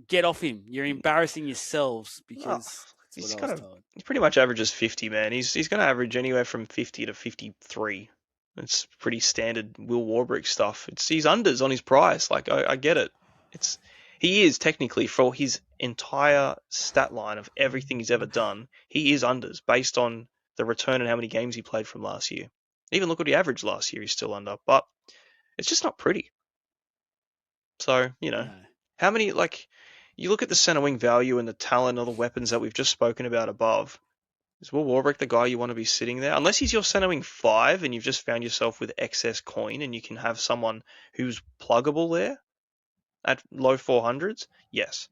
get off him. You're embarrassing yourselves because he pretty much averages 50, man. He's going to average anywhere from 50 to 53. It's pretty standard Will Warbrick stuff. He's unders on his price. Like I get it. He is technically, for his entire stat line of everything he's ever done, he is unders based on the return and how many games he played from last year. Even look what he averaged last year, he's still under. But it's just not pretty. So, how many, you look at the centre wing value and the talent of the weapons that we've just spoken about above. Is Will Warbrick the guy you want to be sitting there? Unless he's your centre wing 5 and you've just found yourself with excess coin and you can have someone who's pluggable there at low 400s, yes.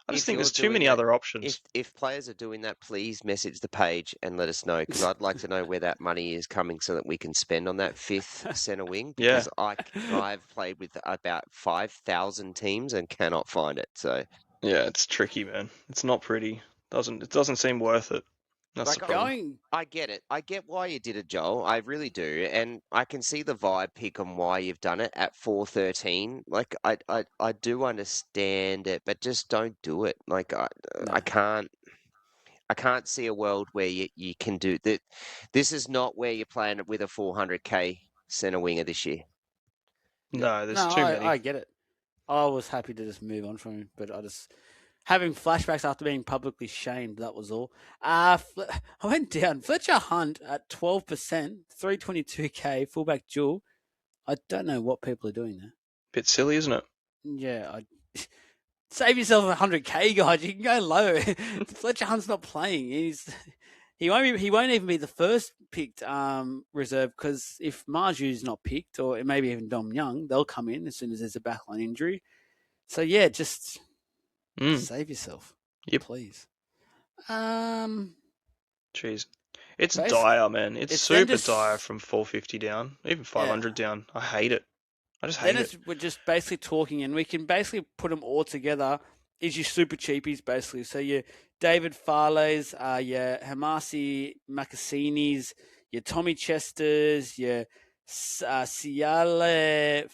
I just think there's too many other options. If players are doing that, please message the page and let us know, because I'd like to know where that money is coming so that we can spend on that 5th centre wing. Because I've played with about 5,000 teams and cannot find it. So yeah, it's tricky, man. It's not pretty. It doesn't seem worth it. I get it. I get why you did it, Joel. I really do, and I can see the vibe pick on why you've done it at 413. Like I do understand it, but just don't do it. Like I can't see a world where you can do that. This is not where you're playing with a 400k centre winger this year. No, there's too many. I get it. I was happy to just move on from him, but I just having flashbacks after being publicly shamed. That was all. I went down. Fletcher Hunt at 12%, 322k, fullback dual. I don't know what people are doing there. Bit silly, isn't it? Yeah. Save yourself 100k, guys. You can go low. Fletcher Hunt's not playing. He won't even be the first picked reserve, because if Marju's not picked, or maybe even Dom Young, they'll come in as soon as there's a backline injury. So yeah, just save yourself, please. Jeez, it's dire, man. It's super dire from 450 down, even 500 down. I hate it. I just hate it. We're just basically talking, and we can basically put them all together. Is your super cheapies, basically. So your David Farley's, your Hamasi Makassinis, your Tommy Chesters, your Siale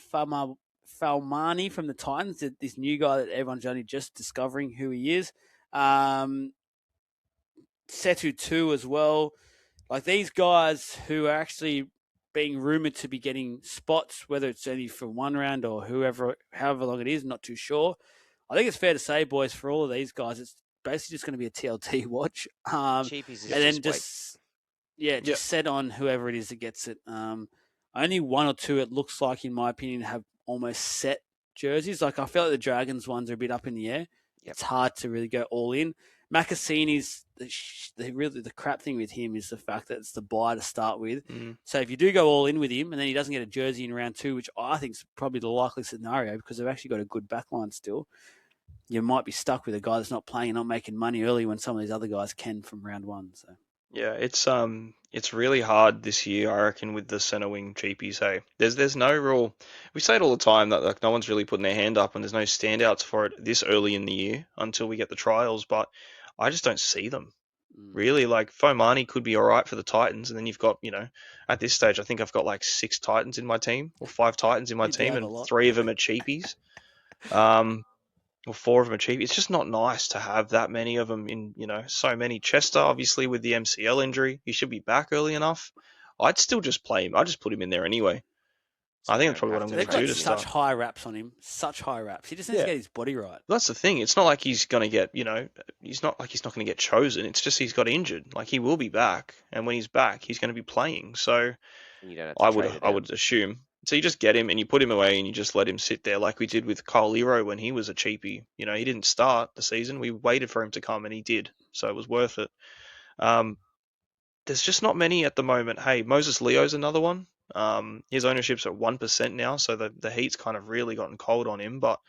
Falmani from the Titans, this new guy that everyone's only just discovering who he is. Setu 2 as well. Like these guys who are actually being rumoured to be getting spots, whether it's only for one round or however long it is, not too sure. I think it's fair to say, boys, for all of these guys, it's basically just going to be a TLT watch. Cheapies and then just set on whoever it is that gets it. Only one or two, it looks like, in my opinion, have almost set jerseys. Like I feel like the Dragons ones are a bit up in the air. Yep. It's hard to really go all in. Makassini's the crap thing with him is the fact that it's the buy to start with. So if you do go all in with him and then he doesn't get a jersey in round 2, which I think is probably the likely scenario because they've actually got a good backline still, you might be stuck with a guy that's not playing and not making money early when some of these other guys can from round 1. So yeah, it's really hard this year, I reckon, with the centre wing cheapies. Hey, there's no real. We say it all the time that like no one's really putting their hand up, and there's no standouts for it this early in the year until we get the trials. But I just don't see them. Really, like Fomani could be all right for the Titans, and then you've got, at this stage, I think I've got like 6 Titans in my team, or 5 Titans in my team, and 3 of them are cheapies. Or 4 of them are cheap. It's just not nice to have that many of them in, so many. Chester, obviously, with the MCL injury, he should be back early enough. I'd still just play him. I'd just put him in there anyway. I think that's probably what I'm going to do to start. Such high raps on him. Such high raps. He just needs to get his body right. That's the thing. It's not like he's going to get, he's not going to get chosen. It's just he's got injured. Like, he will be back. And when he's back, he's going to be playing. So I would assume. So you just get him and you put him away and you just let him sit there like we did with Kyle Lero when he was a cheapie. He didn't start the season. We waited for him to come and he did. So it was worth it. There's just not many at the moment. Hey, Moses Leo's another one. His ownership's at 1% now, so the heat's kind of really gotten cold on him. But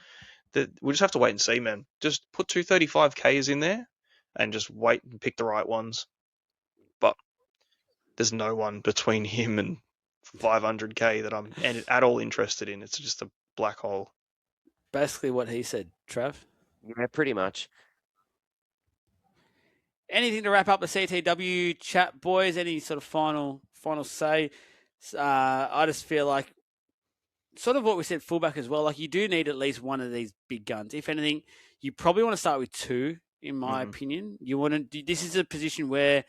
we'll just have to wait and see, man. Just put 235Ks in there and just wait and pick the right ones. But there's no one between him and 500K that I'm at all interested in. It's just a black hole. Basically what he said, Trav. Yeah, pretty much. Anything to wrap up the CTW chat, boys? Any sort of final say? I just feel like sort of what we said, fullback as well. Like you do need at least one of these big guns. If anything, you probably want to start with two, in my opinion. You want to. This is a position where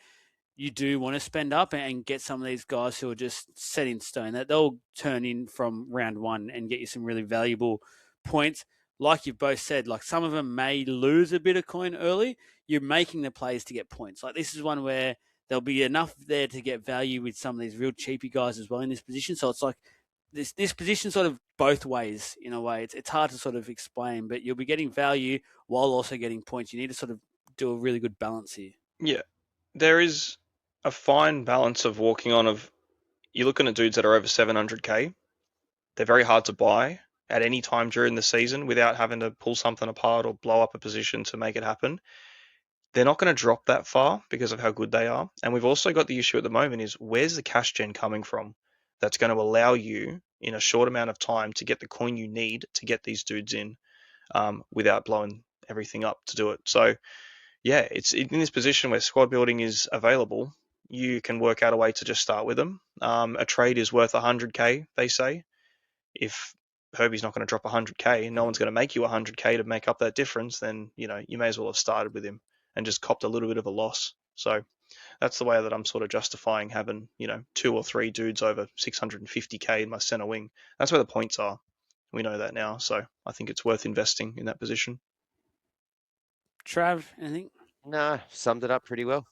you do want to spend up and get some of these guys who are just set in stone. That they'll turn in from round one and get you some really valuable points. Like you've both said, like some of them may lose a bit of coin early. You're making the plays to get points. Like this is one where there'll be enough there to get value with some of these real cheapy guys as well in this position. So it's like this position sort of both ways in a way. It's hard to sort of explain, but you'll be getting value while also getting points. You need to sort of do a really good balance here. Yeah, there is a fine balance of walking on of you're looking at dudes that are over 700K. They're very hard to buy at any time during the season without having to pull something apart or blow up a position to make it happen. They're not going to drop that far because of how good they are. And we've also got the issue at the moment is where's the cash gen coming from that's going to allow you in a short amount of time to get the coin you need to get these dudes in without blowing everything up to do it. So yeah, it's in this position where squad building is available. You can work out a way to just start with them. A trade is worth 100K, they say. If Herbie's not going to drop 100K and no one's going to make you 100K to make up that difference, then you may as well have started with him and just copped a little bit of a loss. So that's the way that I'm sort of justifying having 2 or 3 dudes over 650K in my center wing. That's where the points are. We know that now, so I think it's worth investing in that position. Trav, anything? No, summed it up pretty well.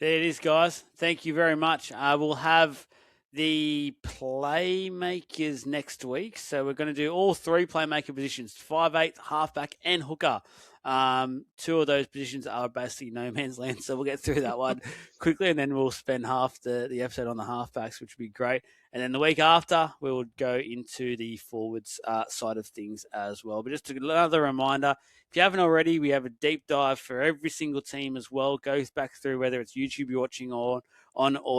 There it is, guys. Thank you very much. We'll have the playmakers next week. So we're going to do all 3 playmaker positions, 5'8", halfback, and hooker. 2 of those positions are basically no man's land, so we'll get through that one quickly, and then we'll spend half the episode on the halfbacks, which would be great. And then the week after, we will go into the forwards side of things as well. But just another reminder, if you haven't already, we have a deep dive for every single team as well. Goes back through whether it's YouTube you're watching or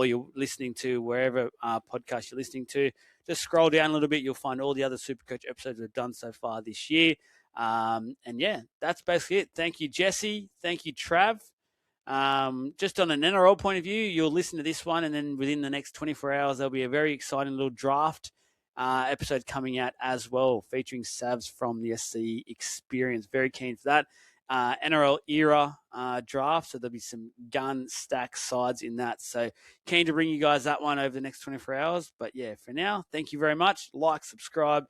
you're listening to, wherever podcast you're listening to. Just scroll down a little bit. You'll find all the other Supercoach episodes we've done so far this year. And yeah, that's basically it. Thank you, Jesse. Thank you, Trav. Just on an NRL point of view, you'll listen to this one, and then within the next 24 hours, there'll be a very exciting little draft episode coming out as well, featuring Savs from the SC Experience. Very keen for that. NRL era draft, so there'll be some gun stack sides in that. So keen to bring you guys that one over the next 24 hours. But yeah, for now, thank you very much. Like, subscribe,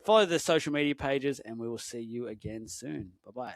follow the social media pages, and we will see you again soon. Bye-bye.